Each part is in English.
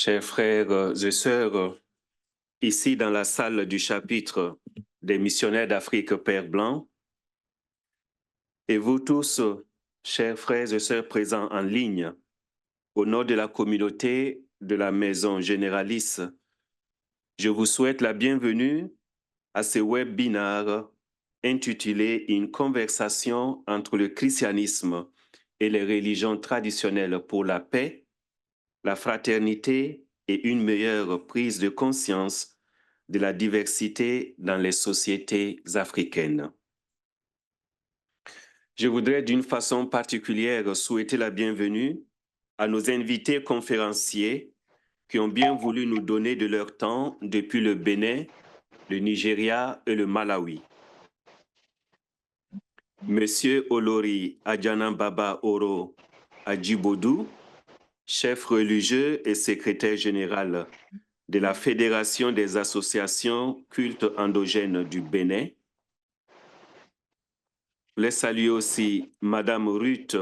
Chers frères et sœurs, ici dans la salle du chapitre des missionnaires d'Afrique Père Blanc, et vous tous, chers frères et sœurs présents en ligne, au nom de la communauté de la maison Generaliste, je vous souhaite la bienvenue à ce webinaire intitulé « Une conversation entre le christianisme et les religions traditionnelles pour la paix, la fraternité et une meilleure prise de conscience de la diversité dans les sociétés africaines ». Je voudrais d'une façon particulière souhaiter la bienvenue à nos invités conférenciers qui ont bien voulu nous donner de leur temps depuis le Bénin, le Nigeria et le Malawi. Monsieur Olori Adjanambaba Oro Adjibodou, chef religieux et secrétaire général de la Fédération des associations cultes endogènes du Bénin. Je les salue aussi Madame Ruth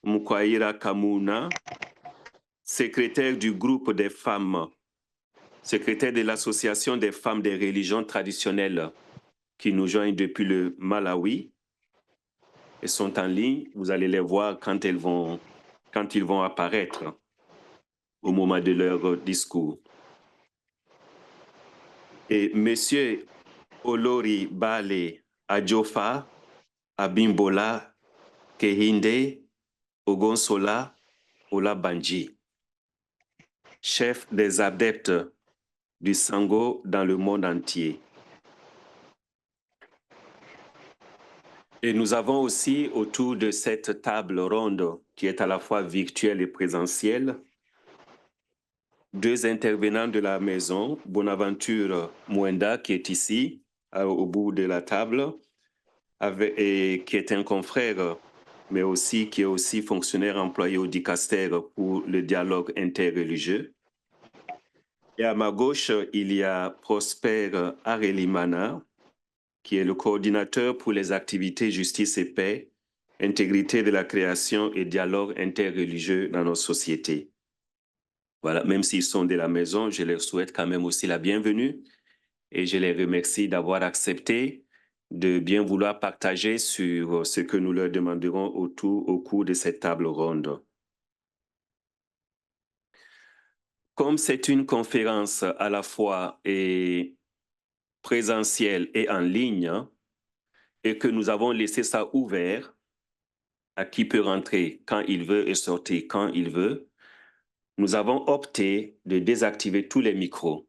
Mukwaira Kamuna, secrétaire du groupe des femmes, secrétaire de l'Association des femmes des religions traditionnelles qui nous joignent depuis le Malawi. Elles sont en ligne, vous allez les voir quand ils vont apparaître au moment de leur discours. Et Monsieur Olori Bale Adjofa Abimbola Kehinde Ogonsola Olabanji, chef des adeptes du Sango dans le monde entier. Et nous avons aussi autour de cette table ronde, qui est à la fois virtuelle et présentielle, deux intervenants de la maison, Bonaventure Mwenda, qui est ici, au bout de la table, et qui est un confrère, mais aussi qui est aussi fonctionnaire employé au dicaster pour le dialogue interreligieux. Et à ma gauche, il y a Prosper Arelimana, qui est le coordinateur pour les activités justice et paix, intégrité de la création et dialogue interreligieux dans nos sociétés. Voilà, même s'ils sont de la maison, je leur souhaite quand même aussi la bienvenue et je les remercie d'avoir accepté de bien vouloir partager sur ce que nous leur demanderons au cours de cette table ronde. Comme c'est une conférence à la fois présentielle et en ligne, et que nous avons laissé ça ouvert à qui peut rentrer quand il veut et sortir quand il veut, nous avons opté de désactiver tous les micros.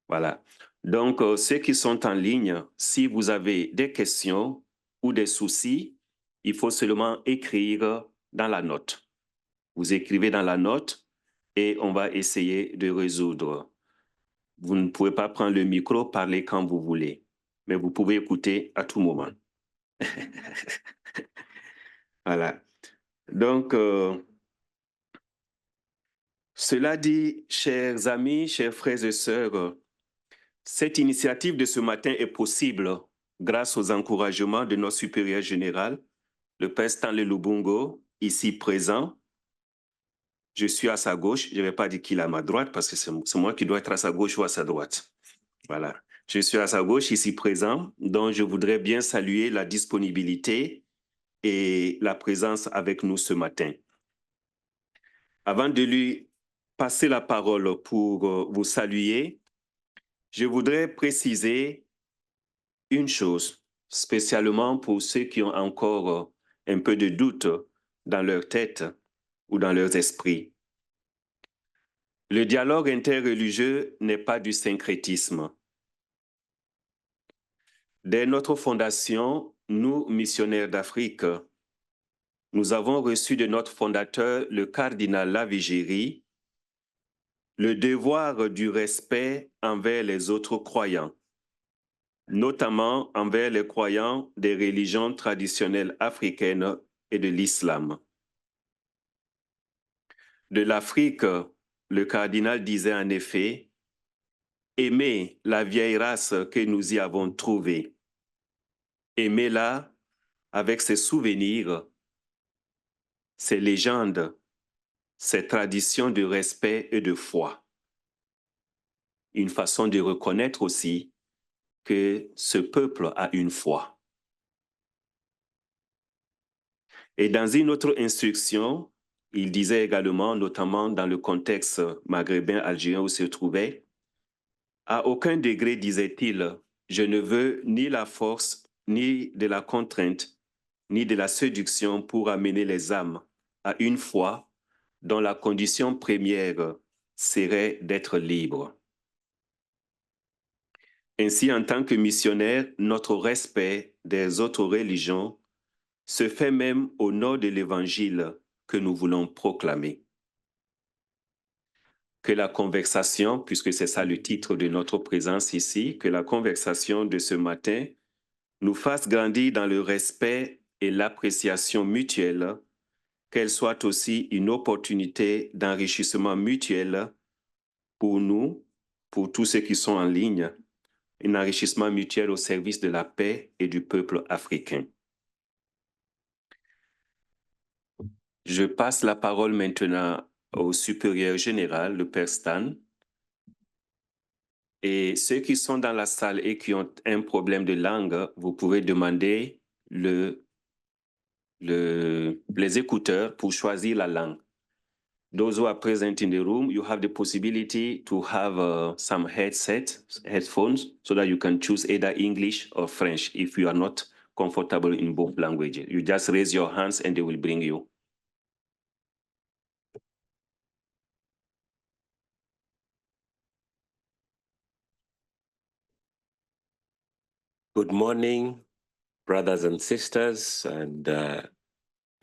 Voilà. Donc, ceux qui sont en ligne, si vous avez des questions ou des soucis, il faut seulement écrire dans la note. Vous écrivez dans la note et on va essayer de résoudre. Vous ne pouvez pas prendre le micro, parler quand vous voulez, mais vous pouvez écouter à tout moment. Voilà. Donc, cela dit, chers amis, chers frères et sœurs, cette initiative de ce matin est possible grâce aux encouragements de notre supérieur général, le Père Stanley Lubungo, ici présent. Je suis à sa gauche, je ne vais pas dire qu'il est à ma droite parce que c'est moi qui dois être à sa gauche ou à sa droite. Voilà. Je suis à sa gauche, ici présent, donc je voudrais bien saluer la disponibilité et la présence avec nous ce matin. Avant de lui passer la parole pour vous saluer, je voudrais préciser une chose, spécialement pour ceux qui ont encore un peu de doute dans leur tête ou dans leurs esprits. Le dialogue interreligieux n'est pas du syncrétisme. Dès notre fondation, nous, missionnaires d'Afrique, nous avons reçu de notre fondateur, le cardinal Lavigéry, le devoir du respect envers les autres croyants, notamment envers les croyants des religions traditionnelles africaines et de l'islam. De l'Afrique, le cardinal disait en effet, « Aimez la vieille race que nous y avons trouvée. Aimez-la avec ses souvenirs, ses légendes, ces traditions de respect et de foi. Une façon de reconnaître aussi que ce peuple a une foi. Et dans une autre instruction, il disait également, notamment dans le contexte maghrébin algérien où il se trouvait, à aucun degré, disait-il, je ne veux ni la force, ni de la contrainte, ni de la séduction pour amener les âmes à une foi dont la condition première serait d'être libre. Ainsi, en tant que missionnaire, notre respect des autres religions se fait même au nom de l'Évangile que nous voulons proclamer. Que la conversation, puisque c'est ça le titre de notre présence ici, que la conversation de ce matin nous fasse grandir dans le respect et l'appréciation mutuelle, qu'elle soit aussi une opportunité d'enrichissement mutuel pour nous, pour tous ceux qui sont en ligne, un enrichissement mutuel au service de la paix et du peuple africain. Je passe la parole maintenant au supérieur général, le Père Stan. Et ceux qui sont dans la salle et qui ont un problème de langue, vous pouvez demander les écouteurs pour choisir la langue. Those who are present in the room, you have the possibility to have some headphones, so that you can choose either English or French if you are not comfortable in both languages. You just raise your hands and they will bring you. Good morning, brothers and sisters, and a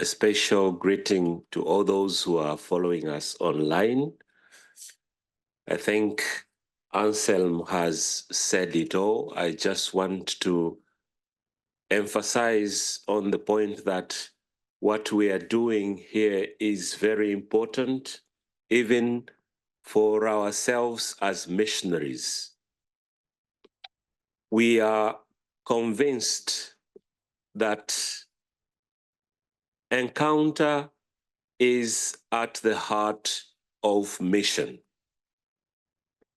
special greeting to all those who are following us online. I think Anselm has said it all. I just want to emphasize on the point that what we are doing here is very important, even for ourselves as missionaries. We are convinced that encounter is at the heart of mission.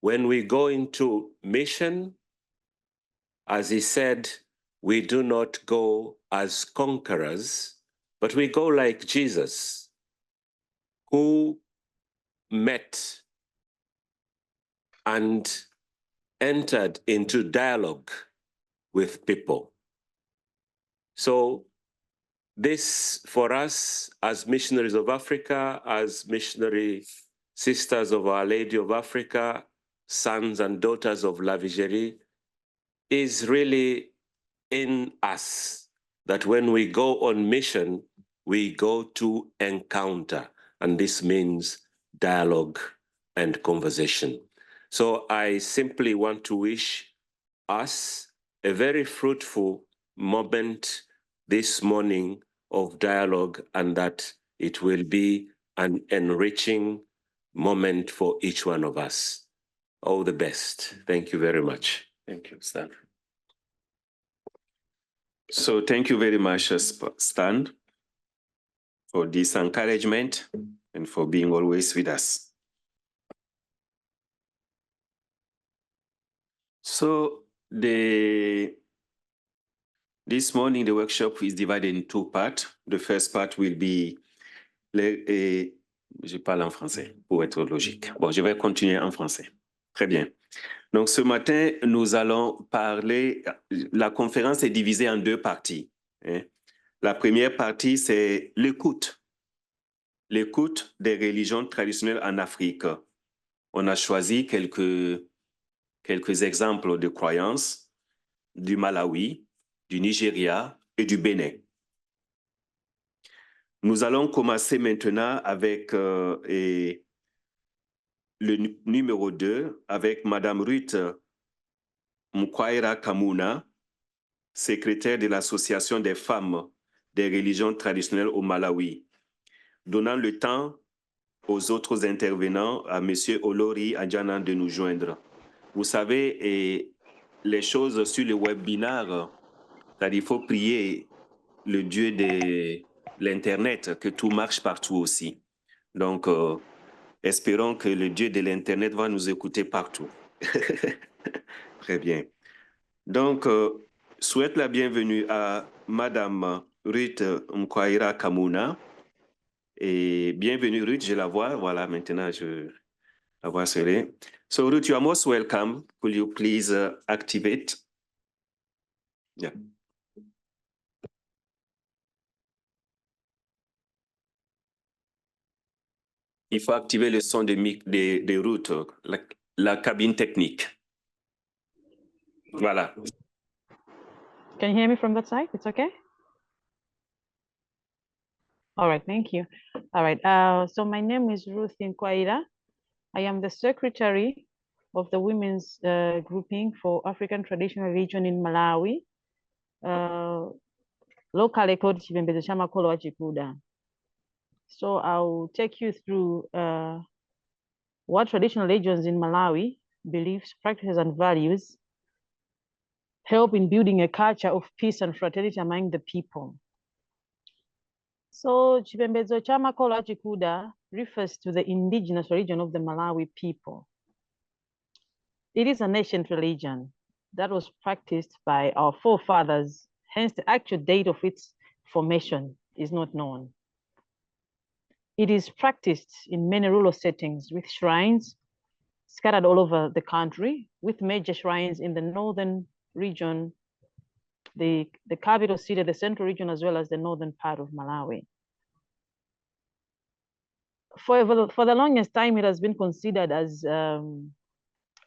When we go into mission, as he said, we do not go as conquerors, but we go like Jesus, who met and entered into dialogue with people. So this, for us as missionaries of Africa, as missionary sisters of Our Lady of Africa, sons and daughters of La Vigerie, is really in us, that when we go on mission, we go to encounter, and this means dialogue and conversation. So I simply want to wish us a very fruitful moment this morning of dialogue, and that it will be an enriching moment for each one of us. All the best. Thank you very much. Thank you, Stan. So thank you very much, Stan, for this encouragement and for being always with us. So this morning, the workshop is divided in two parts. The first part will be, je parle en français pour être logique. Bon, je vais continuer en français. Très bien. Donc, ce matin, nous allons parler, la conférence est divisée en deux parties. La première partie, c'est l'écoute des religions traditionnelles en Afrique. On a choisi quelques exemples de croyances du Malawi, du Nigeria et du Bénin. Nous allons commencer maintenant avec le numéro 2, avec Madame Ruth Mkwaira Kamuna, secrétaire de l'Association des femmes des religions traditionnelles au Malawi, donnant le temps aux autres intervenants, à M. Olori Adjana, de nous joindre. Vous savez, les choses sur le webinaire, il faut prier le Dieu de l'Internet, que tout marche partout aussi. Donc, espérons que le Dieu de l'Internet va nous écouter partout. Très bien. Donc, souhaite la bienvenue à Madame Ruth Mkwaira Kamuna. Et bienvenue Ruth, je la vois. Voilà, maintenant je la vois serrée. So Ruth, you are most welcome. Could you please activate? Yeah. Il faut activer le son de Ruth, la cabine technique. Voilà. Can you hear me from that side? It's okay? All right, thank you. All right, so my name is Ruth Nkwaira. I am the secretary of the women's grouping for African Traditional Religion in Malawi, locally called Chivembezo Chamakolo wa Chikuda. So I'll take you through what traditional religions in Malawi, beliefs, practices, and values help in building a culture of peace and fraternity among the people. So Chipembedzo Chamakolo wa Chikuda refers to the indigenous religion of the Malawi people. It is an ancient religion that was practiced by our forefathers, hence the actual date of its formation is not known. It is practiced in many rural settings with shrines scattered all over the country, with major shrines in the northern region, the capital city, the central region, as well as the northern part of Malawi. For the longest time, it has been considered as a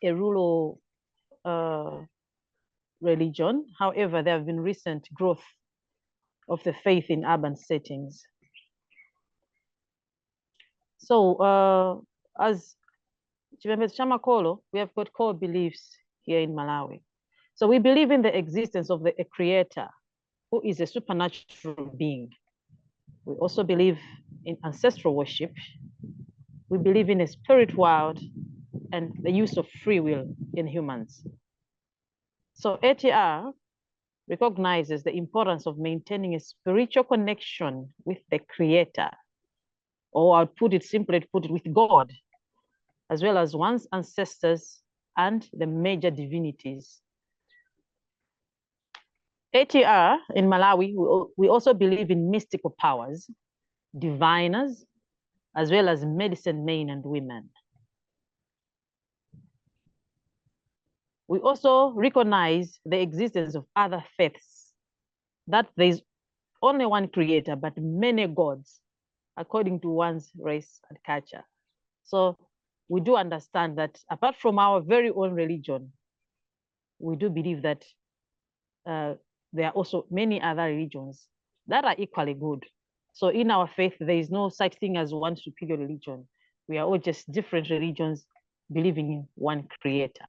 rural religion. However, there have been recent growth of the faith in urban settings. So as Chipembedzo Chamakolo, we have got core beliefs here in Malawi. So we believe in the existence of a creator who is a supernatural being. We also believe in ancestral worship. We believe in a spirit world and the use of free will in humans. So ATR recognizes the importance of maintaining a spiritual connection with the creator, or I'll put it simply, with God, as well as one's ancestors and the major divinities. ATR in Malawi, we also believe in mystical powers, diviners, as well as medicine men and women. We also recognize the existence of other faiths, that there's only one creator, but many gods, according to one's race and culture. So we do understand that apart from our very own religion, we do believe that there are also many other religions that are equally good. So in our faith, there is no such thing as one superior religion. We are all just different religions believing in one creator.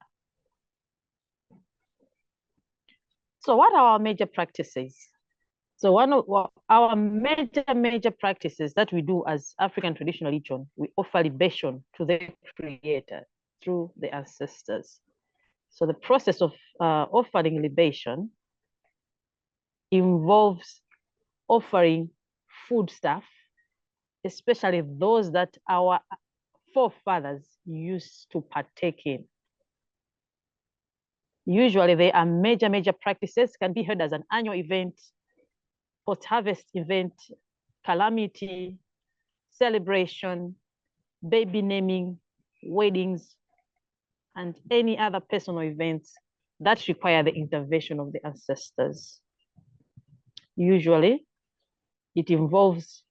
So what are our major practices? So one of our major practices that we do as African traditional religion, we offer libation to the creator through the ancestors. So the process of offering libation involves offering food stuff, especially those that our forefathers used to partake in. Usually they are major practices, can be held as an annual event, post-harvest event, calamity, celebration, baby naming, weddings, and any other personal events that require the intervention of the ancestors. Usually, it involves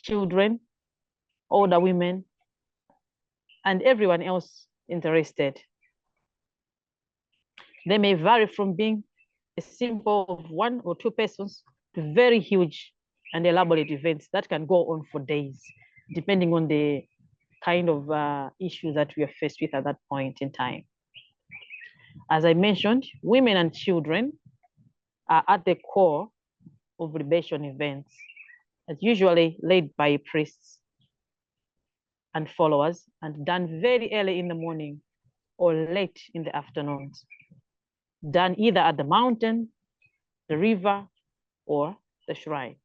children, older women, and everyone else interested. They may vary from being a simple of 1 or 2 persons to very huge and elaborate events that can go on for days, depending on the kind of issue that we are faced with at that point in time. As I mentioned, women and children are at the core of libation events, as usually led by priests and followers, and done very early in the morning or late in the afternoons, done either at the mountain, the river, or the shrine.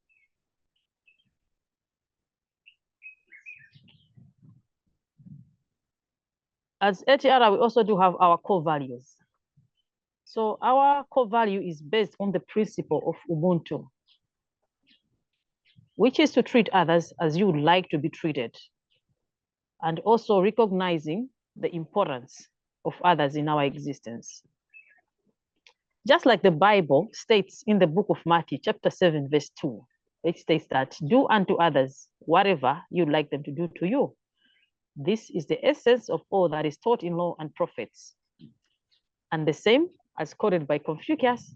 As ATR, we also do have our core values. So our core value is based on the principle of Ubuntu, which is to treat others as you would like to be treated, and also recognizing the importance of others in our existence. Just like the Bible states in the book of Matthew, chapter 7, verse 2, it states that do unto others whatever you'd like them to do to you. This is the essence of all that is taught in law and prophets. And the same as quoted by Confucius,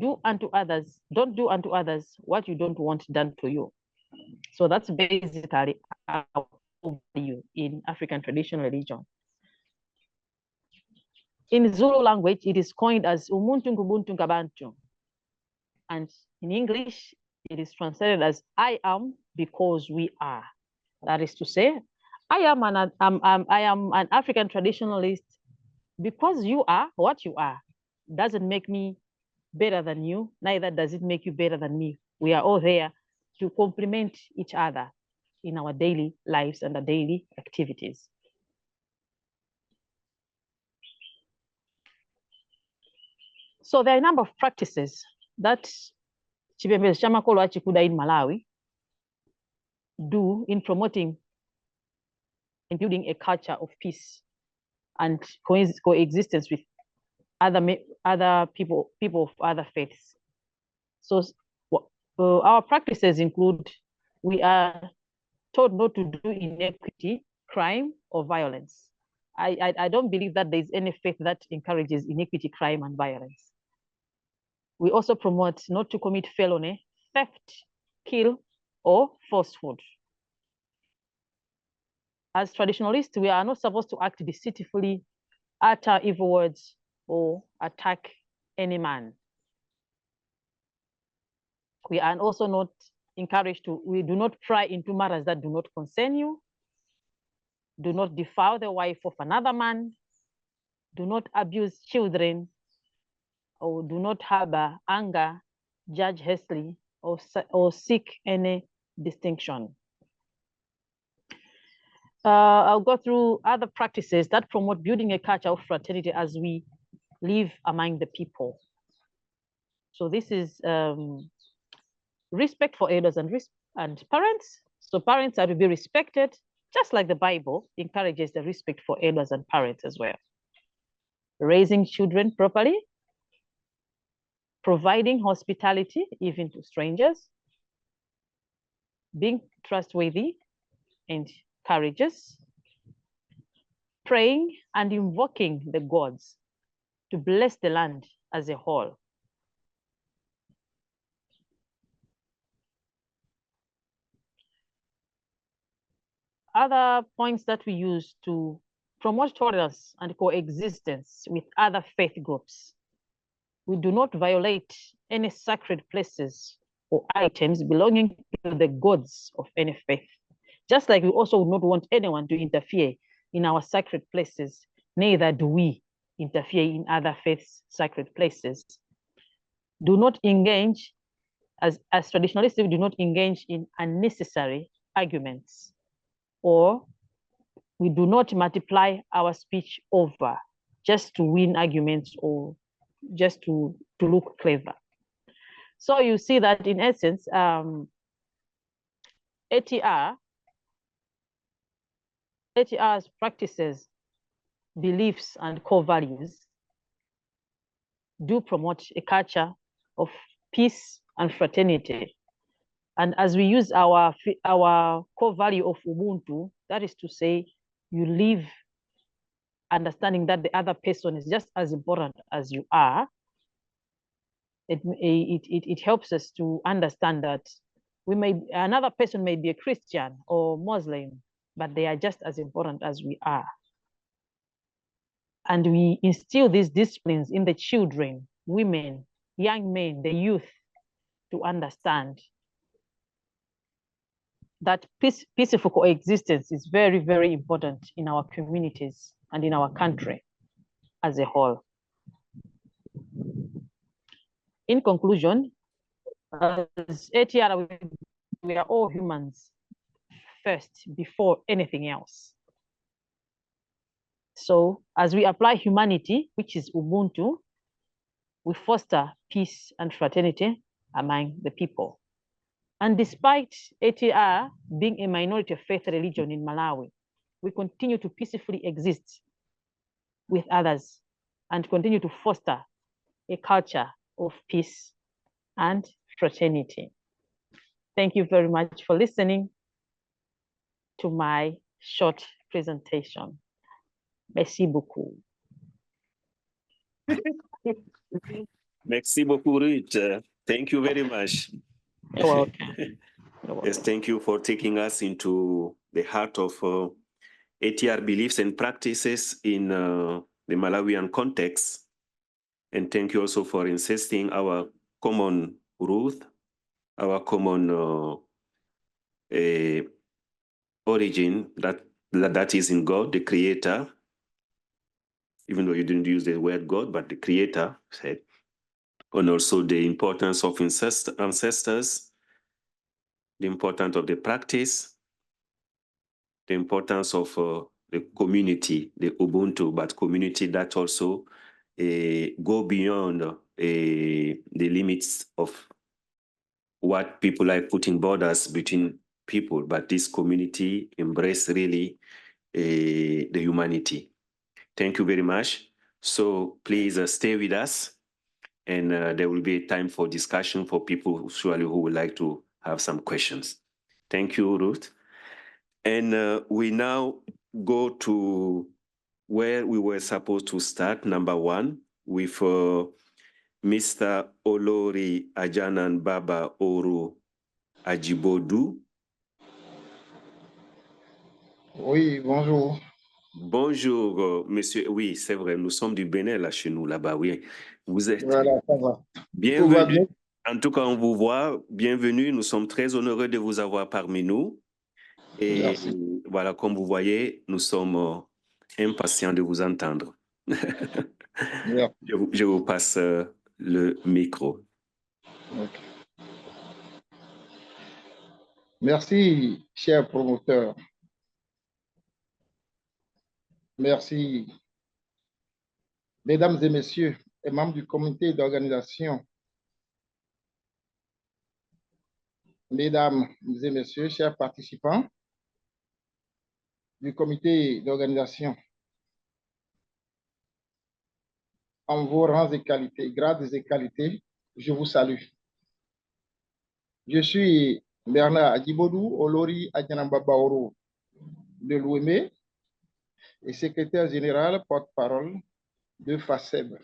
do unto others, don't do unto others what you don't want done to you. So that's basically our value in African traditional religion. In Zulu language, it is coined as Umuntu Ngubuntu Ngabantu. And in English, it is translated as I am because we are. That is to say, I am an African traditionalist because you are what you are. Doesn't make me better than you, neither does it make you better than me. We are all there to complement each other in our daily lives and our daily activities. So there are a number of practices that Chipembezo Chamakolo Achikuda in Malawi do in promoting and building a culture of peace and coexistence with other people of other faiths. So our practices include, we are told not to do inequity, crime, or violence. I don't believe that there's any faith that encourages inequity, crime, and violence. We also promote not to commit felony, theft, kill, or falsehood. As traditionalists, we are not supposed to act deceitfully, utter evil words, or attack any man. We are also not encouraged to, we do not pry into matters that do not concern you. Do not defile the wife of another man. Do not abuse children, or do not harbor anger, judge hastily, or seek any distinction. I'll go through other practices that promote building a culture of fraternity as we live among the people. So this is respect for elders and parents. So parents are to be respected, just like the Bible encourages the respect for elders and parents as well. Raising children properly, providing hospitality even to strangers, being trustworthy and courageous, praying and invoking the gods to bless the land as a whole. Other points that we use to promote tolerance and coexistence with other faith groups. We do not violate any sacred places or items belonging to the gods of any faith. Just like we also would not want anyone to interfere in our sacred places, neither do we interfere in other faiths' sacred places. Do not engage, as traditionalists, we do not engage in unnecessary arguments, or we do not multiply our speech over just to win arguments or just to look clever. So you see that in essence, ATR's practices, beliefs, and core values do promote a culture of peace and fraternity. And as we use our core value of Ubuntu, that is to say, you live understanding that the other person is just as important as you are. It helps us to understand that another person may be a Christian or Muslim, but they are just as important as we are. And we instill these disciplines in the children, women, young men, the youth, to understand that peaceful coexistence is very, very important in our communities and in our country as a whole. In conclusion, as ATR, we are all humans first before anything else. So as we apply humanity, which is Ubuntu, we foster peace and fraternity among the people. And despite ATR being a minority faith religion in Malawi, we continue to peacefully exist with others and continue to foster a culture of peace and fraternity. Thank you very much for listening to my short presentation. Merci beaucoup. Merci beaucoup, Ruth. Thank you very much. You're welcome. You're welcome. Yes, thank you for taking us into the heart of ATR beliefs and practices in the Malawian context. And thank you also for insisting our common root, our common origin that is in God, the Creator, even though you didn't use the word God, but the Creator said, and also the importance of ancestors, the importance of the practice, the importance of the community, the Ubuntu, but community that also go beyond the limits of what people like putting borders between people, but this community embrace really the humanity. Thank you very much. So please stay with us, and there will be time for discussion for people surely who would like to have some questions. Thank you, Ruth. And we now go to where we were supposed to start, number one, with Mr. Olori Ajanan Baba Oru Ajibodu. Oui, bonjour. Bonjour, monsieur. Oui, c'est vrai, nous sommes du Bénin là chez nous, là-bas, oui. Vous êtes Voilà, ça va. bienvenue. Tout va bien. En tout cas, on vous voit. Bienvenue. Nous sommes très honoreux de vous avoir parmi nous. Et Merci. voilà, comme vous voyez, nous sommes impatients de vous entendre. Merci. Je vous passe le micro. Ok. Merci, cher promoteur. Merci, mesdames et messieurs, et membres du comité d'organisation. Mesdames et messieurs, chers participants du comité d'organisation, en vos rangs et qualités, grades et qualités, je vous salue. Je suis Bernard Adjibodou Olori Adjanambabaoro de l'OME et secrétaire général porte-parole de FACEB,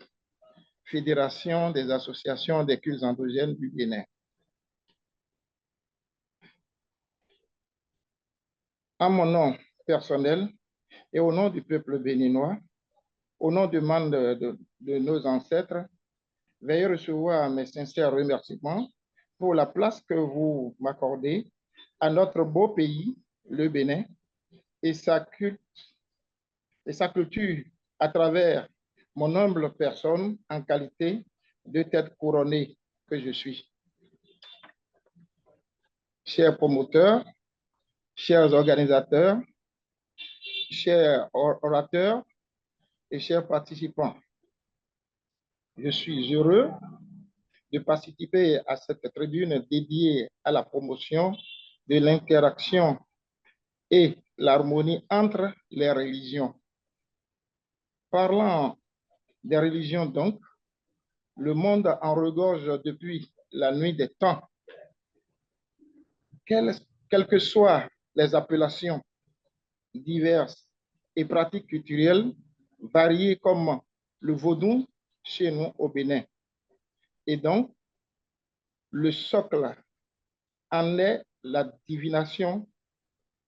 Fédération des associations des cultes endogènes du Bénin. En mon nom personnel et au nom du peuple béninois, au nom de membres de nos ancêtres, veuillez recevoir mes sincères remerciements pour la place que vous m'accordez à notre beau pays, le Bénin, et sa culture à travers mon humble personne en qualité de tête couronnée que je suis. Chers promoteurs, chers organisateurs, chers orateurs et chers participants, je suis heureux de participer à cette tribune dédiée à la promotion de l'interaction et l'harmonie entre les religions. Parlant des religions donc, le monde en regorge depuis la nuit des temps. Quelles que soient les appellations diverses et pratiques culturelles variées comme le vaudou chez nous au Bénin. Et donc, le socle en est la divination,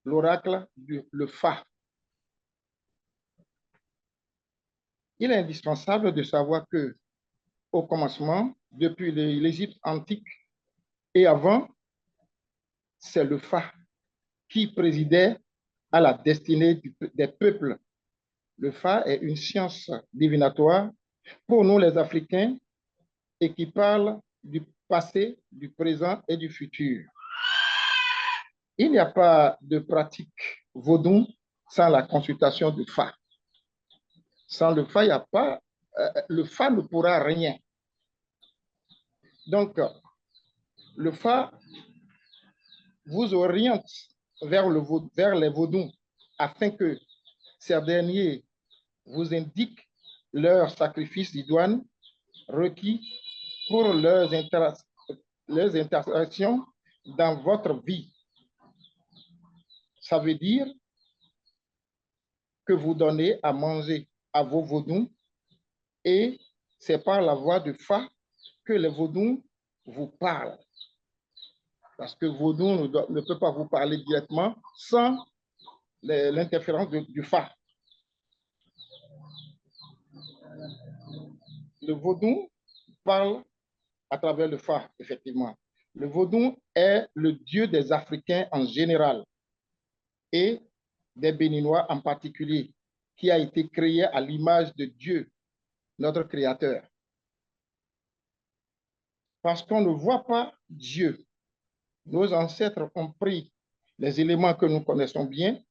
l'oracle, le Fa. Il est indispensable de savoir que, au commencement, depuis l'Égypte antique et avant, c'est le Fa qui présidait à la destinée des peuples. Le Fa est une science divinatoire pour nous les Africains et qui parle du passé, du présent et du futur. Il n'y a pas de pratique vaudou sans la consultation du Fa. Sans le Fa, il n'y a pas, le Fa ne pourra rien. Donc, le Fa vous oriente vers les vaudous afin que ces derniers vous indiquent leurs sacrifices idoines requis pour leurs interactions dans votre vie. Ça veut dire que vous donnez à manger à vos vaudous et c'est par la voix de Fa que les vaudous vous parlent. Parce que vaudou ne peut pas vous parler directement sans l'interférence du Fa. Le vaudou parle à travers le Fa, effectivement. Le vaudou est le dieu des Africains en général et des Béninois en particulier, qui a été créé à l'image de Dieu, notre Créateur. Parce qu'on ne voit pas Dieu, nos ancêtres ont pris les éléments que nous connaissons bien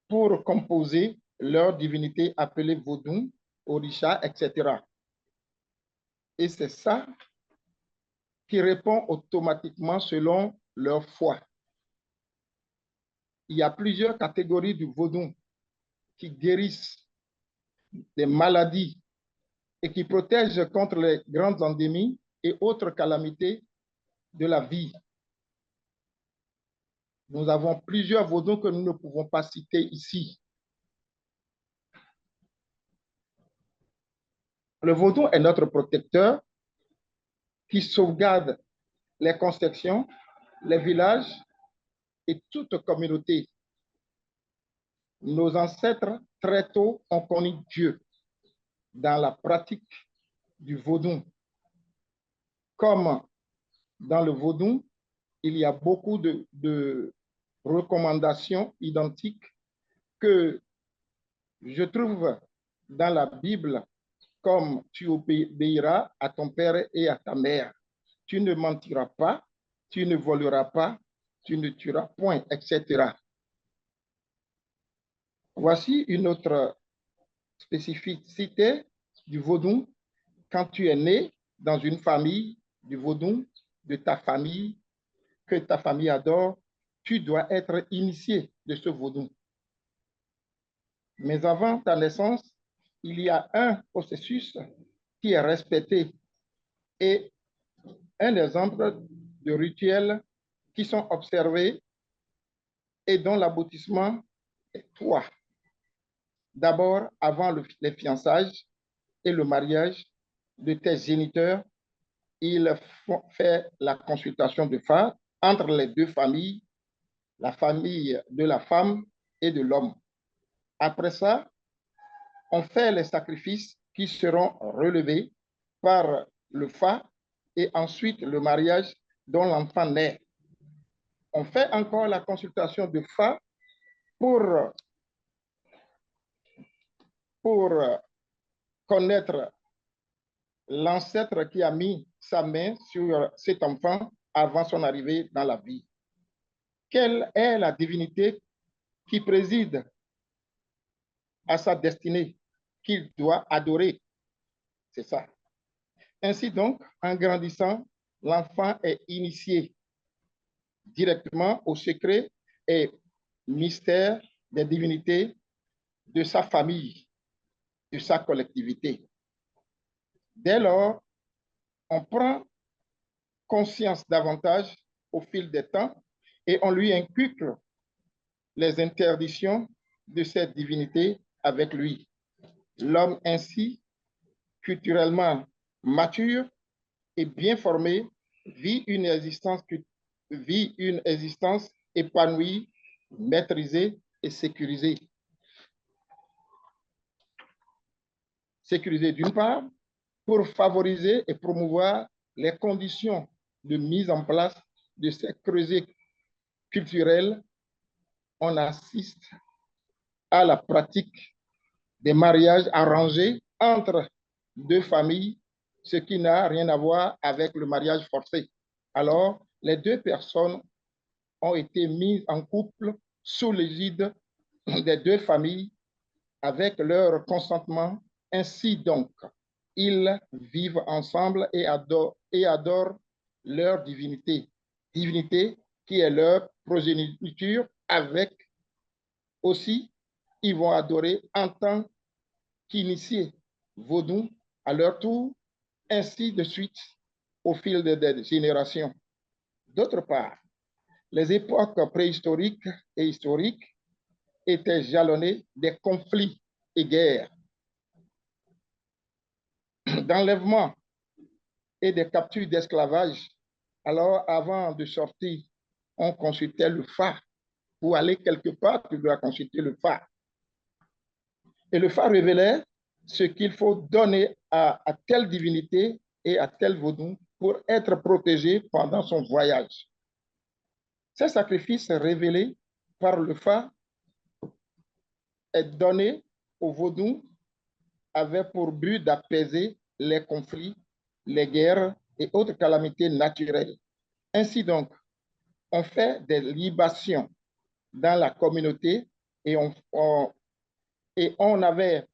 pour composer leur divinité appelée vaudou, orisha, etc. Et c'est ça qui répond automatiquement selon leur foi. Il y a plusieurs catégories du vaudou qui guérissent des maladies et qui protègent contre les grandes endémies et autres calamités de la vie. Nous avons plusieurs vaudous que nous ne pouvons pas citer ici. Le vaudou est notre protecteur qui sauvegarde les constructions, les villages et toute communauté. Nos ancêtres, très tôt, ont connu Dieu dans la pratique du vaudou. Comme dans le vaudou, il y a beaucoup de recommandations identiques que je trouve dans la Bible, comme tu obéiras à ton père et à ta mère. Tu ne mentiras pas, tu ne voleras pas, tu ne tueras point, etc. Voici une autre spécificité du vaudou. Quand tu es né dans une famille du vaudou, de ta famille, que ta famille adore, tu dois être initié de ce vaudou. Mais avant ta naissance, il y a un processus qui est respecté et un exemple de rituels qui sont observés et dont l'aboutissement est toi. D'abord, avant les fiançailles et le mariage de tes géniteurs, il faut faire la consultation de Fa entre les deux familles, la famille de la femme et de l'homme. Après ça, on fait les sacrifices qui seront relevés par le Fa et ensuite le mariage dont l'enfant naît. On fait encore la consultation de Fa pour connaître l'ancêtre qui a mis sa main sur cet enfant avant son arrivée dans la vie. Quelle est la divinité qui préside à sa destinée qu'il doit adorer? C'est ça. Ainsi donc, en grandissant, l'enfant est initié directement au secret et mystère des divinités de sa famille, de sa collectivité. Dès lors, on prend conscience davantage au fil des temps et on lui inculque les interdictions de cette divinité avec lui. L'homme ainsi, culturellement mature et bien formé, vit une existence épanouie, maîtrisée et sécurisée. Sécurisée d'une part, pour favoriser et promouvoir les conditions de mise en place de ces creusets culturels, on assiste à la pratique des mariages arrangés entre deux familles, ce qui n'a rien à voir avec le mariage forcé. Alors, les deux personnes ont été mises en couple sous l'égide des deux familles avec leur consentement. Ainsi donc, ils vivent ensemble et adorent leur divinité, divinité qui est leur progéniture. Avec aussi, ils vont adorer en tant qu'initiés vaudou à leur tour, ainsi de suite au fil des générations. D'autre part, les époques préhistoriques et historiques étaient jalonnées des conflits et guerres, d'enlèvements et des captures d'esclavage. Alors, avant de sortir, on consultait le phare. Pour aller quelque part, tu dois consulter le phare. Et le phare révélait ce qu'il faut donner à telle divinité et à tel vaudou pour être protégé pendant son voyage. Ces sacrifices révélés par le phare et donnés au vaudou avaient pour but d'apaiser les conflits, les guerres et autres calamités naturelles. Ainsi donc, on fait des libations dans la communauté et on avait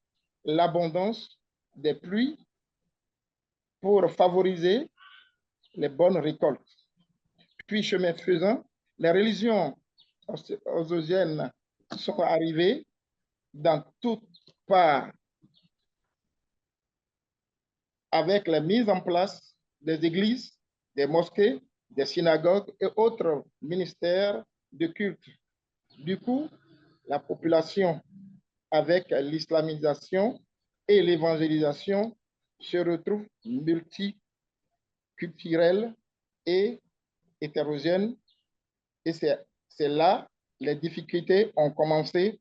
l'abondance des pluies pour favoriser les bonnes récoltes. Puis, chemin faisant, les religions osogènes sont arrivées dans toutes parts avec la mise en place des églises, des mosquées, des synagogues et autres ministères de culte. Du coup, la population, avec l'islamisation et l'évangélisation, se retrouve multiculturelle et hétérogène. Et c'est là les difficultés ont commencé.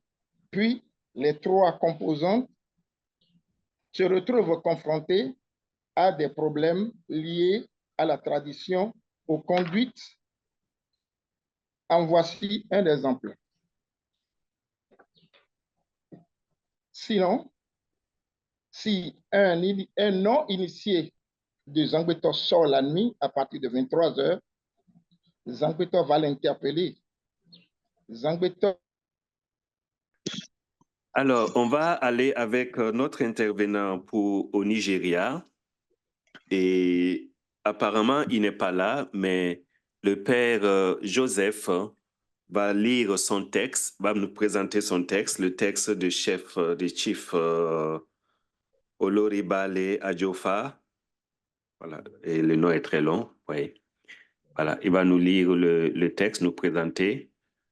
Puis, les trois composantes se retrouvent confrontées à des problèmes liés à la tradition, aux conduites. En voici un exemple. Sinon, si un non-initié de Zangbeto sort la nuit à partir de 23 heures, Zangbeto va l'interpeller. Zangbeto. Alors, on va aller avec notre intervenant au Nigeria. Et apparemment, il n'est pas là, mais le père Joseph va lire son texte, va nous présenter son texte, le texte de chef, de chief Oloribale Adjofa. Voilà, et le nom est très long, oui. Voilà, il va nous lire le texte, nous présenter.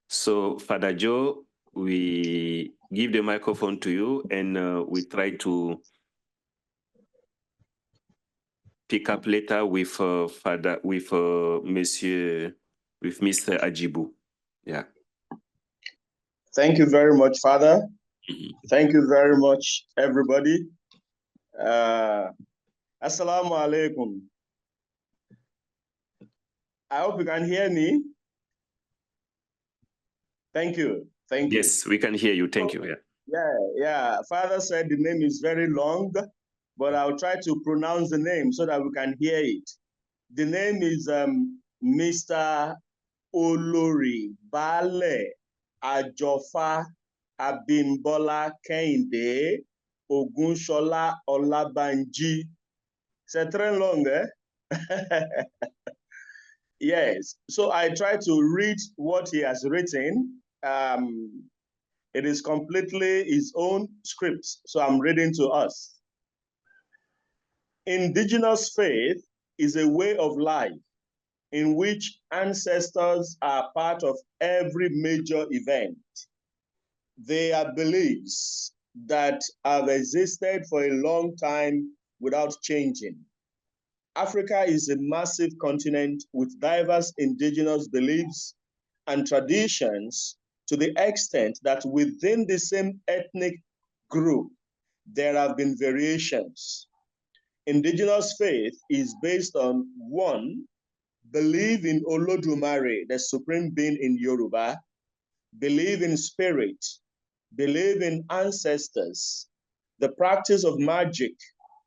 So, Father Joe, we give the microphone to you and we try to pick up later with Father, with Mr. Ajibu. Yeah. Thank you very much, Father. Thank you very much, everybody. Assalamu alaikum. I hope you can hear me. Thank you. Thank you. Yes, we can hear you. Thank you. Yeah. Father said the name is very long, but I'll try to pronounce the name so that we can hear it. The name is Mr. Oloribale Ajofa Abimbola Kehinde Ogunshola Olabanji. C'est très long, eh? Yes, so I try to read what he has written. It is completely his own script, so I'm reading to us. Indigenous faith is a way of life in which ancestors are part of every major event. They are beliefs that have existed for a long time without changing. Africa is a massive continent with diverse indigenous beliefs and traditions to the extent that within the same ethnic group, there have been variations. Indigenous faith is based on one, believe in Olodumare, the supreme being in Yoruba, believe in spirit, believe in ancestors, the practice of magic,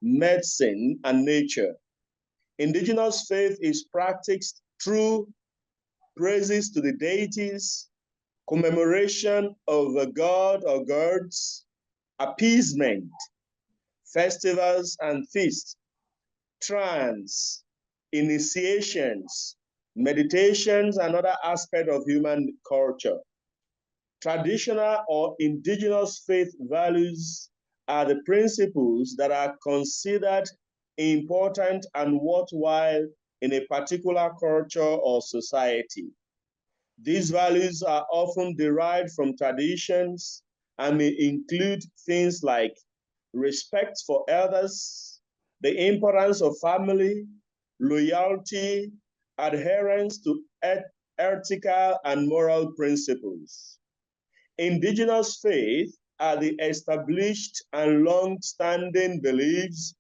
medicine, and nature. Indigenous faith is practiced through praises to the deities, commemoration of a god or gods, appeasement, festivals and feasts, trance, initiations, meditations, and other aspects of human culture. Traditional or indigenous faith values are the principles that are considered important and worthwhile in a particular culture or society. These values are often derived from traditions and may include things like respect for elders, the importance of family, loyalty, adherence to ethical and moral principles. Indigenous faith are the established and long-standing beliefs,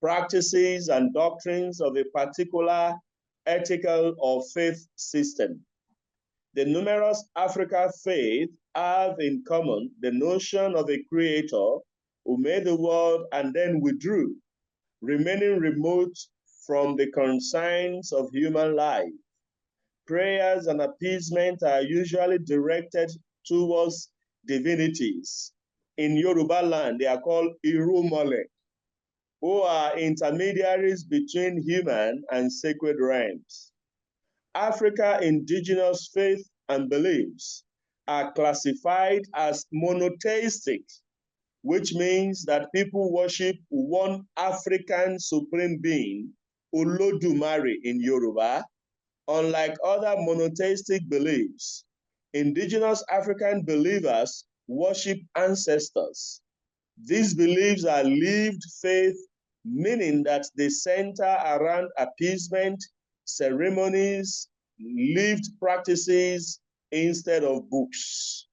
practices, and doctrines of a particular ethical or faith system. The numerous African faiths have in common the notion of a creator who made the world and then withdrew, remaining remote from the concerns of human life. Prayers and appeasement are usually directed towards divinities. In Yoruba land, they are called Irumole, who are intermediaries between human and sacred realms. Africa indigenous faith and beliefs are classified as monotheistic, which means that people worship one African supreme being, Olodumare in Yoruba. Unlike other monotheistic beliefs, indigenous African believers worship ancestors. These beliefs are lived faith, meaning that they center around appeasement, ceremonies, lived practices instead of books.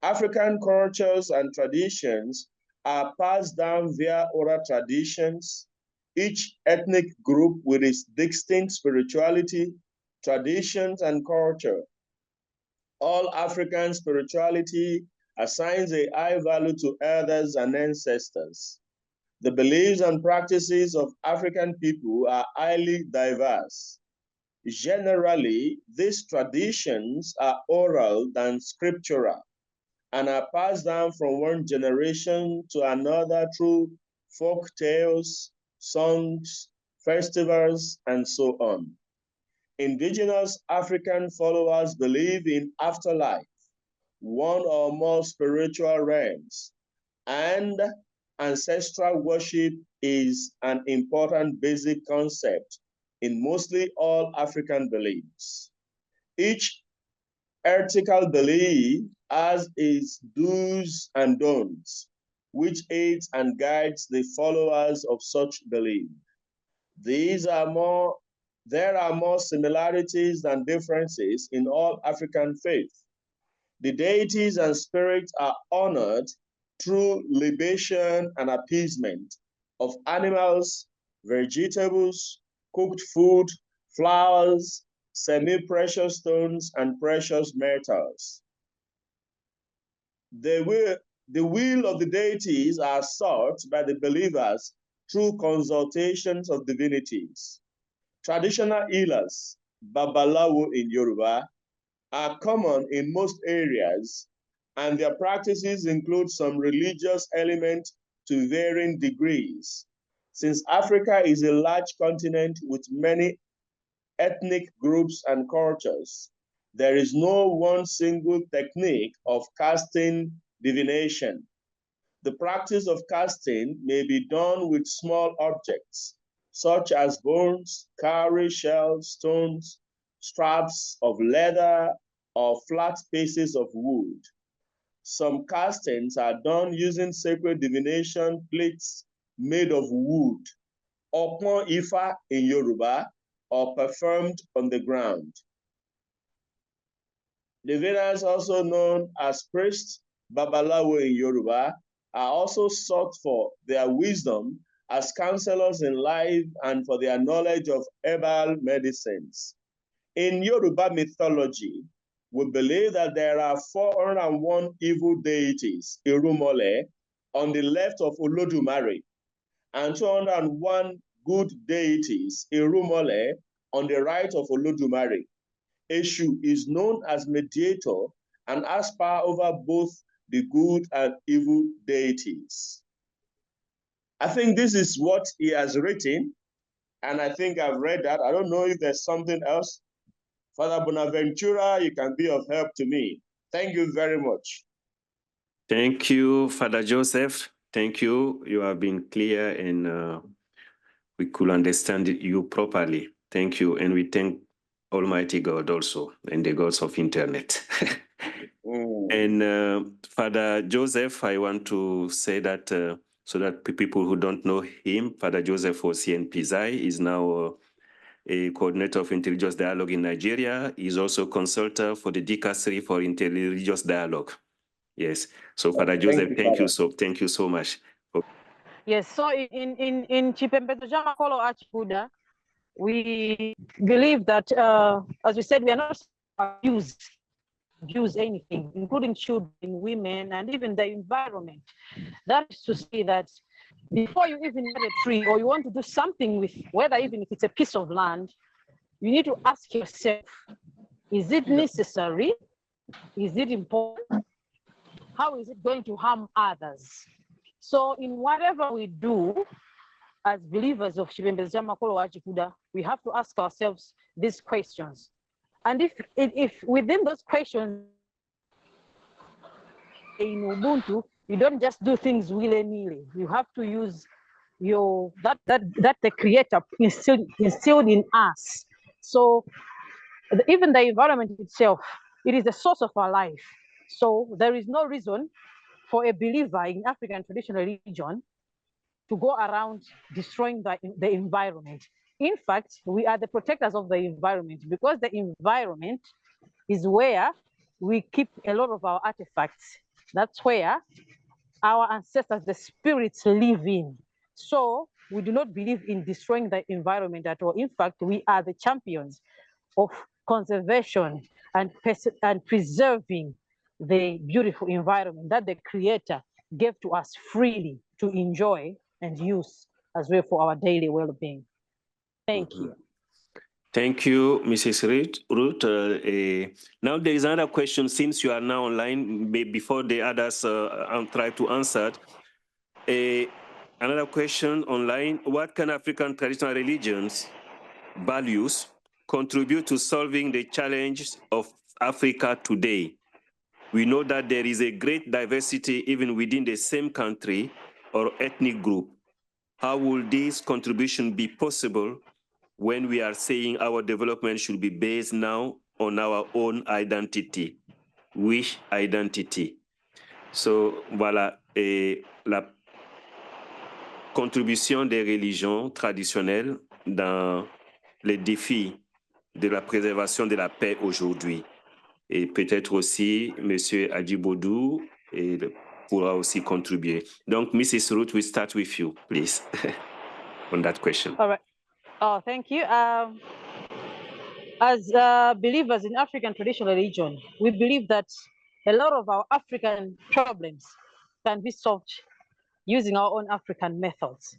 African cultures and traditions are passed down via oral traditions, each ethnic group with its distinct spirituality, traditions, and culture. All African spirituality assigns a high value to elders and ancestors. The beliefs and practices of African people are highly diverse. Generally, these traditions are oral than scriptural and are passed down from one generation to another through folk tales, songs, festivals, and so on. Indigenous African followers believe in afterlife, one or more spiritual realms, and ancestral worship is an important basic concept in mostly all African beliefs. Each ethical belief has its do's and don'ts, which aids and guides the followers of such belief. There are more similarities than differences in all African faiths. The deities and spirits are honored through libation and appeasement of animals, vegetables, cooked food, flowers, semi-precious stones, and precious metals. The will of the deities are sought by the believers through consultations of divinities. Traditional healers, Babalawo in Yoruba, are common in most areas, and their practices include some religious elements to varying degrees. Since Africa is a large continent with many ethnic groups and cultures, there is no one single technique of casting divination. The practice of casting may be done with small objects, such as bones, cowrie shells, stones, straps of leather, or flat pieces of wood. Some castings are done using sacred divination plates made of wood, Opon Ifa in Yoruba, or performed on the ground. Diviners, also known as priests, Babalawo in Yoruba, are also sought for their wisdom as counselors in life and for their knowledge of herbal medicines. In Yoruba mythology, we believe that there are 401 evil deities, Irumole, on the left of Olodumare, and 201 good deities, Irumole, on the right of Olodumare. Eshu is known as mediator and has power over both the good and evil deities. I think this is what he has written, and I think I've read that. I don't know if there's something else. Father Bonaventura, you can be of help to me. Thank you very much. Thank you, Father Joseph. Thank you. You have been clear and we could understand you properly. Thank you. And we thank Almighty God also and the gods of internet. And Father Joseph, I want to say that so that people who don't know him, Father Joseph Osien Pizai is now a coordinator of interreligious dialogue in Nigeria. He's also consultant for the Dicastery for Interreligious Dialogue. Yes. So Father Joseph, thank you so much. Yes, so in Chipembeto Jamakolo Archibuda, we believe that, as we said, we are not abuse anything, including children, women, and even the environment. That is to say that before you even plant a tree or you want to do something with, whether even if it's a piece of land, you need to ask yourself, is it necessary? Is it important? How is it going to harm others? So in whatever we do, as believers of Chipembezo Jamakolo Archibuda, we have to ask ourselves these questions. And if within those questions in Ubuntu, you don't just do things willy-nilly. You have to use that the Creator instilled in us. So even the environment itself, it is the source of our life. So there is no reason for a believer in African traditional religion to go around destroying the environment. In fact, we are the protectors of the environment because the environment is where we keep a lot of our artifacts. That's where our ancestors, the spirits, live in. So we do not believe in destroying the environment at all. In fact, we are the champions of conservation and preserving the beautiful environment that the Creator gave to us freely to enjoy and use as well for our daily well-being. Thank you. Thank you, Mrs. Ruth. Now there is another question, since you are now online, before the others try to answer. Another question online: what can African traditional religions, values, contribute to solving the challenges of Africa today? We know that there is a great diversity even within the same country or ethnic group. How will this contribution be possible when we are saying our development should be based now on our own identity? Which identity? So voilà, la contribution des religions traditionnelles dans les défis de la préservation de la paix aujourd'hui. Et peut-être aussi, M. Adjibodou pourra aussi contribuer. Donc, Mrs. Ruth, we start with you, please, on that question. All right. Oh, thank you. As believers in African traditional religion, we believe that a lot of our African problems can be solved using our own African methods.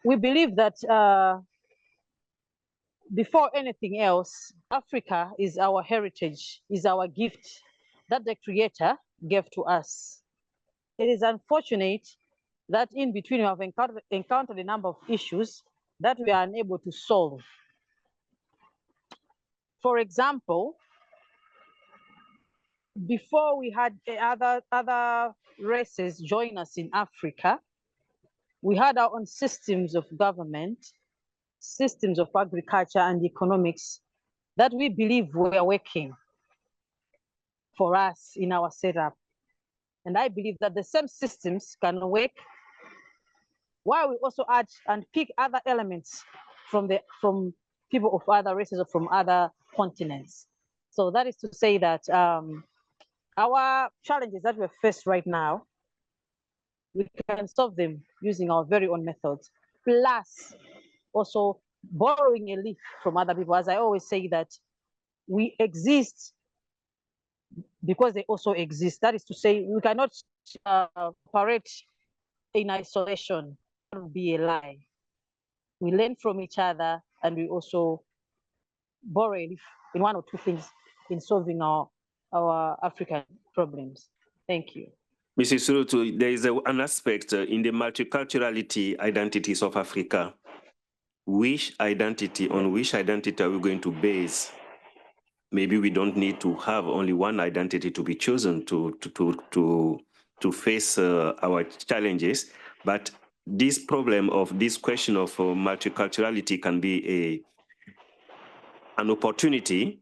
We believe that before anything else, Africa is our heritage, is our gift that the Creator gave to us. It is unfortunate that in between we have encountered a number of issues that we are unable to solve. For example, before we had other races join us in Africa, we had our own systems of government, systems of agriculture and economics that we believe were working for us in our setup. And I believe that the same systems can work while we also add and pick other elements from people of other races or from other continents. So that is to say that our challenges that we're faced right now, we can solve them using our very own methods, plus also borrowing a leaf from other people. As I always say, that we exist because they also exist. That is to say, we cannot operate in isolation. That would be a lie. We learn from each other, and we also borrow a leaf in one or two things in solving our our African problems. Thank you. Mr. Surutu, there is an aspect in the multiculturality identities of Africa. On which identity are we going to base? Maybe we don't need to have only one identity to be chosen to face our challenges, but this question of multiculturality can be an opportunity,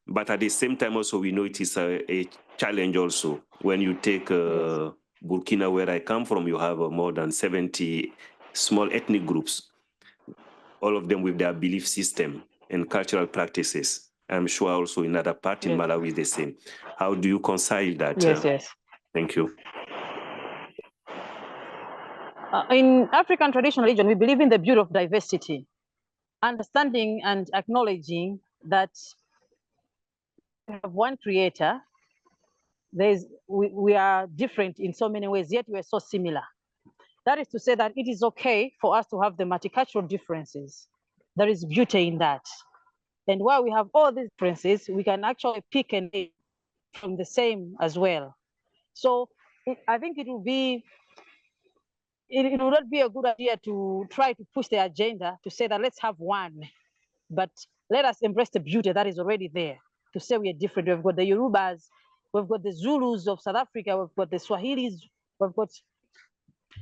but at the same time also we know it is a challenge also. When you take Burkina, where I come from, you have more than 70 small ethnic groups, all of them with their belief system and cultural practices. I'm sure also in other parts in Malawi is the same. How do you reconcile that? Yes. Thank you. In African traditional religion, we believe in the beauty of diversity, understanding and acknowledging that we have one creator. We are different in so many ways, yet we are so similar. That is to say that it is okay for us to have the multicultural differences. There is beauty in that. And while we have all these differences, we can actually pick and pick from the same as well. So I think it would not be a good idea to try to push the agenda to say that let's have one, but let us embrace the beauty that is already there, to say we are different. We've got the Yorubas, we've got the Zulus of South Africa, we've got the Swahilis, we've got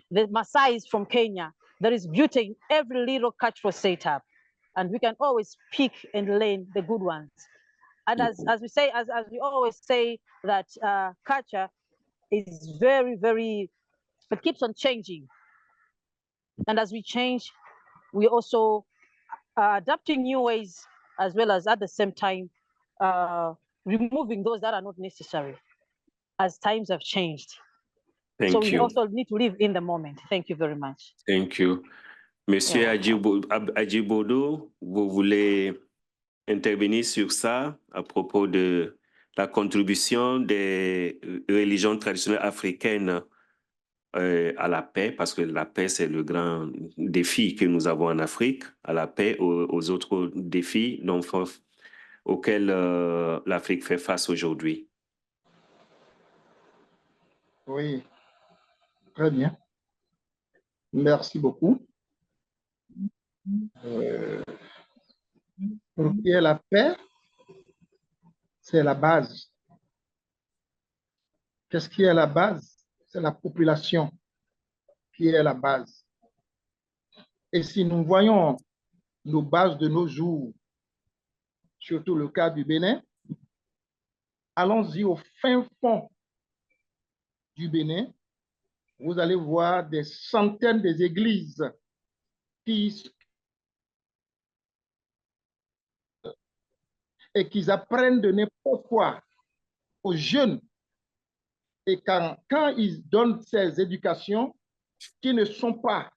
the Maasais from Kenya. There is beauty in every little cultural setup, and we can always pick and learn the good ones. And as we always say, that culture is very, very, it keeps on changing. And as we change, we also are adapting new ways, as well as at the same time, removing those that are not necessary as times have changed. Thank you. We also need to live in the moment. Thank you very much. Thank you. Monsieur Ajibodo, vous voulez intervenir sur ça à propos de la contribution des religions traditionnelles africaines à la paix, parce que la paix, c'est le grand défi que nous avons en Afrique, à la paix, aux autres défis auxquels l'Afrique fait face aujourd'hui. Oui, très bien. Merci beaucoup. Pour qu'il y ait la paix, c'est la base. Qu'est-ce qui est la base? C'est la population qui est la base. Et si nous voyons nos bases de nos jours, surtout le cas du Bénin, allons-y au fin fond du Bénin, vous allez voir des centaines d'églises qui apprennent de n'importe quoi aux jeunes. Et quand ils donnent ces éducations qui ne sont pas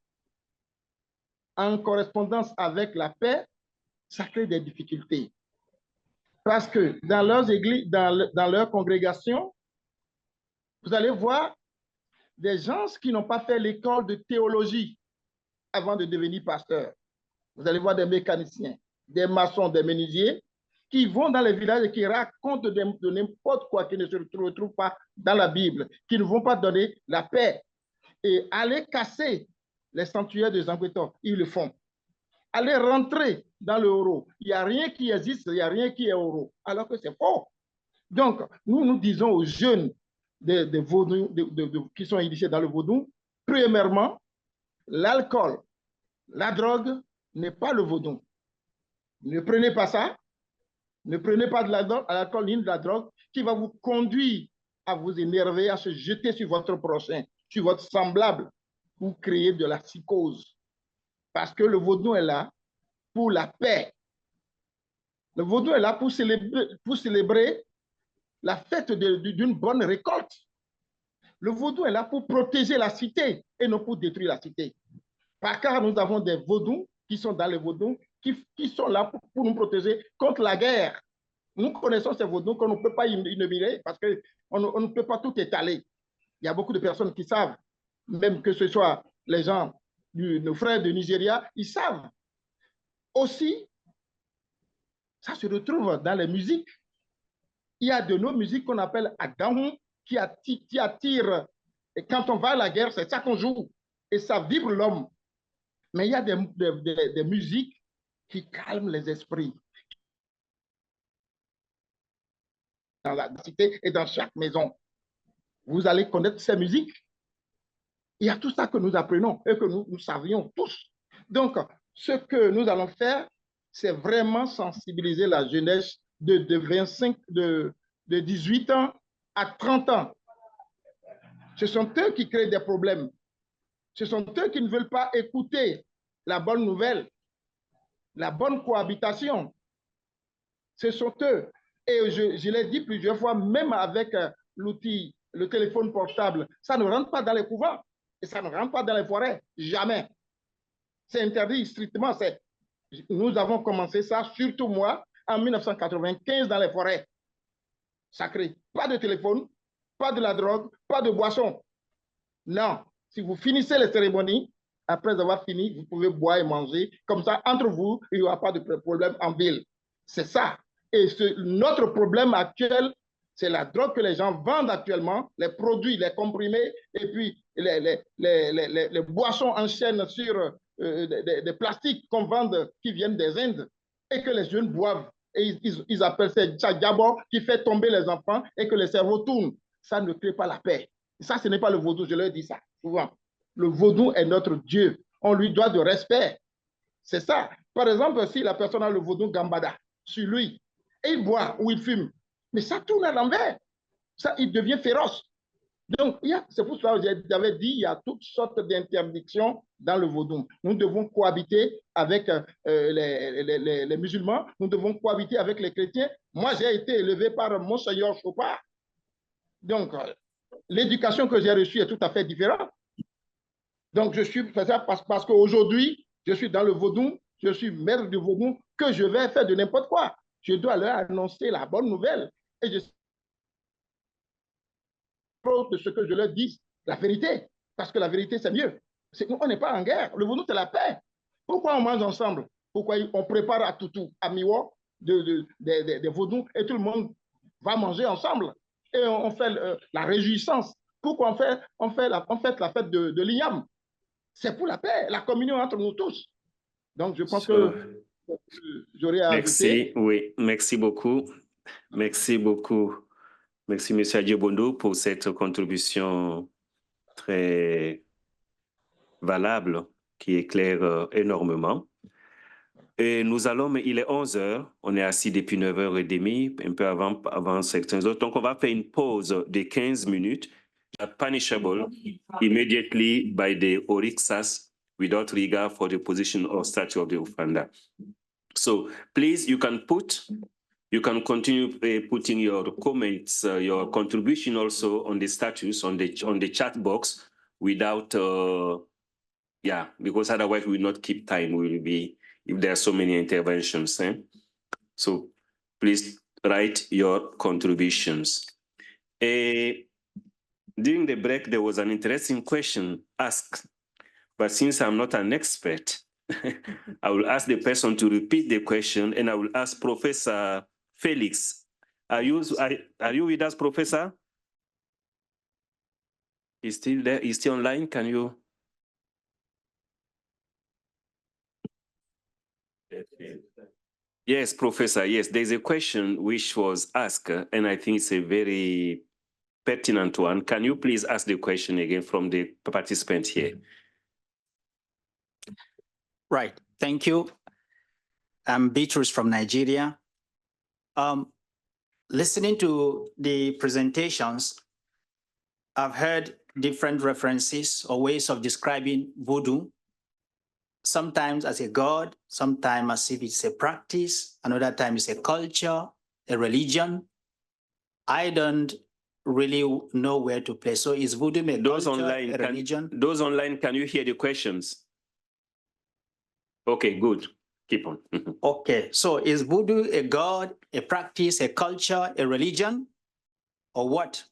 en correspondance avec la paix, ça crée des difficultés. Parce que dans leurs églises, dans leur congrégation, vous allez voir des gens qui n'ont pas fait l'école de théologie avant de devenir pasteurs. Vous allez voir des mécaniciens, des maçons, des menuisiers qui vont dans les villages et qui racontent de n'importe quoi qui ne se retrouve pas dans la Bible, qui ne vont pas donner la paix. Et aller casser les sanctuaires de Zangweto, ils le font. Aller rentrer dans le euro, il n'y a rien qui existe, il n'y a rien qui est euro, alors que c'est faux. Donc, nous disons aux jeunes qui sont initiés dans le vaudou, premièrement, l'alcool, la drogue n'est pas le vaudou. Ne prenez pas ça. Ne prenez pas de l'alcool ni de la drogue qui va vous conduire à vous énerver, à se jeter sur votre prochain, sur votre semblable, pour créer de la psychose. Parce que le vaudou est là pour la paix. Le vaudou est là pour célébrer la fête d'une bonne récolte. Le vaudou est là pour protéger la cité et non pour détruire la cité. Car nous avons des vaudous qui sont dans les vaudous qui sont là pour nous protéger contre la guerre. Nous connaissons ces vaudous qu'on ne peut pas énumérer parce qu'on ne peut pas tout étaler. Il y a beaucoup de personnes qui savent, même que ce soit les gens, nos frères de Nigeria, ils savent. Aussi, ça se retrouve dans les musiques. Il y a de nos musiques qu'on appelle Adahun qui attirent. Et quand on va à la guerre, c'est ça qu'on joue. Et ça vibre l'homme. Mais il y a des musiques qui calment les esprits. Dans la cité et dans chaque maison. Vous allez connaître ces musiques. Il y a tout ça que nous apprenons et que nous savions tous. Donc, ce que nous allons faire, c'est vraiment sensibiliser la jeunesse de 18 ans à 30 ans. Ce sont eux qui créent des problèmes. Ce sont eux qui ne veulent pas écouter la bonne nouvelle, la bonne cohabitation. Ce sont eux. Et je l'ai dit plusieurs fois, même avec l'outil, le téléphone portable, ça ne rentre pas dans les couvents et ça ne rentre pas dans les forêts. Jamais. C'est interdit strictement. Nous avons commencé ça, surtout moi, en 1995 dans les forêts sacrées. Pas de téléphone, pas de la drogue, pas de boisson. Non. Si vous finissez les cérémonies, après avoir fini, vous pouvez boire et manger. Comme ça, entre vous, il n'y aura pas de problème en ville. C'est ça. Et notre problème actuel, c'est la drogue que les gens vendent actuellement, les produits, les comprimés, et puis les boissons en chaîne sur des plastiques qu'on vend qui viennent des Indes et que les jeunes boivent. Et ils appellent ça d'abord qui fait tomber les enfants et que le cerveau tourne. Ça ne crée pas la paix. Ça, ce n'est pas le vaudou, je leur dis ça souvent. Le vaudou est notre Dieu. On lui doit de respect. C'est ça. Par exemple, si la personne a le vaudou gambada sur lui, et il boit ou il fume, mais ça tourne à l'envers. Ça, il devient féroce. Donc, c'est pour ça que j'avais dit, il y a toutes sortes d'interdictions dans le vaudou. Nous devons cohabiter avec les musulmans, nous devons cohabiter avec les chrétiens. Moi, j'ai été élevé par Monseigneur Chopard. Donc, l'éducation que j'ai reçue est tout à fait différente. Donc, je suis fait ça parce qu'aujourd'hui, je suis dans le vaudou, je suis maître du vaudou, que je vais faire de n'importe quoi. Je dois leur annoncer la bonne nouvelle. Et je sais de ce que je leur dis, la vérité. Parce que la vérité, c'est mieux. On n'est pas en guerre. Le vaudou, c'est la paix. Pourquoi on mange ensemble? Pourquoi on prépare à toutou, à miwa, des vaudous, et tout le monde va manger ensemble? Et on fait la réjouissance. Pourquoi on fait la fête de l'igname? C'est pour la paix, la communion entre nous tous. Donc, je pense que j'aurais à ajouter. Oui, merci beaucoup. Merci beaucoup. Merci, M. Adjebondo, pour cette contribution très valable qui éclaire énormément. Et nous allons, mais il est 11 h, on est assis depuis 9h30, un peu avant certains autres. Donc, on va faire une pause de 15 minutes, punishable immediately by the Orixas without regard for the position or stature of the offender. So, please, you can continue putting your comments, your contribution also on the status, on the chat box without, because otherwise we will not keep time. We will be, if there are so many interventions. So please write your contributions. During the break, there was an interesting question asked, but since I'm not an expert, I will ask the person to repeat the question, and I will ask Professor Felix. Are you with us, Professor? He's still there? He's still online? Can you? Yes, Professor, yes. There's a question which was asked, and I think it's a very pertinent one. Can you please ask the question again from the participant here? Right, thank you. I'm Beatrice from Nigeria. Listening to the presentations, I've heard different references or ways of describing voodoo, sometimes as a god, sometimes as if it's a practice, another time it's a culture, a religion. I don't really know where to place. So is voodoo a those culture, online, a religion? Those online, can you hear the questions? Okay, good. Keep on. Okay, so is voodoo a god, a practice, a culture, a religion, or what?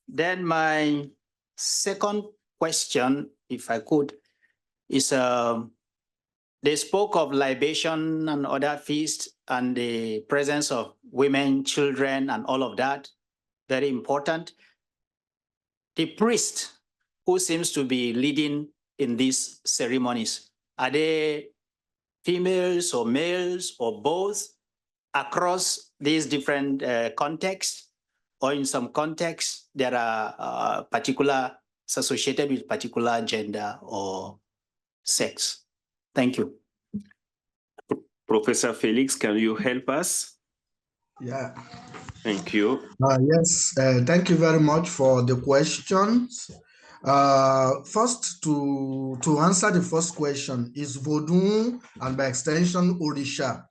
Then my second question, if I could, is they spoke of libation and other feasts and the presence of women, children, and all of that, very important. The priest who seems to be leading in these ceremonies, are they females or males or both across these different contexts? Or in some contexts, there are particular associated with particular gender or sex? Thank you. Professor Felix, can you help us? Yeah. Thank you. Yes, thank you very much for the questions. First, to answer the first question, is Vodun and by extension Orisha,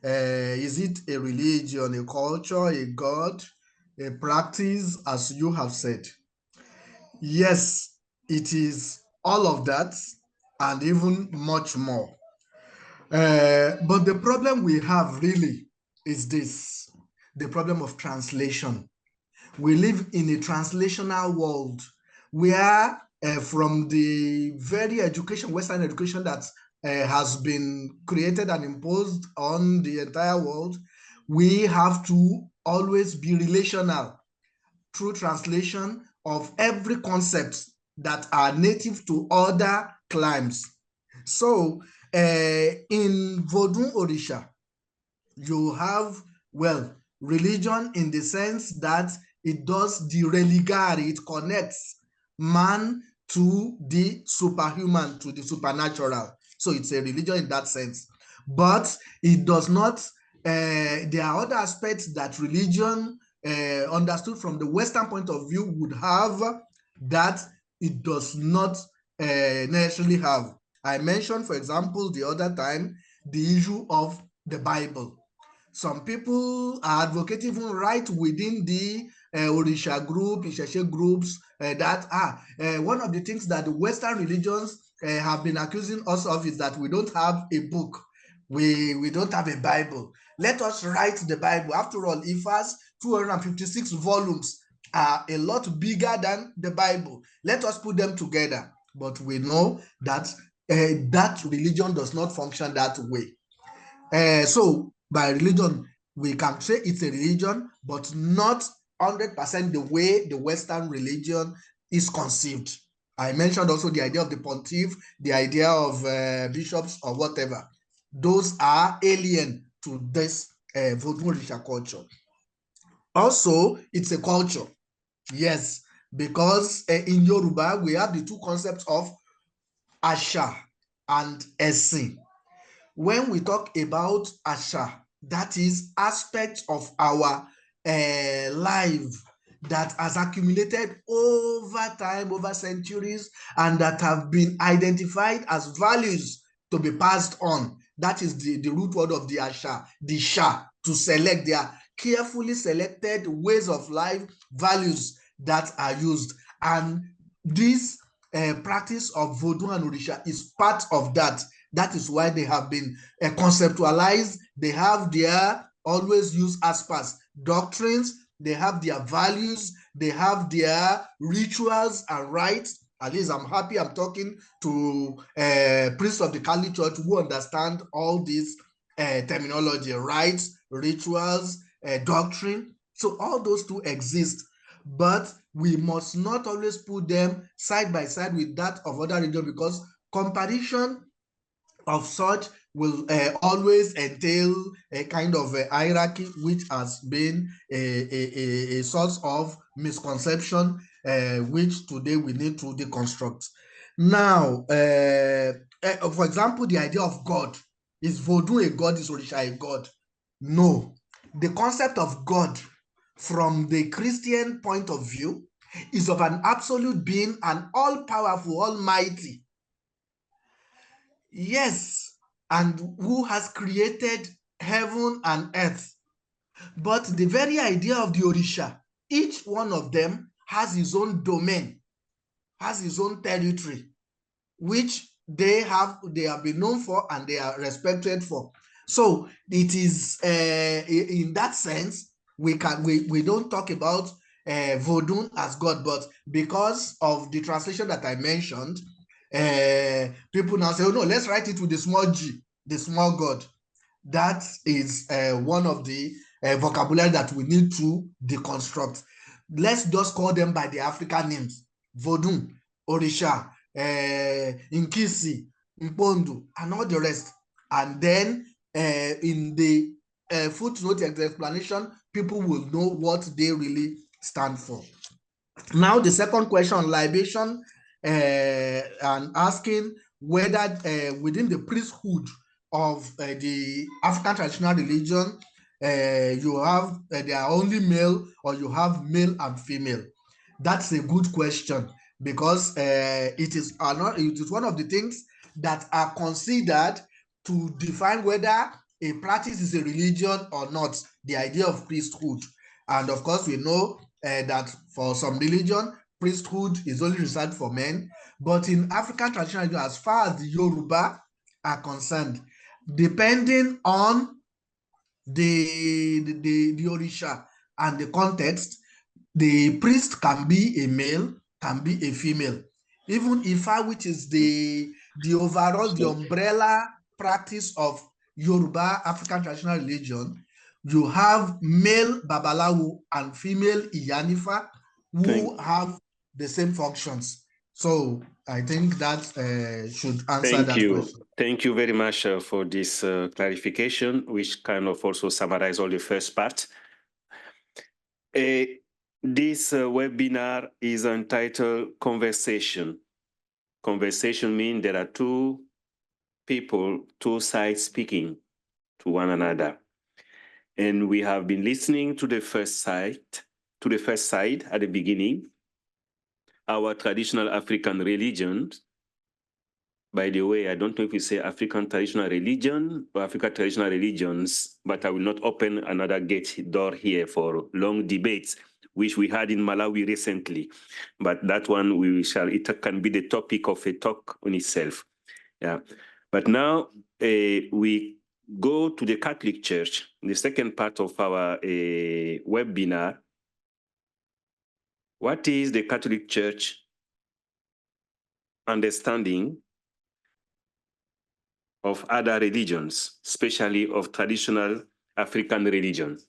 is it a religion, a culture, a god, a practice, as you have said? Yes, it is all of that and even much more. But the problem we have really is this, the problem of translation. We live in a translational world where from the very education, Western education that has been created and imposed on the entire world, we have to always be relational through translation of every concept that are native to other climes. So in Vodun Orisha, you have, well, religion in the sense that it does the religare, it connects man to the superhuman, to the supernatural. So it's a religion in that sense. But it does not, there are other aspects that religion understood from the Western point of view would have that it does not necessarily have. I mentioned, for example, the other time, the issue of the Bible. Some people are advocating even right within the Orisha group, Isheshe groups, that one of the things that the Western religions have been accusing us of is that we don't have a book. We don't have a Bible. Let us write the Bible. After all, it has 256 volumes, are a lot bigger than the Bible. Let us put them together. But we know that that religion does not function that way. So by religion, we can say it's a religion, but not 100% the way the Western religion is conceived. I mentioned also the idea of the pontiff, the idea of bishops or whatever. Those are alien to this Vodun Orisha culture. Also, it's a culture. Yes, because in Yoruba, we have the two concepts of Asha and Esin. When we talk about Asha, that is aspects of our life that has accumulated over time, over centuries, and that have been identified as values to be passed on. That is the root word of the Asha, the Sha, to select. Their carefully selected ways of life, values that are used. And this practice of Vodun and Orisha is part of that. That is why they have been conceptualized. They have their always used as past doctrines. They have their values. They have their rituals and rites. At least I'm happy I'm talking to priests of the Catholic Church who understand all these terminology, rites, rituals, doctrine. So all those two exist, but we must not always put them side by side with that of other religions, because comparison of such will always entail a kind of a hierarchy, which has been a source of misconception, which today we need to deconstruct. Now, for example, the idea of God. Is Vodun a god? Is Orisha a god? No. The concept of God from the Christian point of view is of an absolute being, an all-powerful, almighty. Yes, and who has created heaven and earth. But the very idea of the Orisha, each one of them has his own domain, has his own territory, which they have been known for and they are respected for. So it is in that sense we don't talk about Vodun as God, but because of the translation that I mentioned, people now say, oh no, let's write it with the small g, the small God. That is one of the vocabulary that we need to deconstruct. Let's just call them by the African names: Vodun, Orisha, Nkisi, Mpondu, and all the rest. And then in the footnote explanation, people will know what they really stand for. Now, the second question, libation, and asking whether within the priesthood of the African traditional religion, you have they are only male, or you have male and female. That's a good question, because it is one of the things that are considered to define whether a practice is a religion or not, the idea of priesthood. And of course, we know that for some religion, priesthood is only reserved for men. But in African traditional religion, as far as the Yoruba are concerned, depending on the Orisha and the context, the priest can be a male, can be a female. Even Ifa, which is the overall, the umbrella practice of Yoruba African traditional religion, you have male Babalawo and female Iyanifa who have the same functions. So I think that should answer that question. Thank you very much for this clarification, which kind of also summarizes all the first part. This webinar is entitled Conversation. Conversation means there are two people, two sides speaking to one another. And we have been listening to the first side at the beginning, our traditional African religions. By the way, I don't know if we say African traditional religion or African traditional religions, but I will not open another door here for long debates, which we had in Malawi recently. But that one it can be the topic of a talk on itself. Yeah. But now we go to the Catholic Church, the second part of our webinar. What is the Catholic Church understanding of other religions, especially of traditional African religions?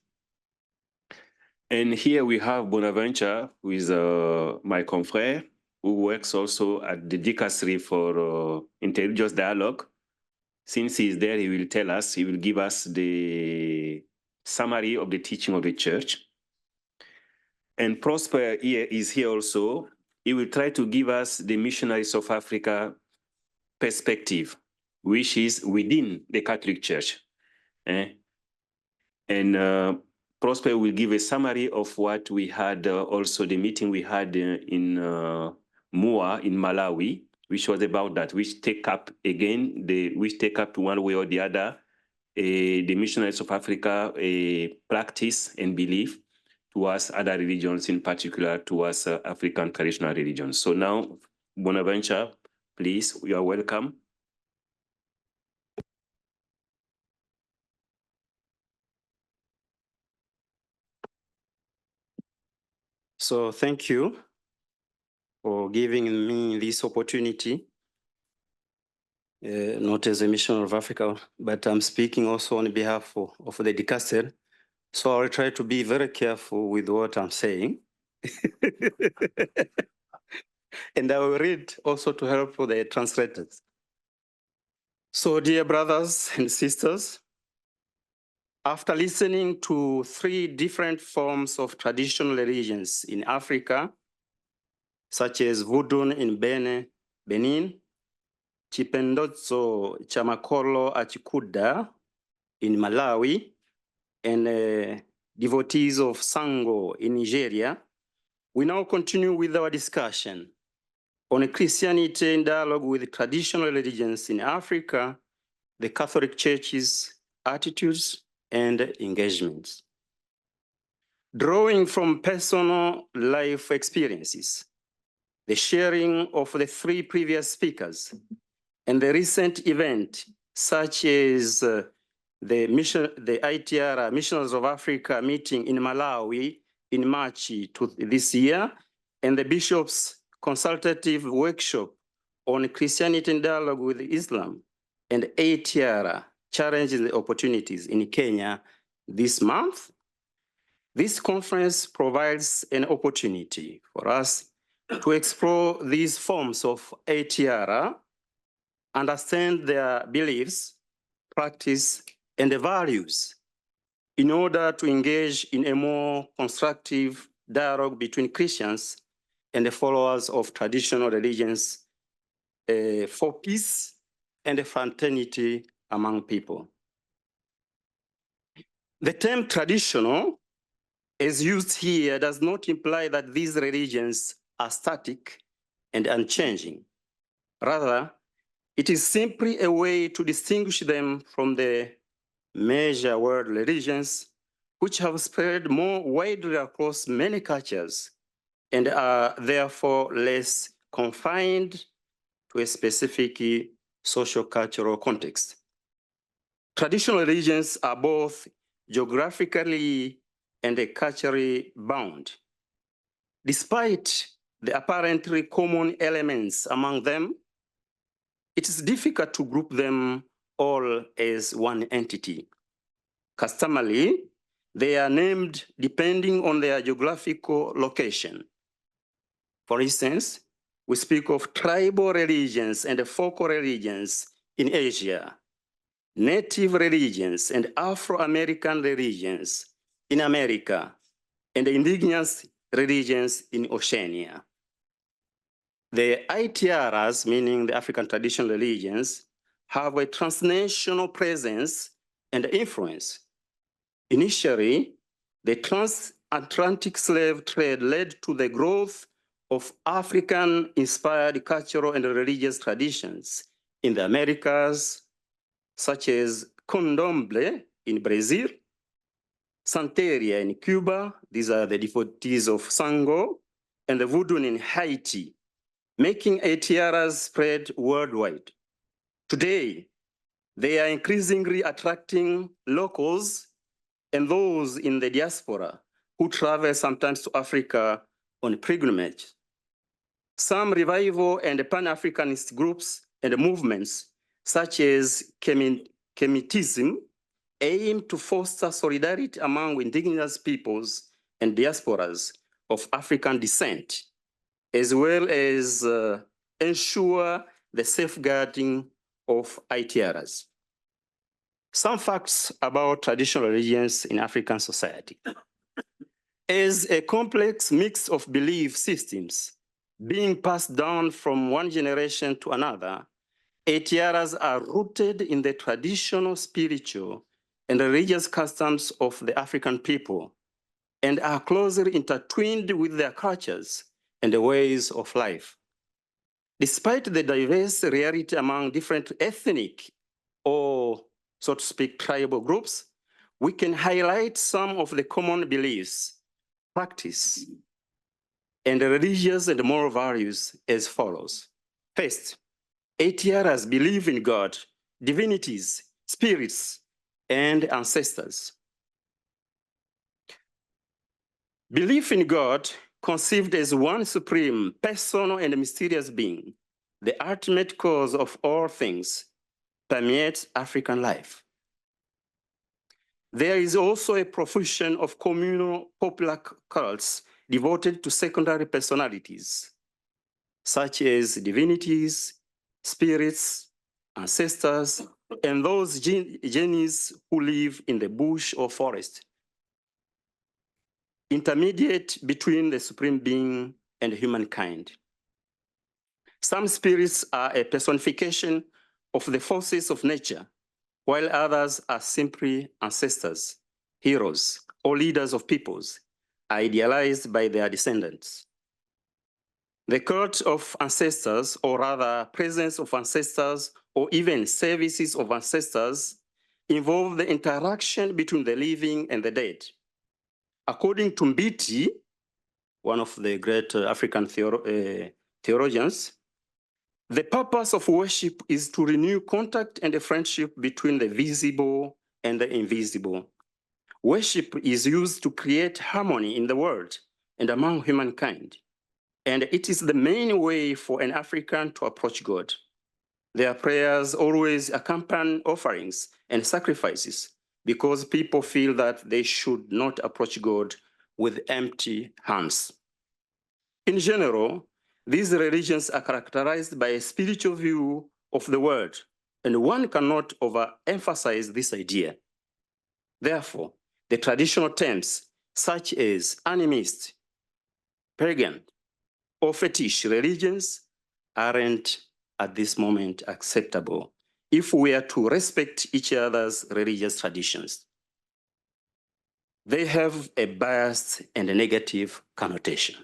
And here we have Bonaventure, who is my confrère, who works also at the Dicastery for Interreligious Dialogue. Since he is there, he will tell us, he will give us the summary of the teaching of the church. And Prosper is here also. He will try to give us the Missionaries of Africa perspective, which is within the Catholic Church. And Prosper will give a summary of what we had, also the meeting we had in Mua in Malawi, which was about that, which take up one way or the other the Missionaries of Africa practice and belief towards other religions, in particular towards African traditional religions. So now, Bonaventure, please, you are welcome. So thank you for giving me this opportunity, not as a missionary of Africa, but I'm speaking also on behalf of the dicastery. So I'll try to be very careful with what I'm saying. And I will read also to help for the translators. So dear brothers and sisters, after listening to 3 different forms of traditional religions in Africa, such as Voodoo in Benin, Chipendotso Chamakolo Achikuda in Malawi, and devotees of Sango in Nigeria, we now continue with our discussion on Christianity in dialogue with traditional religions in Africa, the Catholic Church's attitudes and engagements. Drawing from personal life experiences, the sharing of the 3 previous speakers, and the recent event, such as the ITR Missionaries of Africa meeting in Malawi in March this year, and the Bishop's consultative workshop on Christianity in dialogue with Islam, and ATR Challenges and Opportunities in Kenya this month. This conference provides an opportunity for us to explore these forms of ATR, understand their beliefs, practice, and values in order to engage in a more constructive dialogue between Christians and the followers of traditional religions for peace and fraternity among people. The term traditional, as used here, does not imply that these religions are static and unchanging. Rather, it is simply a way to distinguish them from the major world religions, which have spread more widely across many cultures and are therefore less confined to a specific social cultural context. Traditional religions are both geographically and culturally bound. Despite the apparently common elements among them, it is difficult to group them all as one entity. Customarily, they are named depending on their geographical location. For instance, we speak of tribal religions and folk religions in Asia, native religions and Afro-American religions in America, and indigenous religions in Oceania. The ITRs, meaning the African traditional religions, have a transnational presence and influence. Initially, the transatlantic slave trade led to the growth of African-inspired cultural and religious traditions in the Americas, such as Candomblé in Brazil, Santeria in Cuba, these are the devotees of Sango, and the Voodoo in Haiti, making ATRs spread worldwide. Today, they are increasingly attracting locals and those in the diaspora who travel sometimes to Africa on pilgrimage. Some revival and Pan-Africanist groups and movements, such as Kemetism, aim to foster solidarity among indigenous peoples and diasporas of African descent, as well as ensure the safeguarding of ITRs. Some facts about traditional religions in African society. As a complex mix of belief systems being passed down from one generation to another, ATRs are rooted in the traditional spiritual and religious customs of the African people and are closely intertwined with their cultures and the ways of life. Despite the diverse reality among different ethnic or, so to speak, tribal groups, we can highlight some of the common beliefs, practice, and the religious and moral values as follows. First, ATRs believe in God, divinities, spirits, and ancestors. Belief in God, conceived as one supreme, personal, and mysterious being, the ultimate cause of all things, permeates African life. There is also a profusion of communal popular cults devoted to secondary personalities, such as divinities, spirits, ancestors, and those genies who live in the bush or forest, intermediate between the supreme being and humankind. Some spirits are a personification of the forces of nature, while others are simply ancestors, heroes, or leaders of peoples, idealized by their descendants. The cult of ancestors, or rather presence of ancestors, or even services of ancestors, involve the interaction between the living and the dead. According to Mbiti, one of the great African theologians, the purpose of worship is to renew contact and a friendship between the visible and the invisible. Worship is used to create harmony in the world and among humankind, and it is the main way for an African to approach God. Their prayers always accompany offerings and sacrifices because people feel that they should not approach God with empty hands. In general, these religions are characterized by a spiritual view of the world, and one cannot overemphasize this idea. Therefore, the traditional terms such as animist, pagan, or fetish religions aren't at this moment acceptable if we are to respect each other's religious traditions. They have a biased and a negative connotation.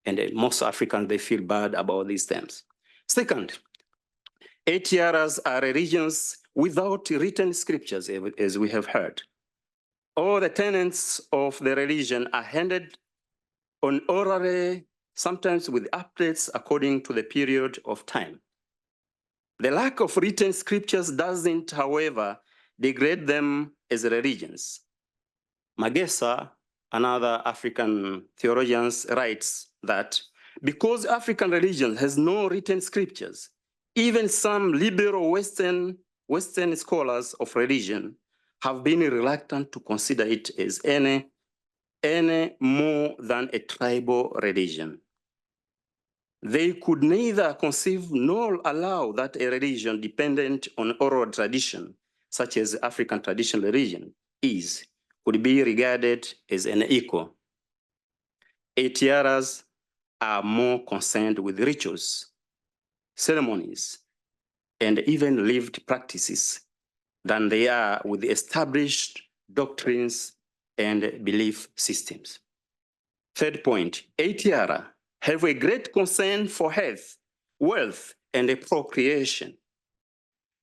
And most Africans, they feel bad about these terms. Second, ATRs are religions without written scriptures, as we have heard. All the tenets of the religion are handed on orally, sometimes with updates according to the period of time. The lack of written scriptures doesn't, however, degrade them as religions. Magesa, another African theologian, writes that because African religion has no written scriptures, even some liberal Western scholars of religion have been reluctant to consider it as any more than a tribal religion. They could neither conceive nor allow that a religion dependent on oral tradition, such as African traditional religion, could be regarded as an equal. ATRs are more concerned with rituals, ceremonies, and even lived practices than they are with established doctrines and belief systems. Third point, ATR have a great concern for health, wealth, and procreation.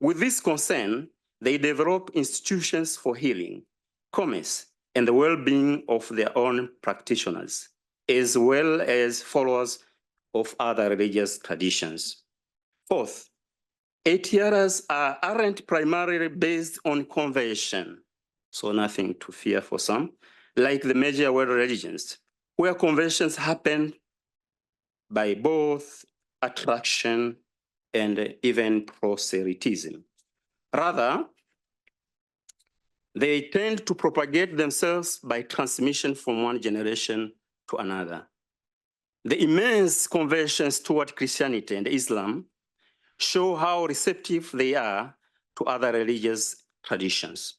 With this concern, they develop institutions for healing, commerce, and the well-being of their own practitioners, as well as followers of other religious traditions. Fourth, ATRs aren't primarily based on conversion, so nothing to fear for some, like the major world religions, where conversions happen by both attraction and even proselytism. Rather, they tend to propagate themselves by transmission from one generation to another. The immense conversions toward Christianity and Islam show how receptive they are to other religious traditions.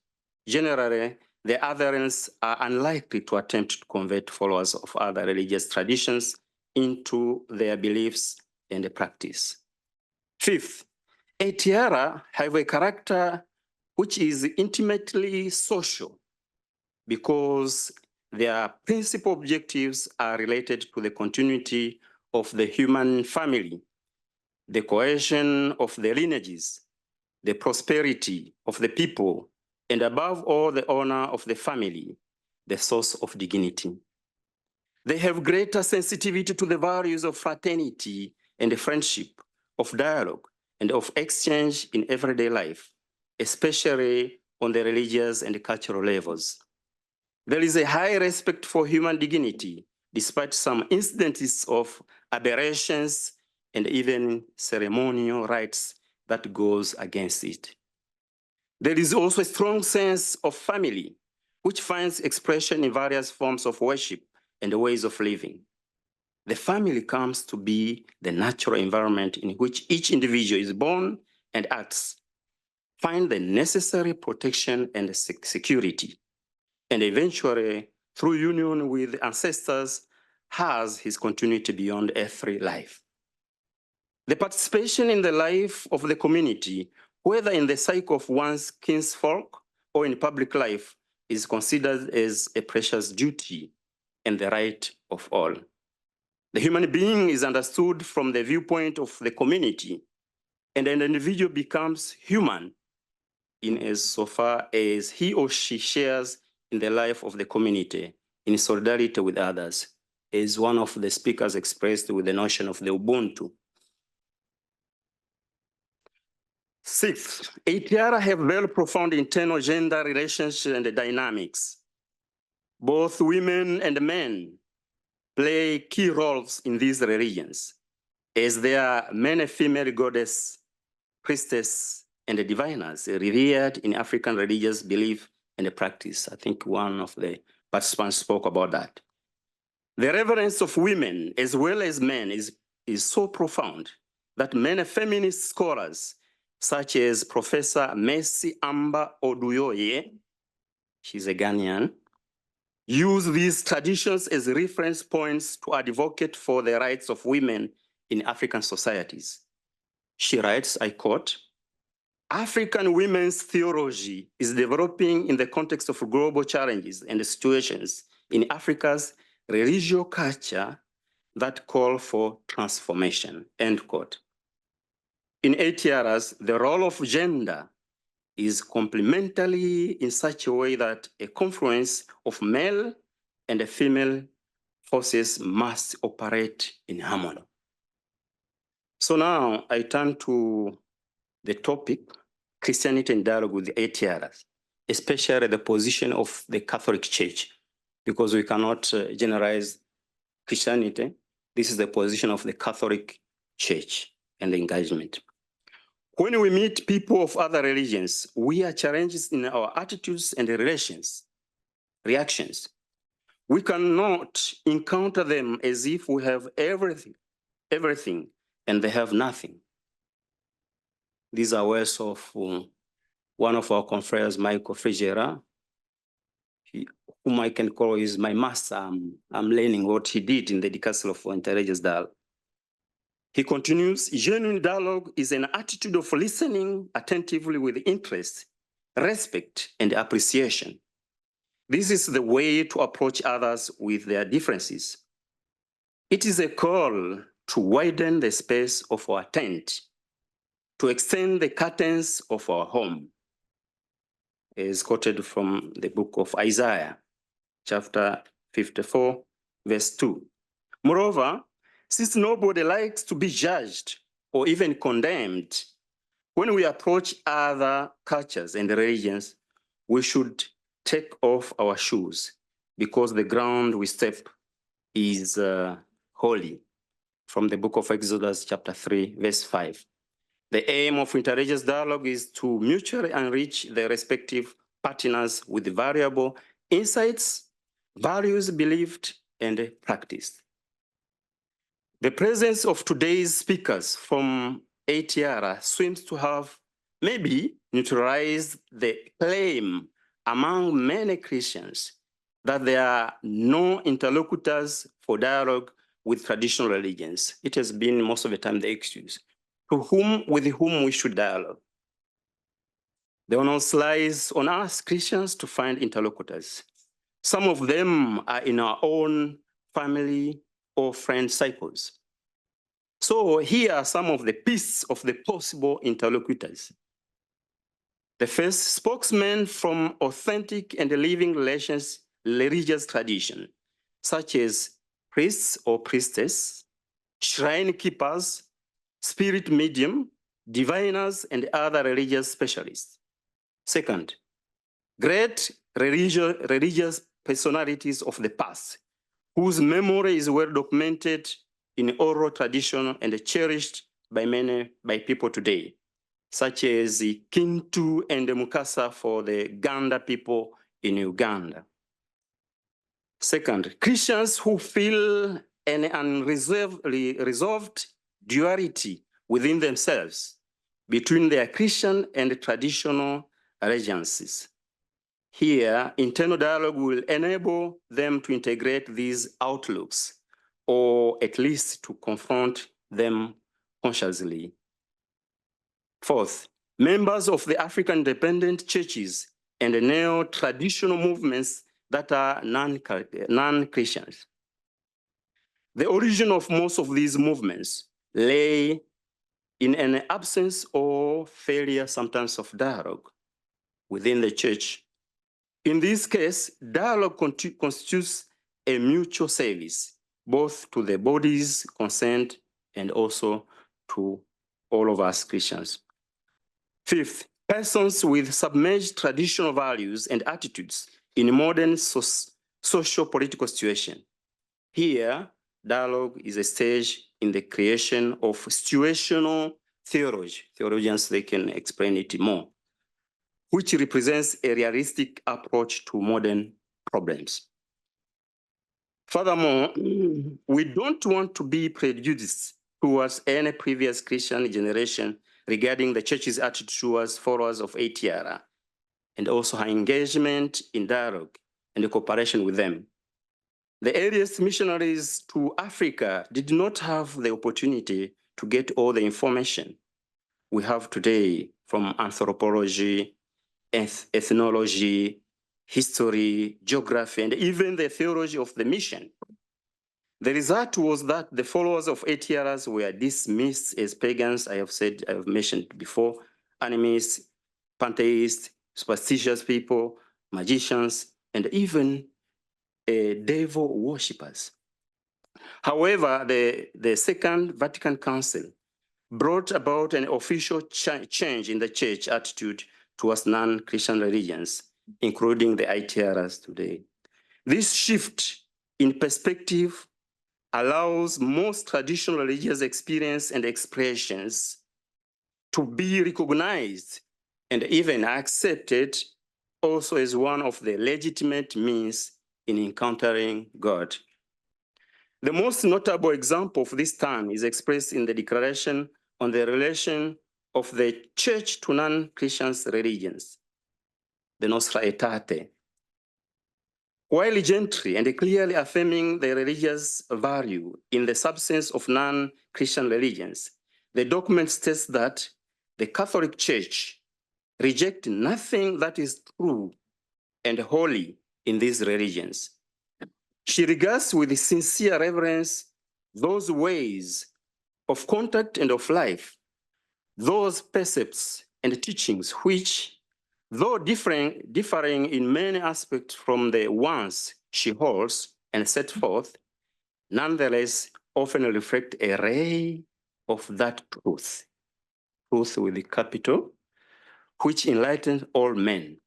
Generally, the adherents are unlikely to attempt to convert followers of other religious traditions into their beliefs and practice. Fifth, ATR have a character which is intimately social because their principal objectives are related to the continuity of the human family, the cohesion of the lineages, the prosperity of the people, and above all, the honor of the family, the source of dignity. They have greater sensitivity to the values of fraternity and friendship, of dialogue, and of exchange in everyday life, especially on the religious and cultural levels. There is a high respect for human dignity, despite some instances of aberrations and even ceremonial rites that goes against it. There is also a strong sense of family, which finds expression in various forms of worship and ways of living. The family comes to be the natural environment in which each individual is born and acts, find the necessary protection and security, and eventually, through union with ancestors, has his continuity beyond earthly life. The participation in the life of the community, whether in the cycle of one's kinsfolk or in public life, is considered as a precious duty and the right of all. The human being is understood from the viewpoint of the community, and an individual becomes human in as so far as he or she shares in the life of the community in solidarity with others, as one of the speakers expressed with the notion of the Ubuntu. Sixth, ATR have very profound internal gender relationships and dynamics. Both women and men play key roles in these religions, as there are many female goddesses priestess, and the diviners revered in African religious belief and practice. I think one of the participants spoke about that. The reverence of women as well as men is so profound that many feminist scholars, such as Professor Mercy Amba Oduyoye, she's a Ghanaian, use these traditions as reference points to advocate for the rights of women in African societies. She writes, I quote, African women's theology is developing in the context of global challenges and situations in Africa's religious culture that call for transformation, end quote. In ATRs, the role of gender is complementary in such a way that a confluence of male and female forces must operate in harmony. So now I turn to the topic, Christianity in dialogue with the ATRs, especially the position of the Catholic Church, because we cannot generalize Christianity. This is the position of the Catholic Church and the engagement. When we meet people of other religions, we are challenged in our attitudes and reactions. We cannot encounter them as if we have everything, and they have nothing. These are words of one of our confreres, Michael Frigera, whom I can call is my master. I'm learning what he did in the Dicastery of Interreligious Dialogue. He continues, genuine dialogue is an attitude of listening attentively with interest, respect, and appreciation. This is the way to approach others with their differences. It is a call to widen the space of our tent, to extend the curtains of our home, as quoted from the book of Isaiah, chapter 54, verse 2. Moreover, since nobody likes to be judged or even condemned, when we approach other cultures and religions, we should take off our shoes because the ground we step is holy. From the book of Exodus, chapter 3, verse 5. The aim of interreligious dialogue is to mutually enrich the respective partners with variable insights, values believed and practiced. The presence of today's speakers from ATR seems to have maybe neutralized the claim among many Christians that there are no interlocutors for dialogue with traditional religions. It has been most of the time the excuse. With whom we should dialogue. The onus lies on us Christians to find interlocutors. Some of them are in our own family or friend cycles. So here are some of the pieces of the possible interlocutors. The first, spokesmen from authentic and living religious tradition, such as priests or priestess, shrine keepers, spirit medium, diviners, and other religious specialists. Second, great religious personalities of the past, whose memory is well documented in oral tradition and cherished by people today, such as Kintu and Mukasa for the Ganda people in Uganda. Second, Christians who feel an unresolved duality within themselves between their Christian and traditional allegiances. Here, internal dialogue will enable them to integrate these outlooks, or at least to confront them consciously. Fourth, members of the African independent churches and the neo-traditional movements that are non-Christians. The origin of most of these movements lay in an absence or failure sometimes of dialogue within the church. In this case, dialogue constitutes a mutual service, both to the bodies concerned and also to all of us Christians. Fifth, persons with submerged traditional values and attitudes in modern social-political situation. Here, dialogue is a stage in the creation of situational theology. Theologians, they can explain it more, which represents a realistic approach to modern problems. Furthermore, we don't want to be prejudiced towards any previous Christian generation regarding the church's attitude towards followers of ATR, and also her engagement in dialogue and cooperation with them. The earliest missionaries to Africa did not have the opportunity to get all the information we have today from anthropology, ethnology, history, geography, and even the theology of the mission. The result was that the followers of ATRs were dismissed as pagans, I have mentioned before, animists, pantheists, superstitious people, magicians, and even devil worshippers. However, the Second Vatican Council brought about an official change in the church attitude towards non-Christian religions, including the ATRs today. This shift in perspective allows most traditional religious experience and expressions to be recognized and even accepted also as one of the legitimate means in encountering God. The most notable example of this term is expressed in the Declaration on the relation of the Church to non-Christian religions, the Nostra Aetate. While gently and clearly affirming the religious value in the substance of non-Christian religions, the document states that the Catholic Church rejects nothing that is true and holy in these religions. She regards with sincere reverence those ways of contact and of life, those precepts and teachings which, though differing in many aspects from the ones she holds and set forth, nonetheless often reflect a ray of that truth, truth with the capital, which enlightens all men.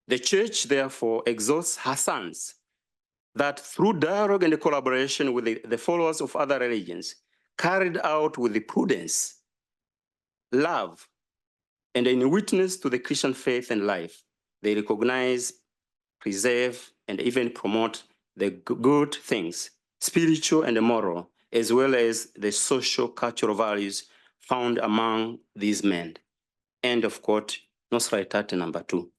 The Church, therefore, exhorts her sons that through dialogue and collaboration with the followers of other religions, carried out with the prudence, love, and in witness to the Christian faith and life, they recognize, preserve, and even promote the good things, spiritual and moral, as well as the social cultural values found among these men. End of quote, Nostra Aetate number 2.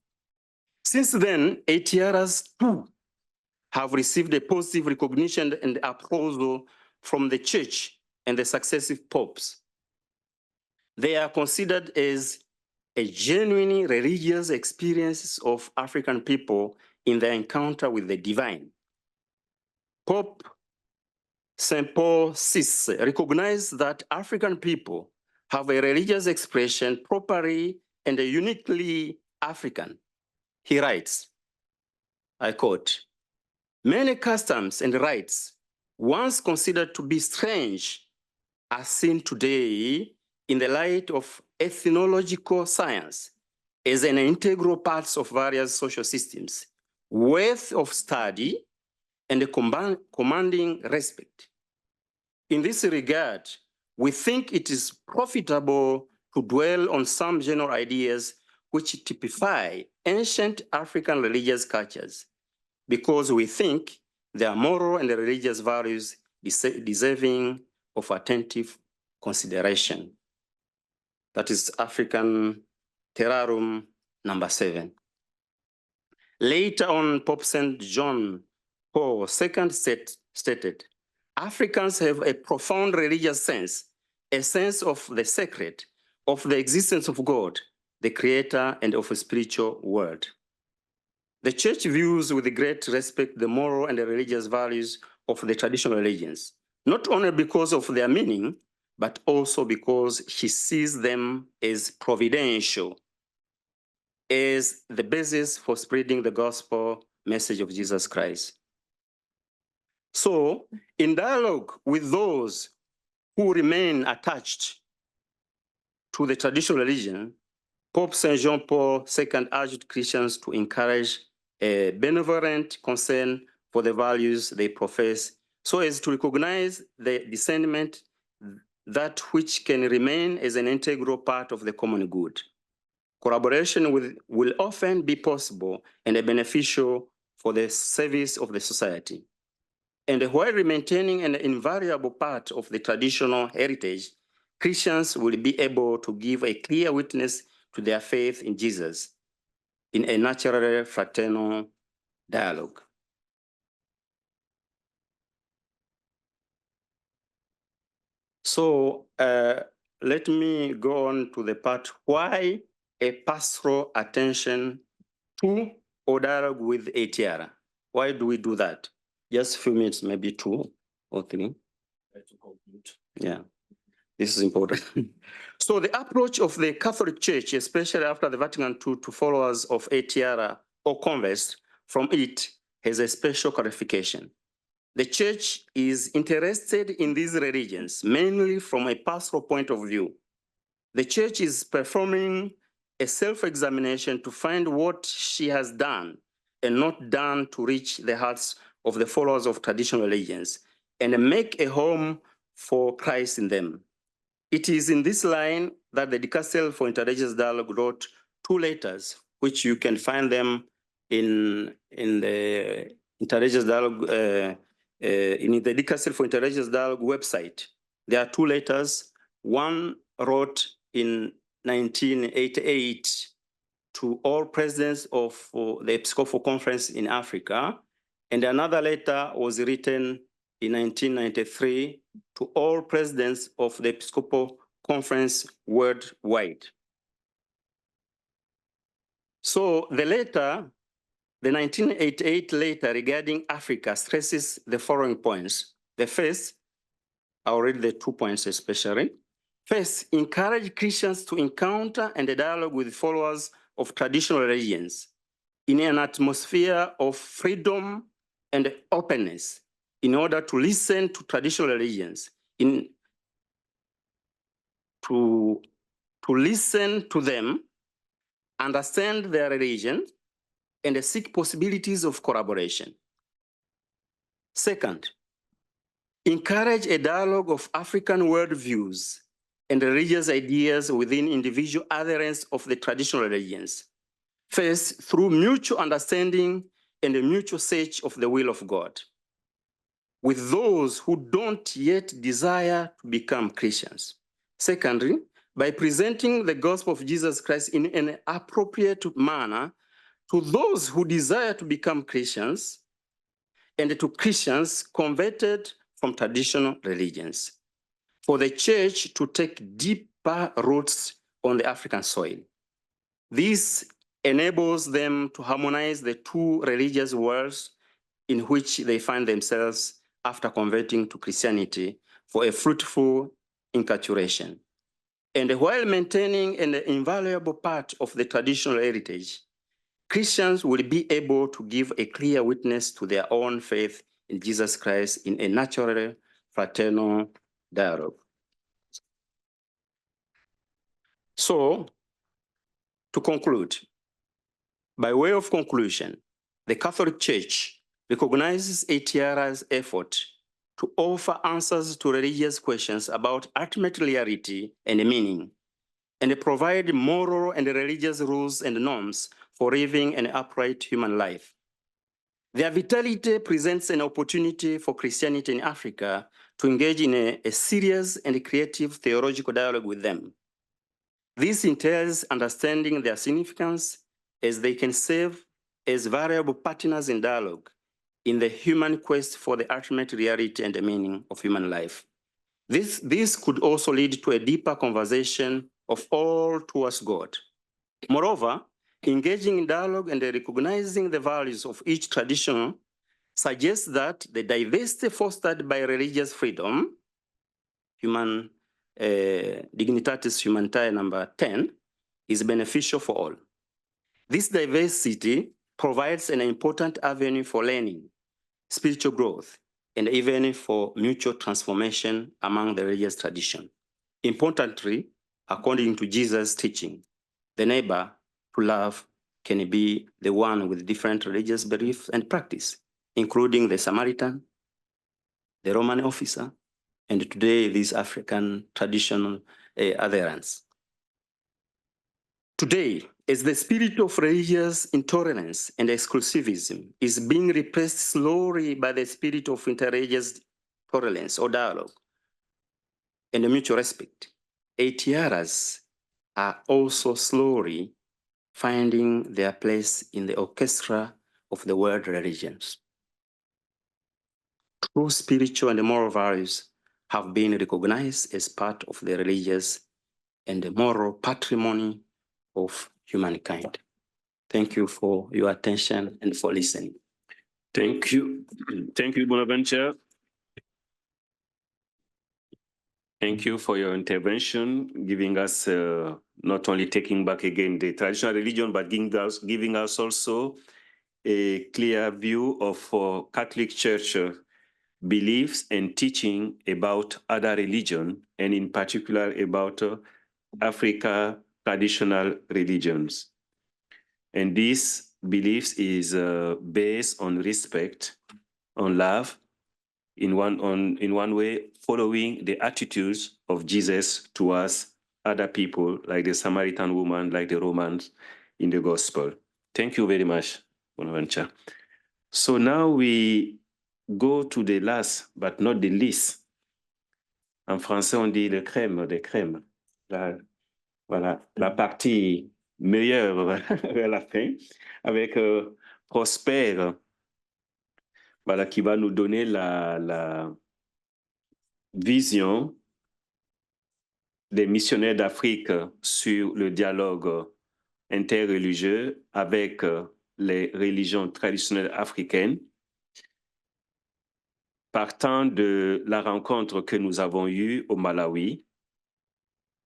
Since then, ATRs too have received a positive recognition and approval from the Church and the successive popes. They are considered as a genuine religious experience of African people in their encounter with the divine. Pope St. Paul VI recognized that African people have a religious expression properly and uniquely African. He writes, I quote, "Many customs and rites once considered to be strange are seen today in the light of ethnological science as an integral part of various social systems, worth of study and commanding respect. In this regard, we think it is profitable to dwell on some general ideas which typify ancient African religious cultures, because we think their moral and religious values deserving of attentive consideration." That is African Terrarum number 7. Later on, Pope St. John Paul II stated, "Africans have a profound religious sense, a sense of the sacred, of the existence of God, the creator, and of a spiritual world." The Church views with great respect the moral and the religious values of the traditional religions, not only because of their meaning, but also because she sees them as providential, as the basis for spreading the gospel message of Jesus Christ. So, in dialogue with those who remain attached to the traditional religion, Pope St. John Paul II urged Christians to encourage a benevolent concern for the values they profess, so as to recognize the discernment that which can remain as an integral part of the common good. Collaboration will often be possible and beneficial for the service of the society. And while maintaining an invariable part of the traditional heritage, Christians will be able to give a clear witness to their faith in Jesus in a natural fraternal dialogue. So let me go on to the part why a pastoral attention to or dialogue with a tiara. Why do we do that? Just a few minutes, maybe 2 or 3. To conclude. Yeah, this is important. So the approach of the Catholic Church, especially after the Vatican II, to followers of a tiara or converts from it has a special qualification. The Church is interested in these religions, mainly from a pastoral point of view. The Church is performing a self-examination to find what she has done and not done to reach the hearts of the followers of traditional religions and make a home for Christ in them. It is in this line that the Dicastery for Interreligious Dialogue wrote 2 letters, which you can find them in the Interreligious Dialogue, in the Dicastery for Interreligious Dialogue website. There are 2 letters. One wrote in 1988 to all presidents of the Episcopal Conference in Africa, and another letter was written in 1993 to all presidents of the Episcopal Conference worldwide. So the letter, the 1988 letter regarding Africa stresses the following points. The first, I'll read the 2 points especially. First, encourage Christians to encounter and dialogue with followers of traditional religions in an atmosphere of freedom and openness in order to listen to traditional religions, to listen to them, understand their religion, and seek possibilities of collaboration. Second, encourage a dialogue of African worldviews and religious ideas within individual adherents of the traditional religions. First, through mutual understanding and a mutual search of the will of God, with those who don't yet desire to become Christians. Secondly, by presenting the gospel of Jesus Christ in an appropriate manner to those who desire to become Christians and to Christians converted from traditional religions, for the church to take deeper roots on the African soil. This enables them to harmonize the 2 religious worlds in which they find themselves after converting to Christianity for a fruitful inculturation. And while maintaining an invaluable part of the traditional heritage, Christians will be able to give a clear witness to their own faith in Jesus Christ in a natural, fraternal dialogue. So, to conclude, by way of conclusion, the Catholic Church recognizes ATR's effort to offer answers to religious questions about ultimate reality and meaning, and provide moral and religious rules and norms for living an upright human life. Their vitality presents an opportunity for Christianity in Africa to engage in a serious and creative theological dialogue with them. This entails understanding their significance as they can serve as variable partners in dialogue in the human quest for the ultimate reality and the meaning of human life. This could also lead to a deeper conversation of all towards God. Moreover, engaging in dialogue and recognizing the values of each tradition suggests that the diversity fostered by religious freedom, human Dignitatis Humanitae number 10, is beneficial for all. This diversity provides an important avenue for learning, spiritual growth, and even for mutual transformation among the religious tradition. Importantly, according to Jesus' teaching, the neighbor to love can be the one with different religious beliefs and practice, including the Samaritan, the Roman officer, and today these African traditional adherents. Today, as the spirit of religious intolerance and exclusivism is being replaced slowly by the spirit of interreligious tolerance or dialogue and mutual respect, ATRs are also slowly finding their place in the orchestra of the world religions. True spiritual and moral values have been recognized as part of the religious and the moral patrimony of humankind. Thank you for your attention and for listening. Thank you. Thank you, Bonaventure. Thank you for your intervention, giving us not only taking back again the traditional religion, but giving us also a clear view of Catholic Church beliefs and teaching about other religion, and in particular about Africa traditional religions. And this beliefs is based on respect, on love, in one way, following the attitudes of Jesus towards other people, like the Samaritan woman, like the Romans in the gospel. Thank you very much, Bonaventure. So now we go to the last, but not the least. En français, on dit le crème des crèmes. Voilà, la partie meilleure vers la fin, avec Prosper, voilà, qui va nous donner la vision des missionnaires d'Afrique sur le dialogue interreligieux avec les religions traditionnelles africaines, partant de la rencontre que nous avons eue au Malawi,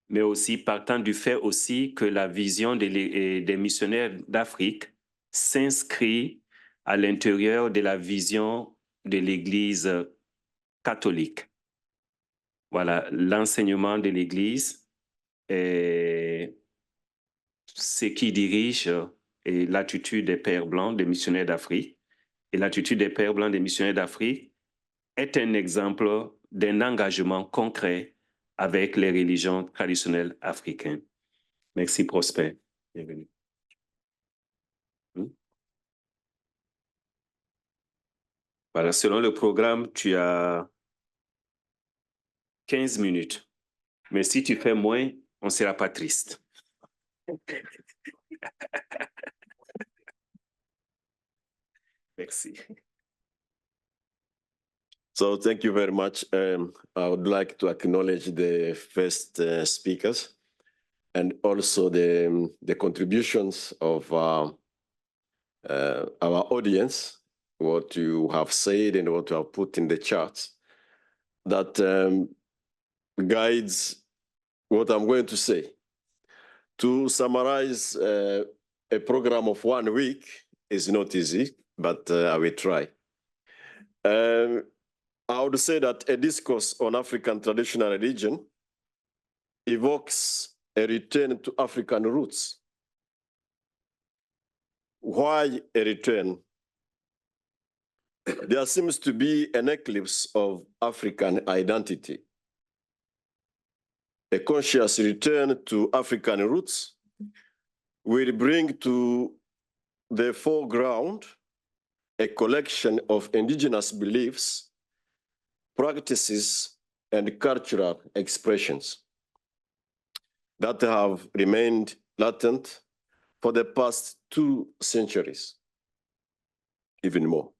mais aussi partant du fait aussi que la vision des missionnaires d'Afrique s'inscrit à l'intérieur de la vision de l'Église catholique. Voilà, l'enseignement de l'Église est ce qui dirige l'attitude des Pères blancs des missionnaires d'Afrique. Et l'attitude des Pères blancs des missionnaires d'Afrique est un exemple d'un engagement concret avec les religions traditionnelles africaines. Merci, Prosper. Bienvenue. Voilà, selon le programme, tu as 15 minutes. Mais si tu fais moins, on ne sera pas triste. Merci. So thank you very much. I would like to acknowledge the first speakers and also the contributions of our audience, what you have said and what you have put in the charts that guides what I'm going to say. To summarize a program of 1 week is not easy, but I will try. I would say that a discourse on African traditional religion evokes a return to African roots. Why a return? There seems to be an eclipse of African identity. A conscious return to African roots will bring to the foreground a collection of indigenous beliefs, practices, and cultural expressions that have remained latent for the past 2 centuries, even more.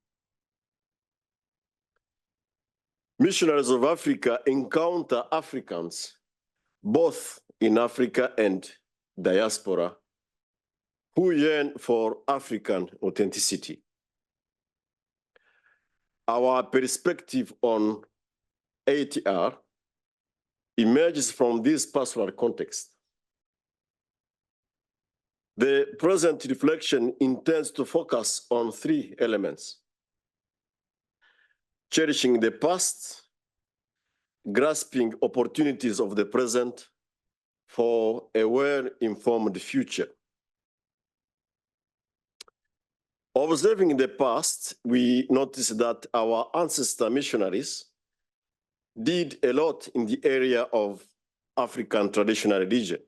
Missionaries of Africa encounter Africans, both in Africa and diaspora, who yearn for African authenticity. Our perspective on ATR emerges from this pastoral context. The present reflection intends to focus on 3 elements: cherishing the past, grasping opportunities of the present for a well-informed future. Observing the past, we notice that our ancestor missionaries did a lot in the area of African traditional religion.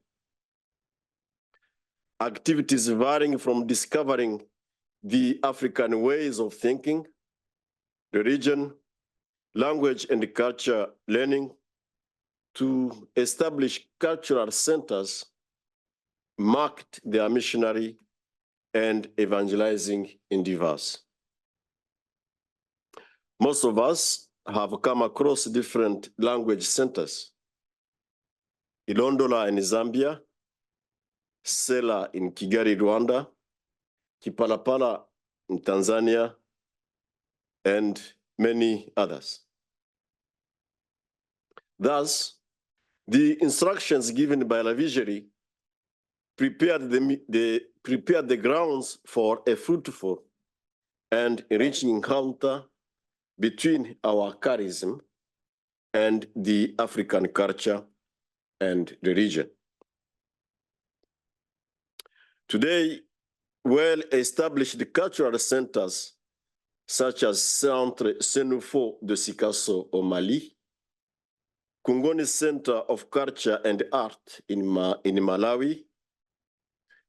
Activities varying from discovering the African ways of thinking, religion, language and culture learning, to establish cultural centers marked their missionary and evangelizing endeavors. Most of us have come across different language centers. Ilondola in Zambia, Sela in Kigali, Rwanda, Kipalapala in Tanzania, and many others. Thus, the instructions given by La Vigerie prepared the grounds for a fruitful and enriching encounter between our charism and the African culture and religion. Today, well-established cultural centers such as Centre Senufo de Sikasso au Mali, Kungoni Center of Culture and Art in Malawi,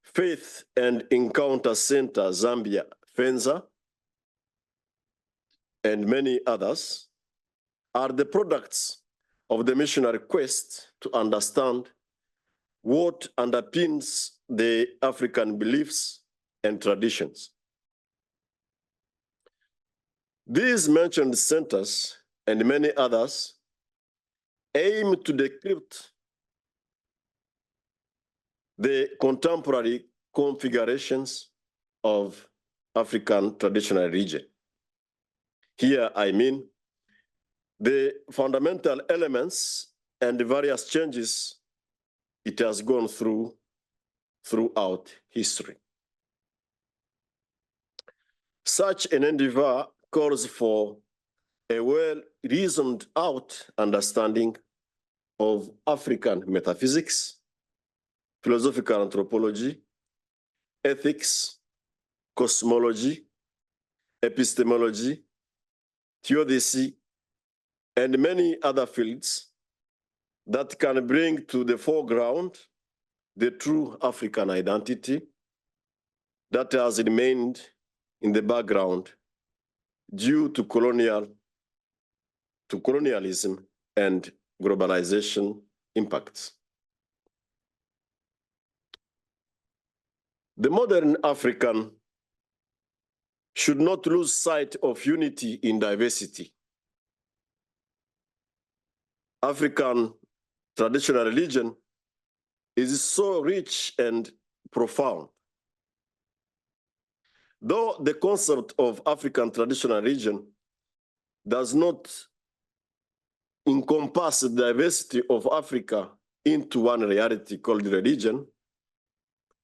Faith and Encounter Center Zambia, Fenza, and many others are the products of the missionary quest to understand what underpins the African beliefs and traditions. These mentioned centers and many others aim to decrypt the contemporary configurations of African traditional religion. Here I mean the fundamental elements and the various changes it has gone through throughout history. Such an endeavor calls for a well-reasoned out understanding of African metaphysics, philosophical anthropology, ethics, cosmology, epistemology, theodicy, and many other fields that can bring to the foreground the true African identity that has remained in the background due to colonialism and globalization impacts. The modern African should not lose sight of unity in diversity. African traditional religion is so rich and profound. Though the concept of African traditional religion does not encompass the diversity of Africa into one reality called religion,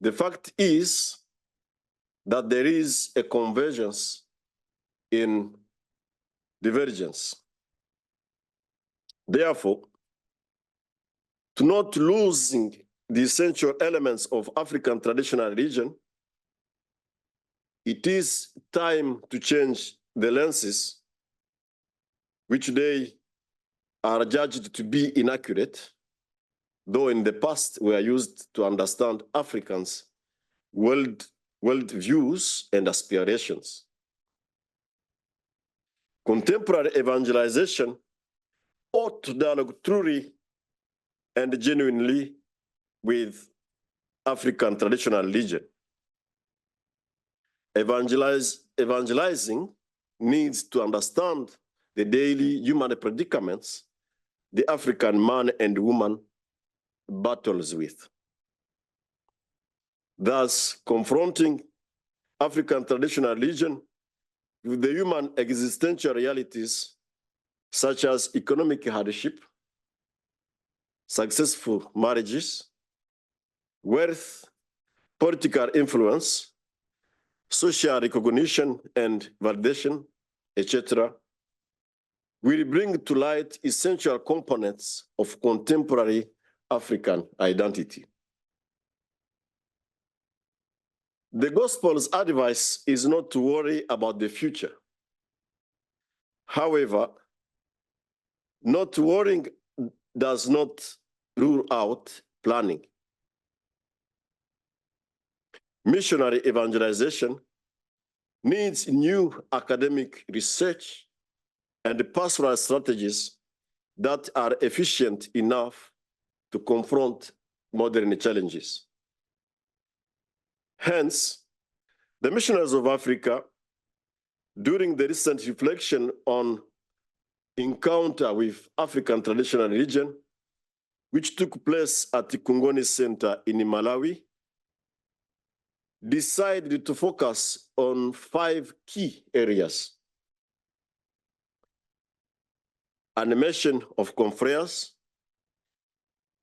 the fact is that there is a convergence in divergence. Therefore, to not losing the essential elements of African traditional religion, it is time to change the lenses which today are judged to be inaccurate, though in the past were used to understand Africans' world views and aspirations. Contemporary evangelization ought to dialogue truly and genuinely with African traditional religion. Evangelizing needs to understand the daily human predicaments the African man and woman battles with. Thus, confronting African traditional religion with the human existential realities such as economic hardship, successful marriages, wealth, political influence, social recognition and validation, etc., will bring to light essential components of contemporary African identity. The gospel's advice is not to worry about the future. However, Not worrying does not rule out planning. Missionary evangelization needs new academic research and pastoral strategies that are efficient enough to confront modern challenges. Hence, the Missionaries of Africa, during the recent reflection on encounter with African traditional religion, which took place at the Kungoni Center in Malawi, decided to focus on 5 key areas: animation of confreres,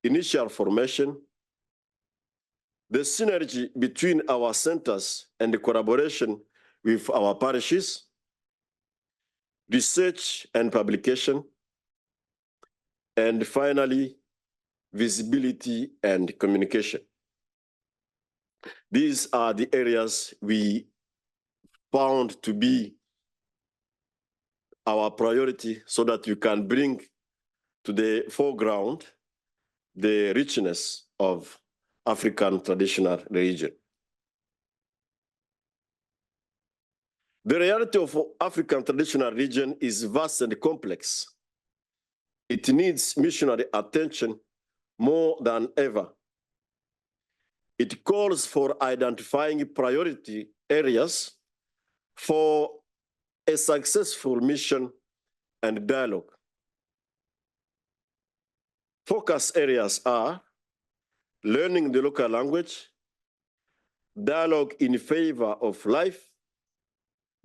initial formation, the synergy between our centers and the collaboration with our parishes, research and publication, and finally, visibility and communication. These are the areas we found to be our priority so that we can bring to the foreground the richness of African traditional religion. The reality of African traditional religion is vast and complex. It needs missionary attention more than ever. It calls for identifying priority areas for a successful mission and dialogue. Focus areas are learning the local language, dialogue in favor of life,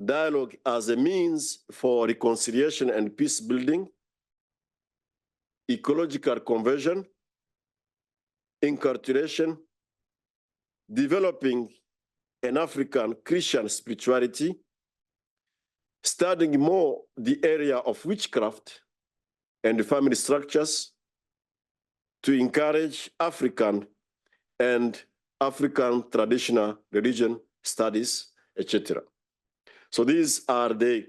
dialogue as a means for reconciliation and peace building, ecological conversion, inculturation, developing an African Christian spirituality, studying more the area of witchcraft and family structures to encourage African and African traditional religion studies, etc. So these are the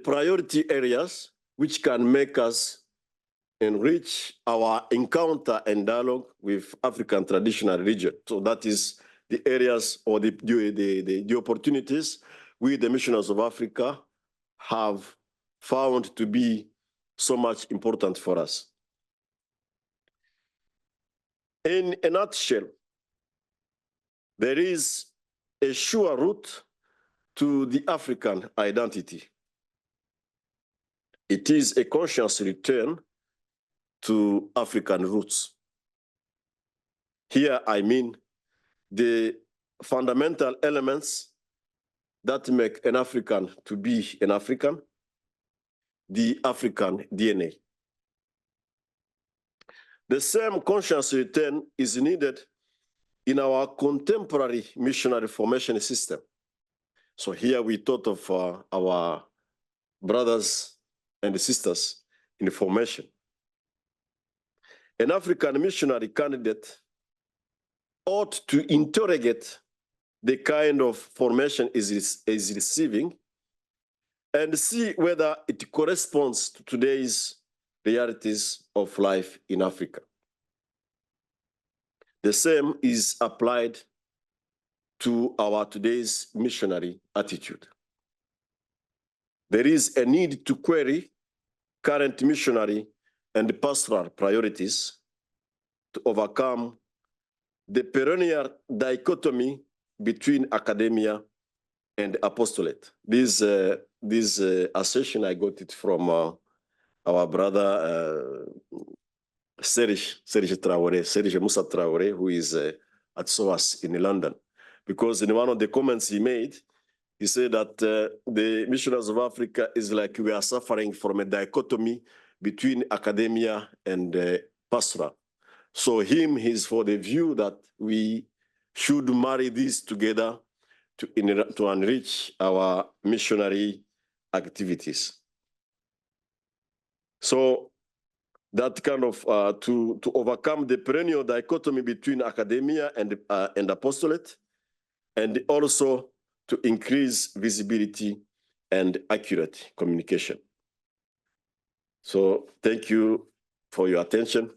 priority areas which can make us enrich our encounter and dialogue with African traditional religion. So that is the areas or the opportunities we, the Missionaries of Africa, have found to be so much important for us. In a nutshell, there is a sure route to the African identity. It is a conscious return to African roots. Here I mean the fundamental elements that make an African to be an African, the African DNA. The same conscious return is needed in our contemporary missionary formation system. So here we thought of our brothers and sisters in formation. An African missionary candidate ought to interrogate the kind of formation is receiving and see whether it corresponds to today's realities of life in Africa. The same is applied to our today's missionary attitude. There is a need to query current missionary and pastoral priorities to overcome the perennial dichotomy between academia and apostolate. This assertion, I got it from our brother Serge Moussa Traoré, who is at SOAS in London. Because in one of the comments he made, he said that the Missionaries of Africa is like we are suffering from a dichotomy between academia and pastoral. So he's for the view that we should marry these together to enrich our missionary activities. So that kind of to overcome the perennial dichotomy between academia and apostolate, and also to increase visibility and accurate communication. So thank you for your attention.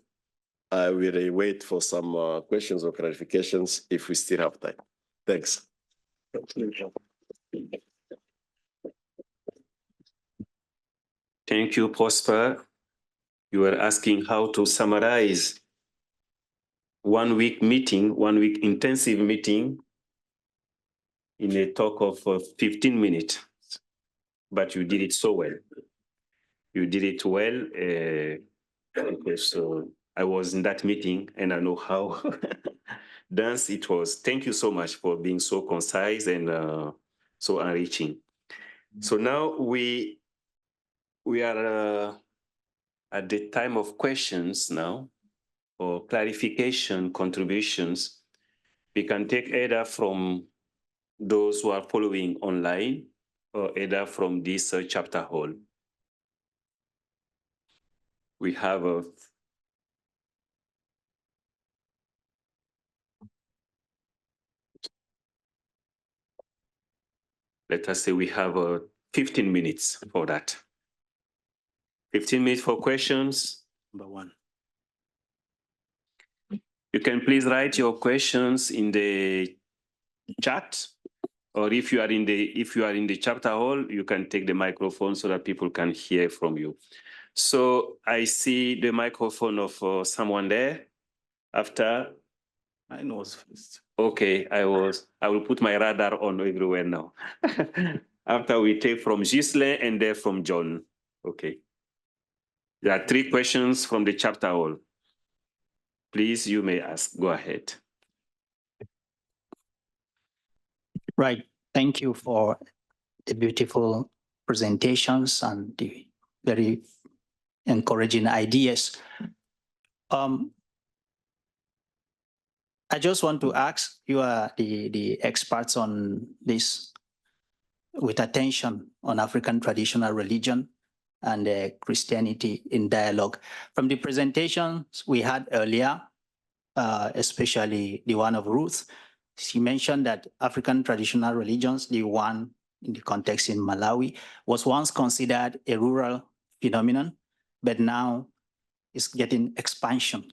I will wait for some questions or clarifications if we still have time. Thanks. Thank you, Prosper. You were asking how to summarize 1 week meeting, 1 week intensive meeting in a talk of 15 minutes. But you did it so well. You did it well because I was in that meeting and I know how dense it was. Thank you so much for being so concise and so enriching. So now we are at the time of questions now, or clarification, contributions. We can take either from those who are following online or either from this chapter hall. We have let us say we have 15 minutes for that. 15 minutes for questions. Number one. You can please write your questions in the chat, or if you are in the chapter hall, you can take the microphone so that people can hear from you. So I see the microphone of someone there. After I was first. Okay, I will put my radar on everywhere now. After we take from Ghislain and then from John. Okay. There are 3 questions from the chapter hall. Please, you may ask. Go ahead. Right. Thank you for the beautiful presentations and the very encouraging ideas. I just want to ask, you are the experts on this, with attention on African traditional religion and Christianity in dialogue. From the presentations we had earlier, especially the one of Ruth, she mentioned that African traditional religions, the one in the context in Malawi, was once considered a rural phenomenon, but now it's getting expansion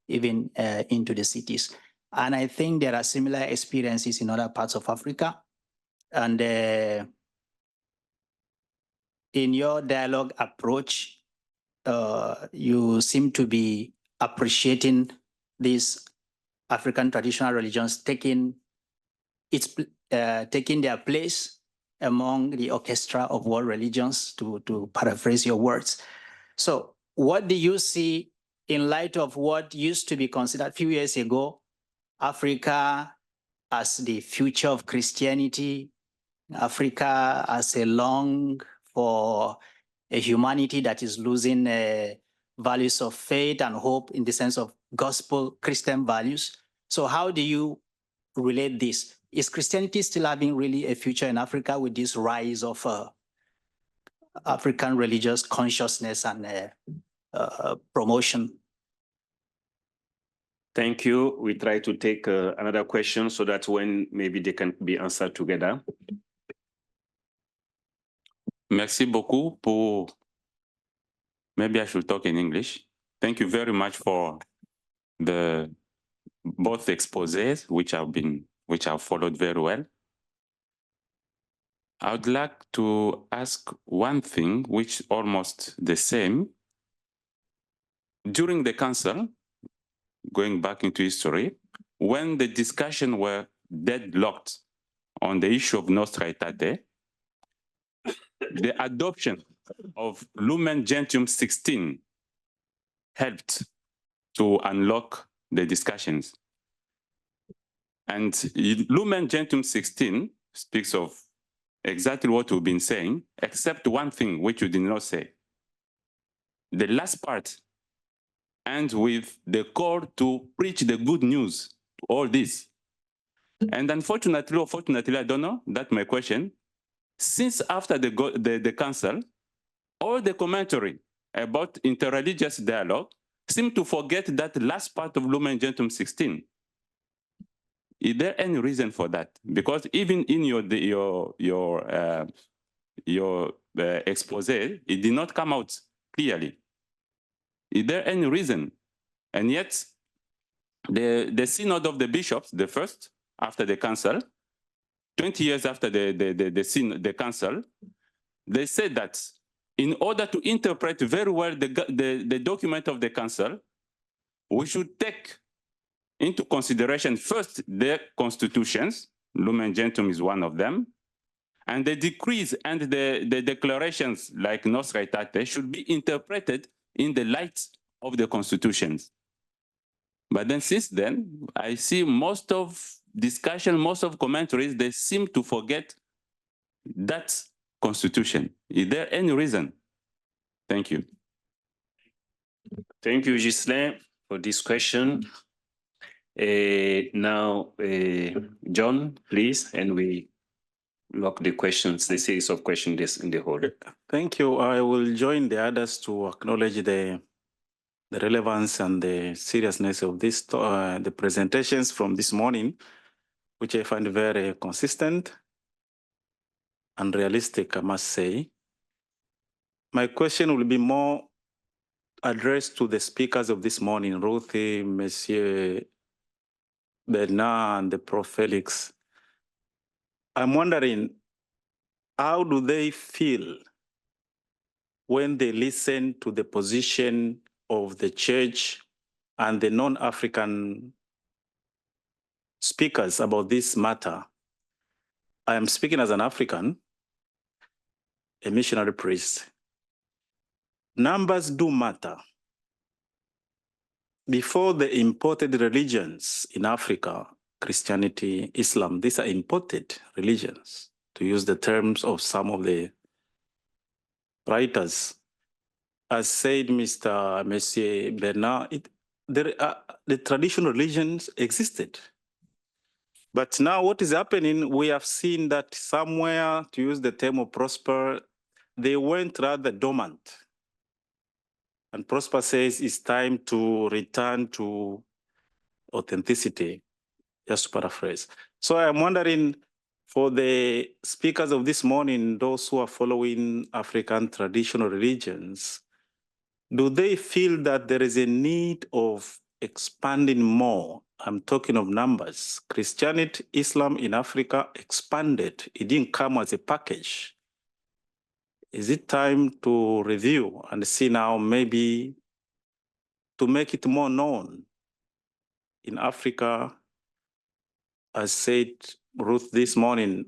even into the cities. And I think there are similar experiences in other parts of Africa. And in your dialogue approach, you seem to be appreciating these African traditional religions taking their place among the orchestra of world religions, to paraphrase your words. So what do you see in light of what used to be considered a few years ago, Africa as the future of Christianity, Africa as a long for a humanity that is losing values of faith and hope in the sense of gospel Christian values? So how do you relate this? Is Christianity still having really a future in Africa with this rise of African religious consciousness and promotion? Thank you. We try to take another question so that when maybe they can be answered together. Merci beaucoup pour, maybe I should talk in English. Thank you very much for the both exposés, which have followed very well. I would like to ask one thing, which almost the same. During the council, going back into history, when the discussion were deadlocked on the issue of Nostra Aetate, the adoption of Lumen Gentium 16 helped to unlock the discussions. And Lumen Gentium 16 speaks of exactly what we've been saying, except one thing which you did not say. The last part ends with the call to preach the good news to all this. And unfortunately, or fortunately, I don't know, that's my question. Since after the council, all the commentary about interreligious dialogue seem to forget that last part of Lumen Gentium 16. Is there any reason for that? Because even in your expose, it did not come out clearly. Is there any reason? And yet, the synod of the bishops, the first after the council, 20 years after the council, they said that in order to interpret very well the document of the council, we should take into consideration first their constitutions. Lumen Gentium is one of them. And the decrees and the declarations like Nostra Aetate should be interpreted in the light of the constitutions. But then since then, I see most of discussion, most of commentaries, they seem to forget that constitution. Is there any reason? Thank you. Thank you, Ghislain, for this question. Now, John, please, and we lock the questions, the series of questions in the whole. Thank you. I will join the others to acknowledge the relevance and the seriousness of this, the presentations from this morning, which I find very consistent and realistic, I must say. My question will be more addressed to the speakers of this morning, Ruthie, Monsieur Bernard, and the Prof. Felix. I'm wondering, how do they feel when they listen to the position of the church and the non-African speakers about this matter? I am speaking as an African, a missionary priest. Numbers do matter. Before the imported religions in Africa, Christianity, Islam, these are imported religions, to use the terms of some of the writers. As said Monsieur Bernard, the traditional religions existed. But now what is happening, we have seen that somewhere, to use the term of Prosper, they went rather dormant. And Prosper says it's time to return to authenticity, just to paraphrase. So I'm wondering, for the speakers of this morning, those who are following African traditional religions, do they feel that there is a need of expanding more? I'm talking of numbers. Christianity, Islam in Africa expanded. It didn't come as a package. Is it time to review and see now maybe to make it more known in Africa? As said Ruth this morning,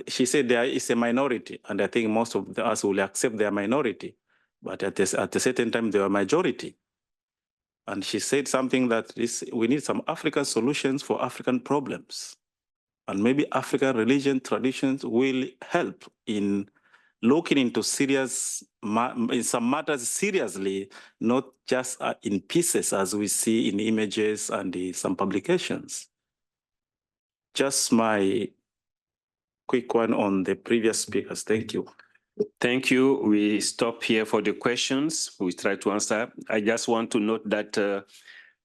she said there is a minority, and I think most of us will accept their minority, but at a certain time they are majority. And she said something that we need some African solutions for African problems. And maybe African religion traditions will help in looking into in some matters seriously, not just in pieces as we see in images and some publications. Just my quick one on the previous speakers. Thank you. Thank you. We stop here for the questions. We try to answer. I just want to note that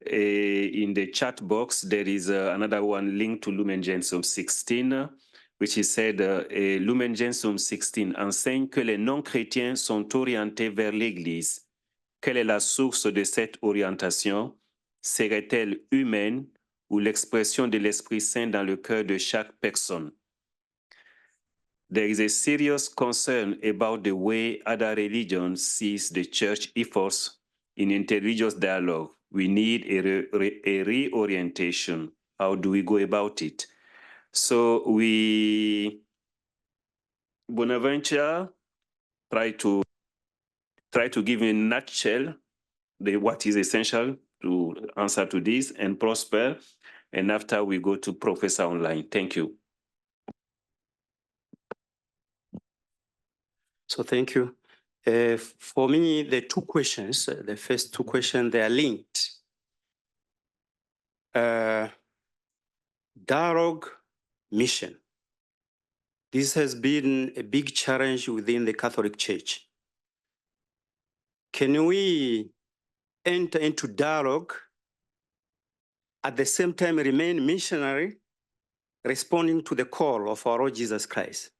in the chat box, there is another one linked to Lumen Gentium 16, which is said, Lumen Gentium 16 enseigne que les non-chrétiens sont orientés vers l'Église. Quelle est la source de cette orientation? Serait-elle humaine ou l'expression de l'Esprit Saint dans le cœur de chaque personne? There is a serious concern about the way other religions sees the church efforts in interreligious dialogue. We need a reorientation. How do we go about it? So Bonaventure try to give in a nutshell what is essential to answer to this, and Prosper, and after we go to Professor Online. Thank you. So thank you. For me, the two questions, the first two questions, they are linked. Dialogue, mission. This has been a big challenge within the Catholic Church. Can we enter into dialogue, at the same time remain missionary, responding to the call of our Lord Jesus Christ?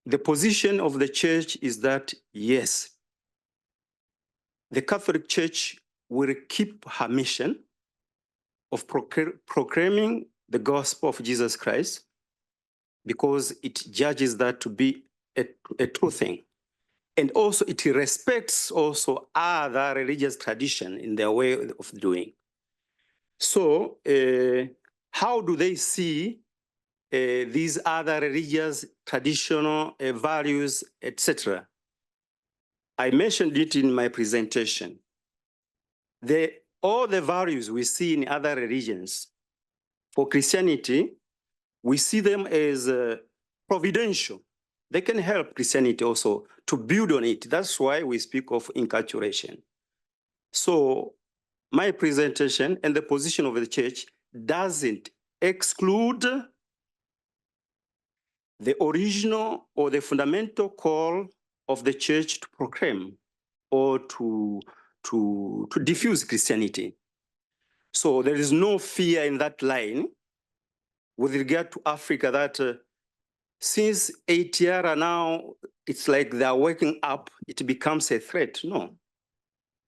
The position of the church is that, yes, the Catholic Church will keep her mission of proclaiming the gospel of Jesus Christ, because it judges that to be a true thing. And also it respects also other religious tradition in their way of doing. So how do they see these other religious traditional values, etc.? I mentioned it in my presentation. All the values we see in other religions, for Christianity, we see them as providential. They can help Christianity also to build on it. That's why we speak of enculturation. So my presentation and the position of the church doesn't exclude the original or the fundamental call of the church to proclaim or to diffuse Christianity. So there is no fear in that line with regard to Africa that since 8 years now, it's like they're waking up, it becomes a threat. No.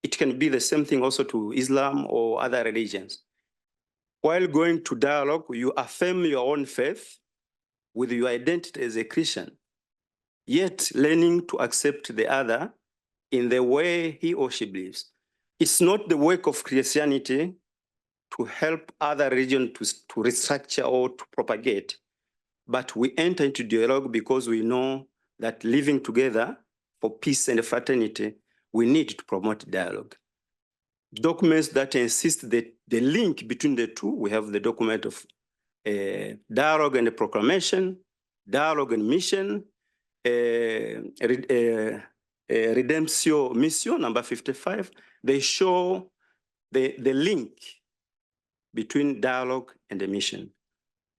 It can be the same thing also to Islam or other religions. While going to dialogue, you affirm your own faith with your identity as a Christian, yet learning to accept the other in the way he or she believes. It's not the work of Christianity to help other religions to restructure or to propagate, but we enter into dialogue because we know that living together for peace and fraternity, we need to promote dialogue. Documents that insist that the link between the two, we have the document of dialogue and proclamation, dialogue and mission, redemption mission number 55. They show the link between dialogue and the mission.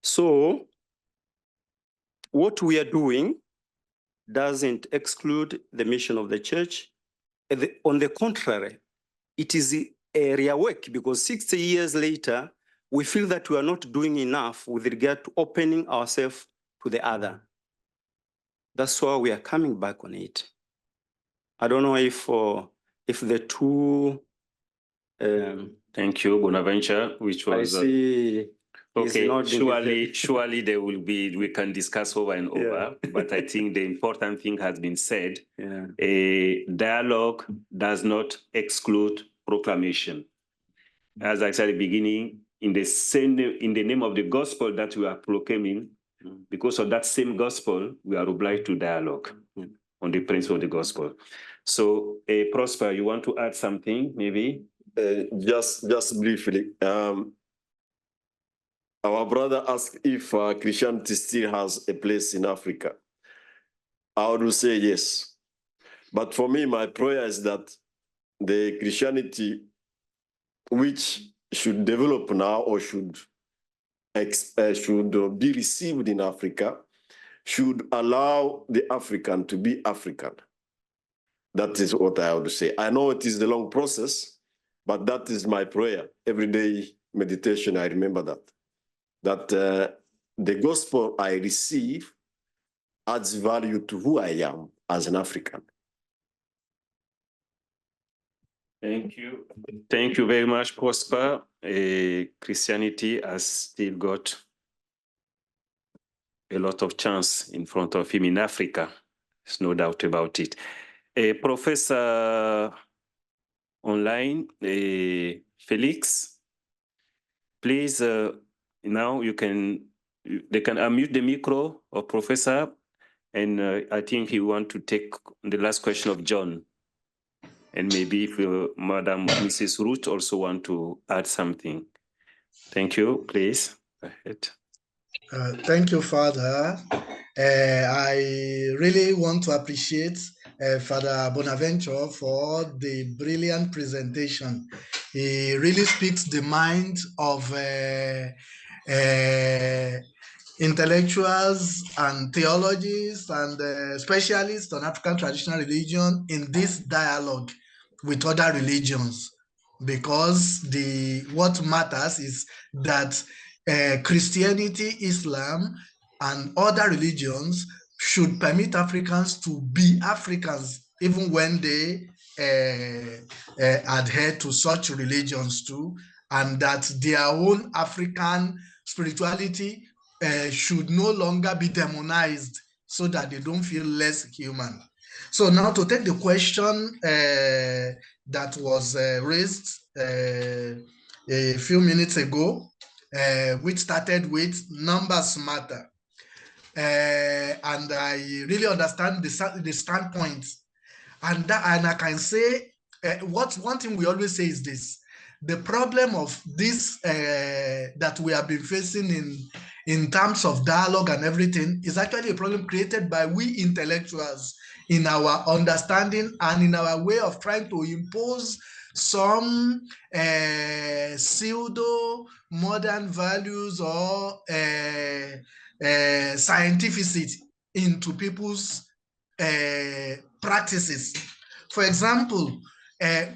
So what we are doing doesn't exclude the mission of the church. On the contrary, it is a area work, because 60 years later, we feel that we are not doing enough with regard to opening ourselves to the other. That's why we are coming back on it. I don't know if the two... Thank you, Bonaventure, which was... I see... Okay, surely there will be, we can discuss over and over, but I think the important thing has been said. Yeah. A dialogue does not exclude proclamation. As I said at the beginning, in the name of the gospel that we are proclaiming, because of that same gospel, we are obliged to dialogue on the principle of the gospel. So, Prosper, you want to add something, maybe? Just briefly. Our brother asked if Christianity still has a place in Africa. I would say yes. But for me, my prayer is that the Christianity which should develop now or should be received in Africa should allow the African to be African. That is what I would say. I know it is a long process, but that is my prayer. Every day meditation, I remember that the gospel I receive adds value to who I am as an African. Thank you. Thank you very much, Prosper. Christianity has still got a lot of chance in front of him in Africa. There's no doubt about it. Professor online, Felix, please, now they can unmute the micro of Professor, and I think he want to take the last question of John. And maybe if Madam Mrs. Ruth also want to add something. Thank you, please. Go ahead. Thank you, Father. I really want to appreciate Father Bonaventure for the brilliant presentation. He really speaks the mind of intellectuals and theologians and specialists on African traditional religion in this dialogue with other religions, because what matters is that Christianity, Islam, and other religions should permit Africans to be Africans, even when they adhere to such religions too, and that their own African spirituality should no longer be demonized so that they don't feel less human. So now to take the question that was raised a few minutes ago, which started with numbers matter. And I really understand the standpoint. And I can say, one thing we always say is this: the problem of this that we have been facing in terms of dialogue and everything is actually a problem created by we intellectuals in our understanding and in our way of trying to impose some pseudo modern values or scientificity into people's practices. For example,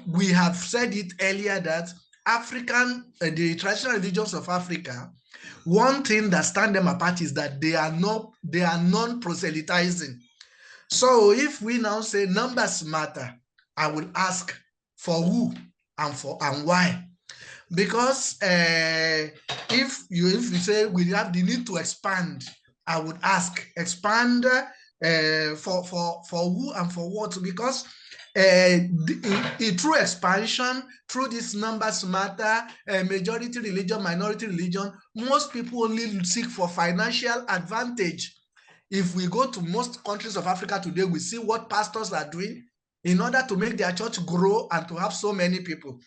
we have said it earlier that the traditional religions of Africa, one thing that stands them apart is that they are non-proselytizing. So if we now say numbers matter, I will ask for who and why. Because if you say we have the need to expand, I would ask expand for who and for what? Because through expansion, through this numbers matter, majority religion, minority religion, most people only seek for financial advantage. If we go to most countries of Africa today, we see what pastors are doing in order to make their church grow and to have so many people.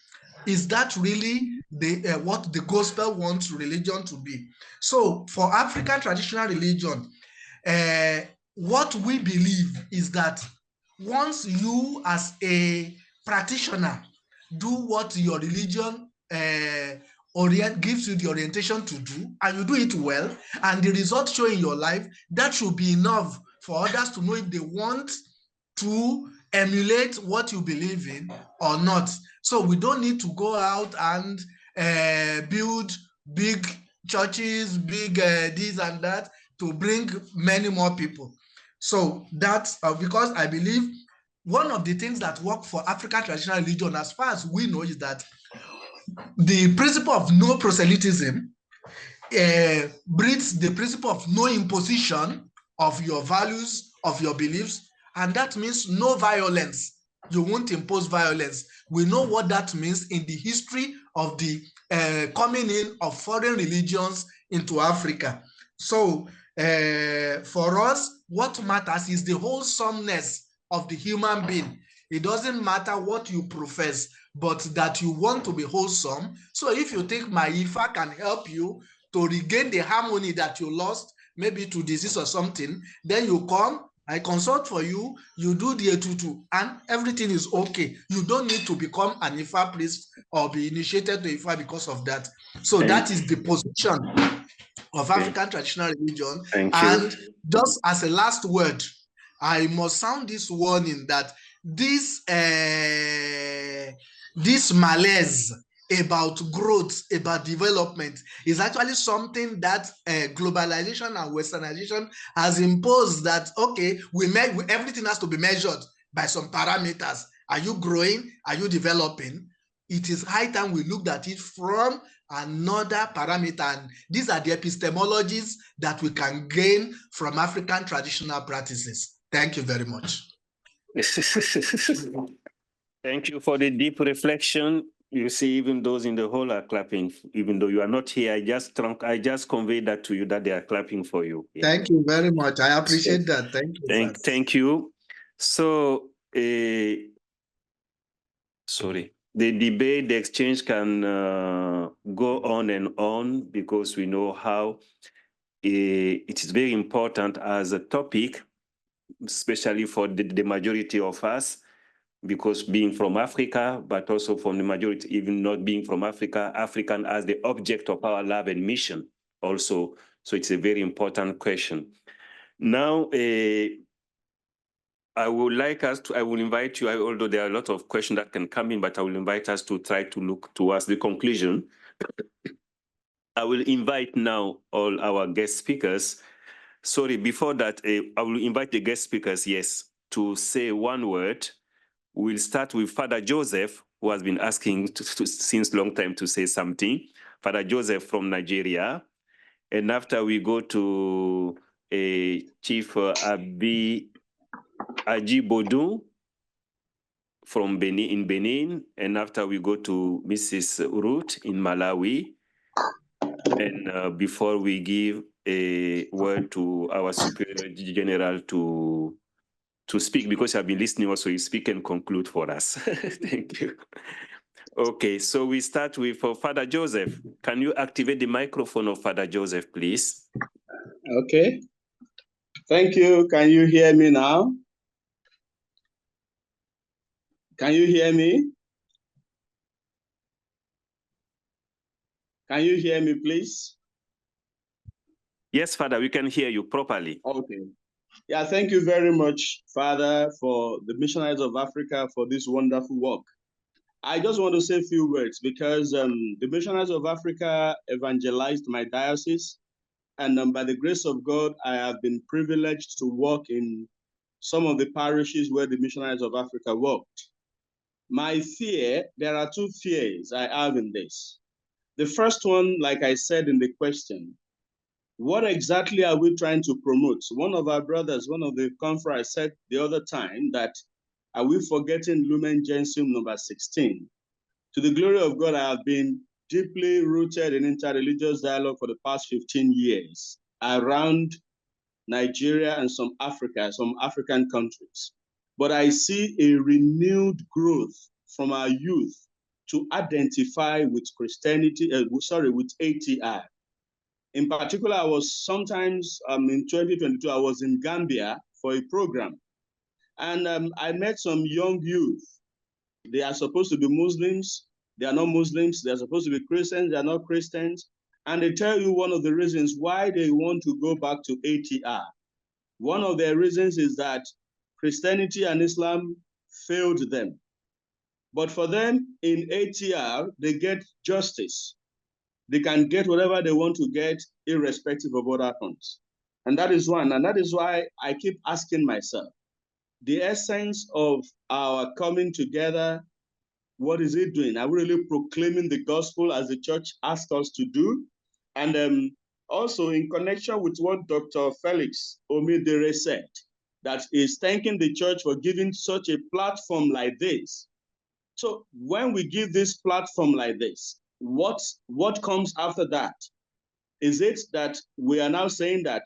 Is that really what the gospel wants religion to be? So for African traditional religion, what we believe is that once you as a practitioner do what your religion gives you the orientation to do, and you do it well, and the results show in your life, that should be enough for others to know if they want to emulate what you believe in or not. So we don't need to go out and build big churches, big this and that to bring many more people. So that's because I believe one of the things that work for African traditional religion, as far as we know, is that the principle of no proselytism breeds the principle of no imposition of your values, of your beliefs, and that means no violence. You won't impose violence. We know what that means in the history of the coming in of foreign religions into Africa. So for us, what matters is the wholesomeness of the human being. It doesn't matter what you profess, but that you want to be wholesome. So if you think my Ifa can help you to regain the harmony that you lost, maybe to disease or something, then you come, I consult for you, you do the etutu, and everything is okay. You don't need to become an Ifa priest or be initiated to Ifa because of that. So that is the position of African traditional religion. And just as a last word, I must sound this warning that this malaise about growth, about development, is actually something that globalization and westernization has imposed, that, okay, everything has to be measured by some parameters. Are you growing? Are you developing? It is high time we looked at it from another parameter. And these are the epistemologies that we can gain from African traditional practices. Thank you very much. Thank you for the deep reflection. You see, even those in the hall are clapping, even though you are not here. I just conveyed that to you, that they are clapping for you. Yeah. Thank you very much. I appreciate that. Thank you. Thank you. So, sorry. The debate, the exchange can go on and on, because we know how it is very important as a topic, especially for the majority of us, because being from Africa, but also from the majority, even not being from Africa, African as the object of our love and mission also. So it's a very important question. Now, I will invite you, although there are a lot of questions that can come in, but I will invite us to try to look towards the conclusion. I will invite now all our guest speakers. Sorry, before that, I will invite the guest speakers, yes, to say one word We'll start with Father Joseph, who has been asking since long time to say something. Father Joseph from Nigeria. And after we go to Chief Aji Bodun from Benin, in Benin. And after we go to Mrs. Ruth in Malawi. And before we give a word to our Superior General to speak, because I've been listening also, you speak and conclude for us. Thank you. Okay, so we start with Father Joseph. Can you activate the microphone of Father Joseph, please? Okay. Thank you. Can you hear me now? Can you hear me? Can you hear me, please? Yes, Father, we can hear you properly. Okay. Yeah, thank you very much, Father, for the Missionaries of Africa for this wonderful work. I just want to say a few words because the Missionaries of Africa evangelized my diocese, and by the grace of God, I have been privileged to work in some of the parishes where the Missionaries of Africa worked. My fear, there are two fears I have in this. The first one, like I said in the question, what exactly are we trying to promote? One of our brothers, one of the conference said the other time that, are we forgetting Lumen Gentium number 16? To the glory of God, I have been deeply rooted in interreligious dialogue for the past 15 years around Nigeria and some African countries. But I see a renewed growth from our youth to identify with Christianity, with ATR. In particular, I was sometimes in 2022, I was in Gambia for a program. And I met some young youth. They are supposed to be Muslims. They are not Muslims. They are supposed to be Christians. They are not Christians. And they tell you one of the reasons why they want to go back to ATR. One of their reasons is that Christianity and Islam failed them. But for them in ATR, they get justice. They can get whatever they want to get, irrespective of what happens. And that is one. And that is why I keep asking myself, the essence of our coming together, what is it doing? Are we really proclaiming the gospel as the church asked us to do? And also in connection with what Dr. Felix Omidere said, that is thanking the church for giving such a platform like this. So when we give this platform like this, what comes after that? Is it that we are now saying that,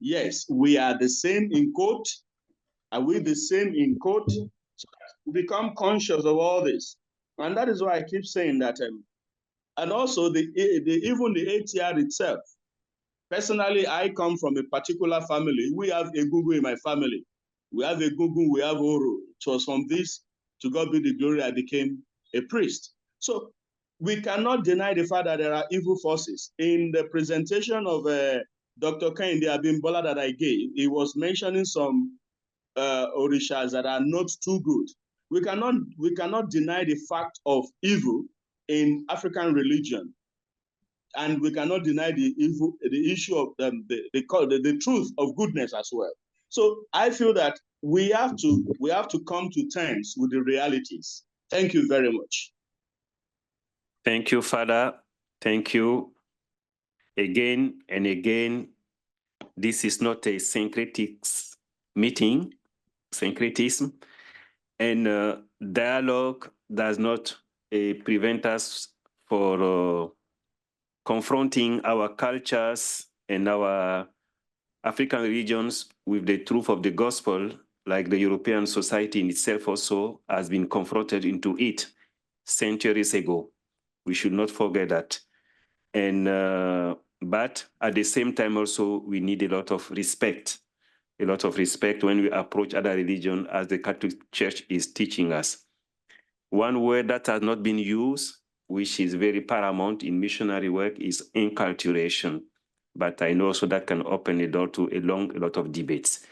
yes, we are the same in quote? Are we the same in quote? So we become conscious of all this. And that is why I keep saying that. And also even the ATR itself. Personally, I come from a particular family. We have a Gugu in my family. We have a Gugu, we have Oro. It was from this, to God be the glory, I became a priest. So we cannot deny the fact that there are evil forces. In the presentation of Dr. Kehinde Abimbola that I gave, he was mentioning some orishas that are not too good. We cannot deny the fact of evil in African religion. And we cannot deny the issue of the truth of goodness as well. So I feel that we have to come to terms with the realities. Thank you very much. Thank you, Father. Thank you. Again and again, this is not a syncretism meeting, syncretism, and dialogue does not prevent us for confronting our cultures and our African regions with the truth of the gospel, like the European society in itself also has been confronted into it centuries ago. We should not forget that. And but at the same time also, we need a lot of respect when we approach other religions as the Catholic Church is teaching us. One word that has not been used, which is very paramount in missionary work, is enculturation. But I know also that can open a door to a lot of debates.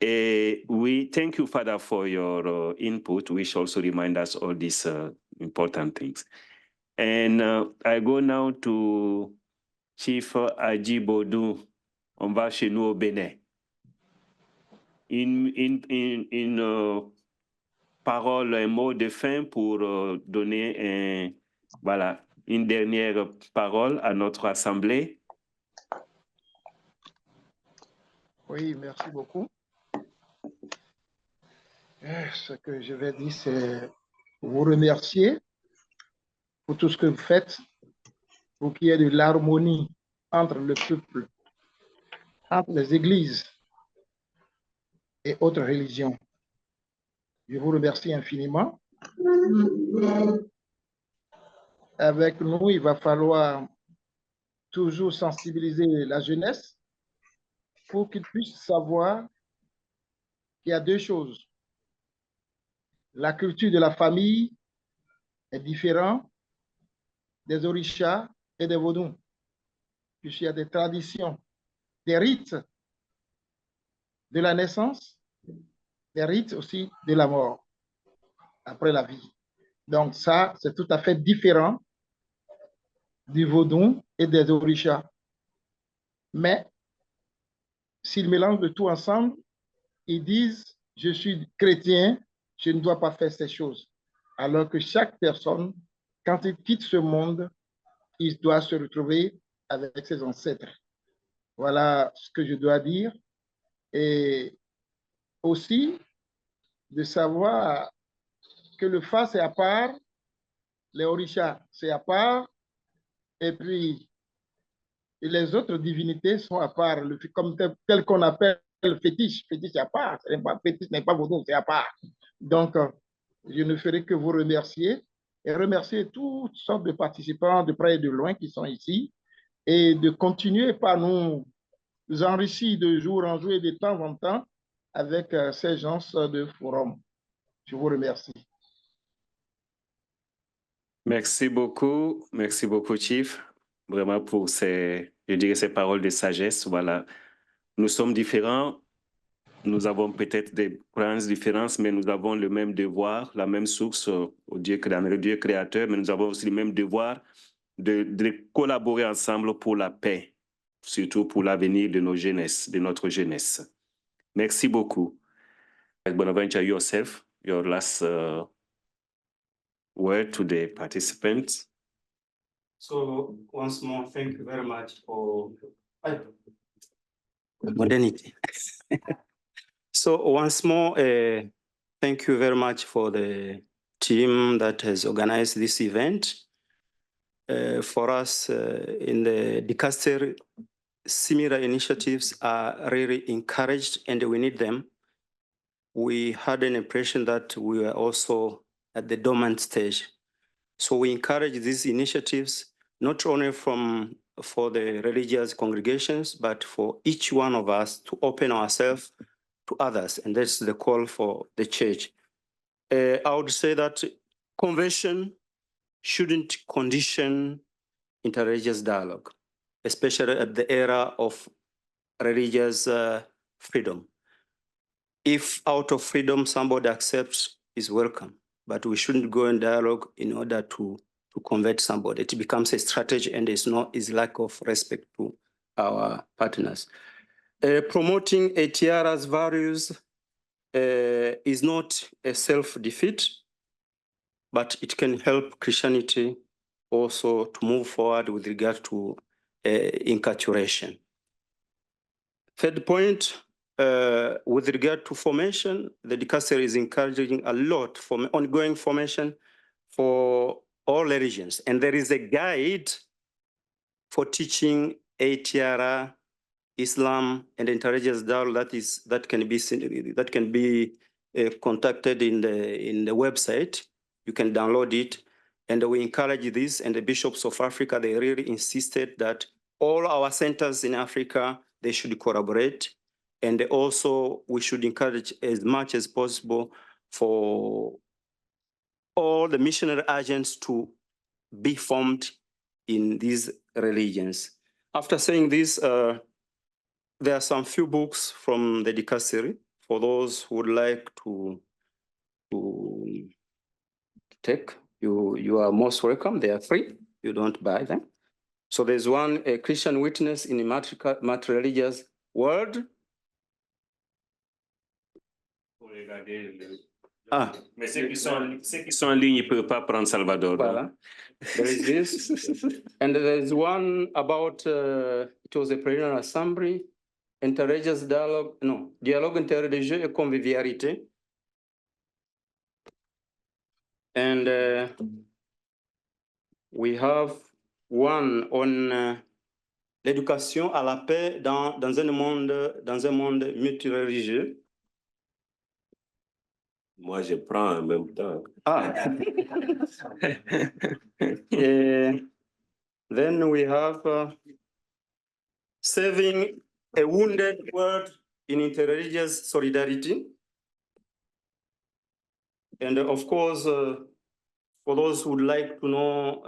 We thank you, Father, for your input, which also remind us all these important things. And I go now to Chief Aji Bodun. On va chez nous au Bénin. In parole, un mot de fin pour donner une dernière parole à notre assemblée. Oui, merci beaucoup. Ce que je vais dire, c'est vous remercier pour tout ce que vous faites, pour qu'il y ait de l'harmonie entre le peuple, entre les églises et autres religions. Je vous remercie infiniment. Avec nous, il va falloir toujours sensibiliser la jeunesse pour qu'ils puissent savoir qu'il y a deux choses. La culture de la famille est différente des orishas et des vaudous, puisqu'il y a des traditions, des rites de la naissance, des rites aussi de la mort, après la vie. Donc ça, c'est tout à fait différent du vaudou et des orishas. Mais s'ils mélangent de tout ensemble, ils disent, je suis chrétien, je ne dois pas faire ces choses. Alors que chaque personne, quand il quitte ce monde, il doit se retrouver avec ses ancêtres. Voilà ce que je dois dire. Et aussi, de savoir que le Fa, c'est à part, les orishas, c'est à part, et puis les autres divinités sont à part, comme tel qu'on appelle le fétiche. Fétiche à part, fétiche n'est pas vaudou, c'est à part. Donc, je ne ferai que vous remercier et remercier toutes sortes de participants de près et de loin qui sont ici et de continuer par nous enrichir de jour en jour et de temps en temps avec ces gens de forum. Je vous remercie. Merci beaucoup, Chief, vraiment pour ces paroles de sagesse. Voilà, nous sommes différents, nous avons peut-être des grandes différences, mais nous avons le même devoir, la même source au Dieu créateur, mais nous avons aussi le même devoir de collaborer ensemble pour la paix, surtout pour l'avenir de notre jeunesse. Merci beaucoup. Bonaventure, yourself, your last word to the participants. So once more, thank you very much for modernity. So once more, thank you very much for the team that has organized this event. For us in the dicastery, similar initiatives are really encouraged and we need them. We had an impression that we were also at the dormant stage. So we encourage these initiatives, not only for the religious congregations, but for each one of us to open ourselves to others. And that's the call for the church. I would say that conversion shouldn't condition interreligious dialogue, especially at the era of religious freedom. If out of freedom somebody accepts, is welcome, but we shouldn't go in dialogue in order to convert somebody. It becomes a strategy and is lack of respect to our partners. Promoting ATR's values is not a self-defeat, but it can help Christianity also to move forward with regard to enculturation. Third point, with regard to formation, the dicastery is encouraging a lot for ongoing formation for all religions. And there is a guide for teaching ATR, Islam, and interreligious dialogue that can be contacted in the website. You can download it. And we encourage this, and the bishops of Africa, they really insisted that all our centers in Africa, they should collaborate. And also we should encourage as much as possible for all the missionary agents to be formed in these religions. After saying this, there are some few books from the dicastery for those who would like to take. You are most welcome. They are free. You don't buy them. So there's one, A Christian Witness in a Matriligious World. Ah, Mais ceux qui sont en ligne, ils ne peuvent pas prendre Salvador. voilà. There is this. And there is one about, it was a perennial assembly, interreligious dialogue, no, dialogue interreligieux et convivialité. And we have one on l'éducation à la paix dans un monde multireligieux. Moi, je prends en même temps. Ah. Then we have saving a wounded world in interreligious solidarity. And of course, for those who would like to know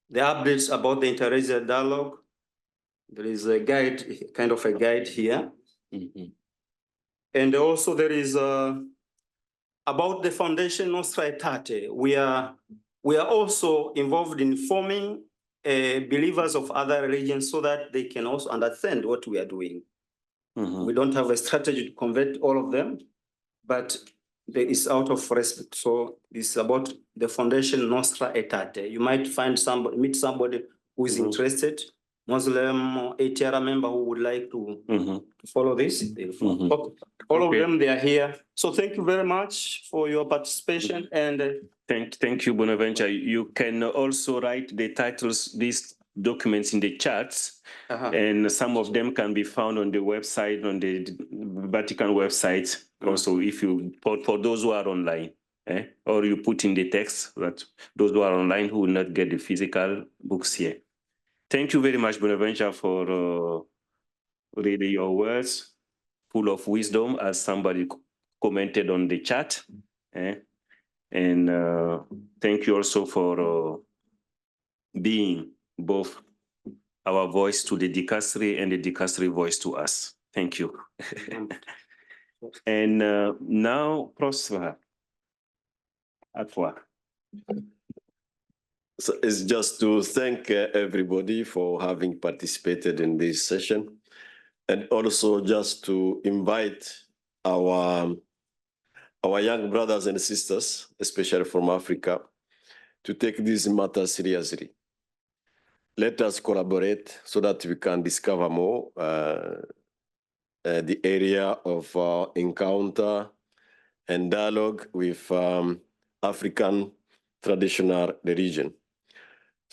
the updates about the interreligious dialogue, there is a guide, kind of a guide here. Mm-hmm. And also there is about the Foundation Nostra Aetate. We are also involved in forming believers of other religions so that they can also understand what we are doing. Mm-hmm. We don't have a strategy to convert all of them, but there is out of respect. So it's about the Foundation Nostra Aetate. You might meet somebody who is interested, Muslim or ATR member who would like to follow this. All of them, they are here. So thank you very much for your participation. And thank you, Bonaventure. You can also write the titles, these documents in the chats, and some of them can be found on the website, on the Vatican website. Also, if you, for those who are online, or you put in the text, that those who are online who will not get the physical books here. Thank you very much, Bonaventure, for reading your words, full of wisdom, as somebody commented on the chat. And thank you also for being both our voice to the dicastery and the dicastery voice to us. Thank you. And now, Prosper, à toi. So it's just to thank everybody for having participated in this session, and also just to invite our young brothers and sisters, especially from Africa, to take this matter seriously. Let us collaborate so that we can discover more the area of encounter and dialogue with African traditional religion.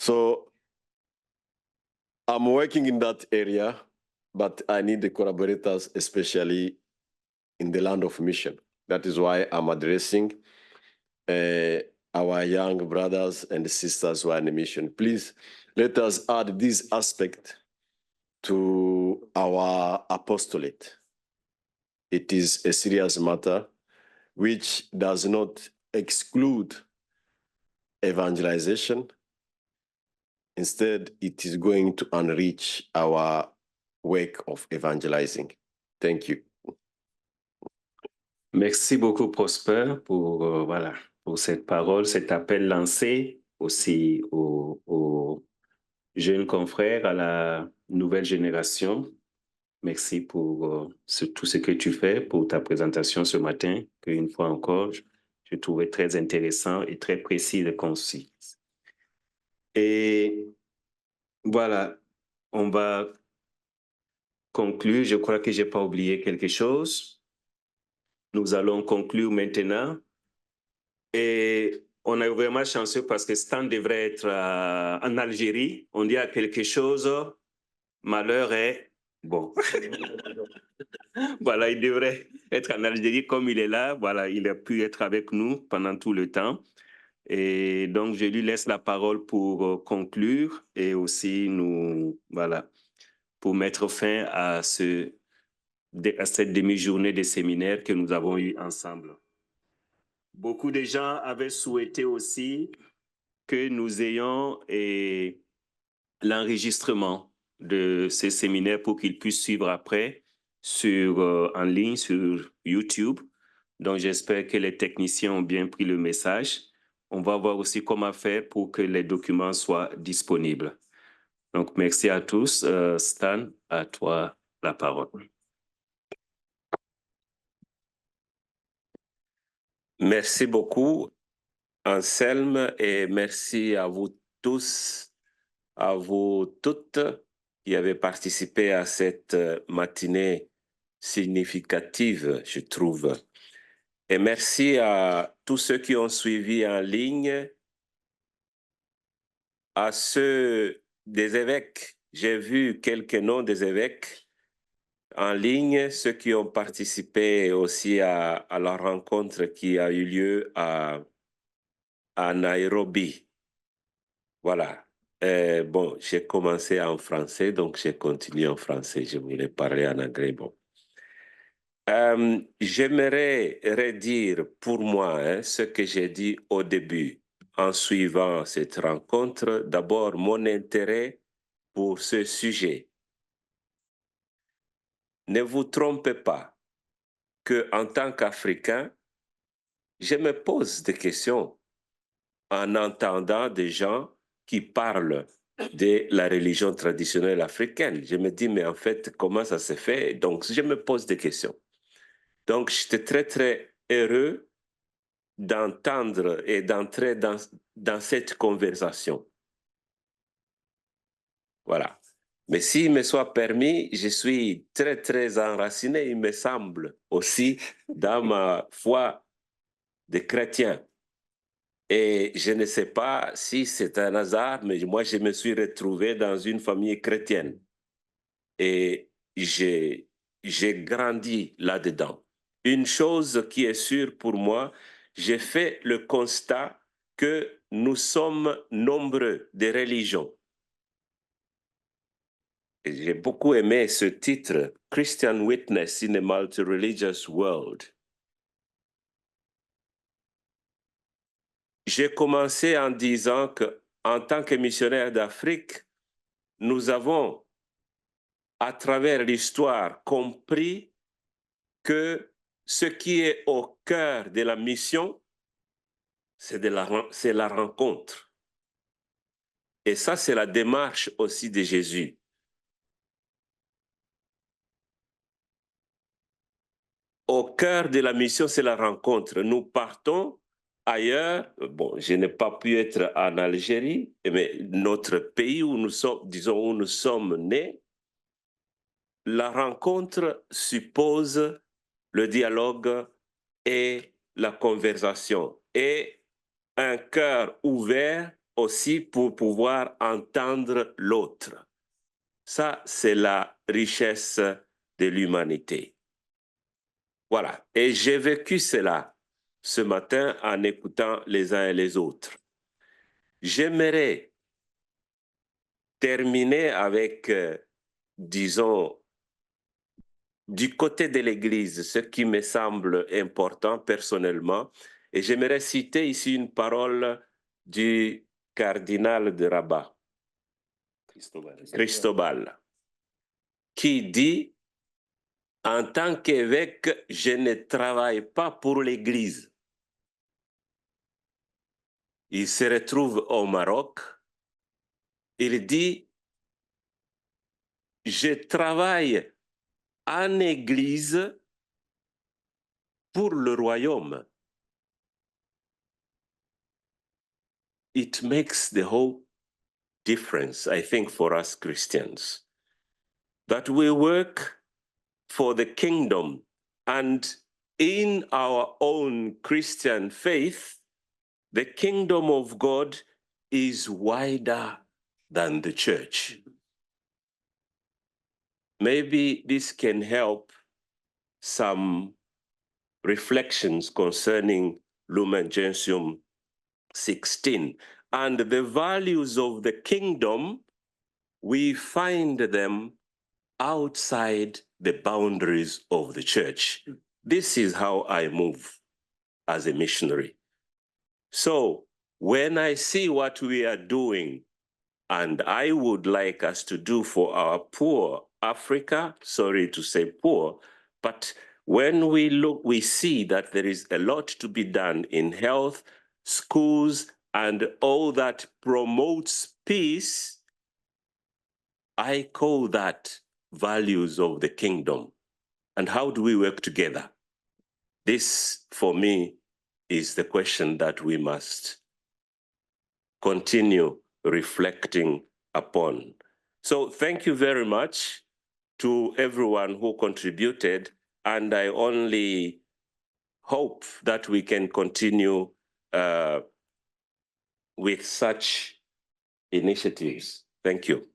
So I'm working in that area, but I need the collaborators, especially in the land of mission. That is why I'm addressing our young brothers and sisters who are in the mission. Please let us add this aspect to our apostolate. It is a serious matter which does not exclude evangelization. Instead, it is going to enrich our work of evangelizing. Thank you. Merci beaucoup, Prosper, pour, voilà, pour cette parole, cet appel lancé aussi aux jeunes confrères, à la nouvelle génération. Merci pour tout ce que tu fais, pour ta présentation ce matin, qu'une fois encore, je trouvais très intéressant et très précis et concis. Et voilà, on va conclure. Je crois que je n'ai pas oublié quelque chose. Nous allons conclure maintenant. Et on est vraiment chanceux parce que Stan devrait être en Algérie. On dit à quelque chose, malheur est bon. Voilà, il devrait être en Algérie comme il est là. Voilà, il a pu être avec nous pendant tout le temps. Et donc, je lui laisse la parole pour conclure et aussi pour mettre fin à cette demi-journée de séminaire que nous avons eue ensemble. Beaucoup de gens avaient souhaité aussi que nous ayons l'enregistrement de ces séminaires pour qu'ils puissent suivre après en ligne sur YouTube. Donc, j'espère que les techniciens ont bien pris le message. On va voir aussi comment faire pour que les documents soient disponibles. Donc, merci à tous. Stan, à toi la parole. Merci beaucoup, Anselme, et merci à vous tous, à vous toutes qui avez participé à cette matinée significative, je trouve. Et merci à tous ceux qui ont suivi en ligne, à ceux des évêques. J'ai vu quelques noms des évêques en ligne, ceux qui ont participé aussi à la rencontre qui a eu lieu à Nairobi. Voilà. Bon, j'ai commencé en français, donc j'ai continué en français. Je voulais parler en anglais. Bon. J'aimerais redire pour moi ce que j'ai dit au début en suivant cette rencontre. D'abord, mon intérêt pour ce sujet. Ne vous trompez pas qu'en tant qu'Africain, je me pose des questions en entendant des gens qui parlent de la religion traditionnelle africaine. Je me dis, mais en fait, comment ça se fait? Donc, je me pose des questions. Donc, j'étais très, très heureux d'entendre et d'entrer dans cette conversation. Voilà. Mais s'il me soit permis, je suis très, très enraciné, il me semble, aussi dans ma foi de chrétien. Et je ne sais pas si c'est un hasard, mais moi, je me suis retrouvé dans une famille chrétienne. Et j'ai grandi là-dedans. Une chose qui est sûre pour moi, j'ai fait le constat que nous sommes nombreux de religions. Et j'ai beaucoup aimé ce titre, Christian Witness in a Multi-Religious World. J'ai commencé en disant qu'en tant que missionnaire d'Afrique, nous avons, à travers l'histoire, compris que ce qui est au cœur de la mission, c'est la rencontre. Et ça, c'est la démarche aussi de Jésus. Au cœur de la mission, c'est la rencontre. Nous partons ailleurs. Bon, je n'ai pas pu être en Algérie, mais notre pays où nous sommes, disons, où nous sommes nés, la rencontre suppose le dialogue et la conversation et un cœur ouvert aussi pour pouvoir entendre l'autre. Ça, c'est la richesse de l'humanité. Voilà. Et j'ai vécu cela ce matin en écoutant les uns et les autres. J'aimerais terminer avec, disons, du côté de l'Église, ce qui me semble important personnellement, et j'aimerais citer ici une parole du cardinal de Rabat, Cristobal, qui dit « En tant qu'évêque, je ne travaille pas pour l'Église. » Il se retrouve au Maroc. Il dit « Je travaille en Église pour le royaume. » It makes the whole difference, I think, for us Christians, that we work for the kingdom, and in our own Christian faith, the kingdom of God is wider than the church. Maybe this can help some reflections concerning Lumen Gentium 16. And the values of the kingdom, we find them outside the boundaries of the church. This is how I move as a missionary. So when I see what we are doing, and I would like us to do for our poor Africa, sorry to say poor, but when we look, we see that there is a lot to be done in health, schools, and all that promotes peace. I call that values of the kingdom. And how do we work together? This, for me, is the question that we must continue reflecting upon. So thank you very much to everyone who contributed, and I only hope that we can continue with such initiatives. Thank you.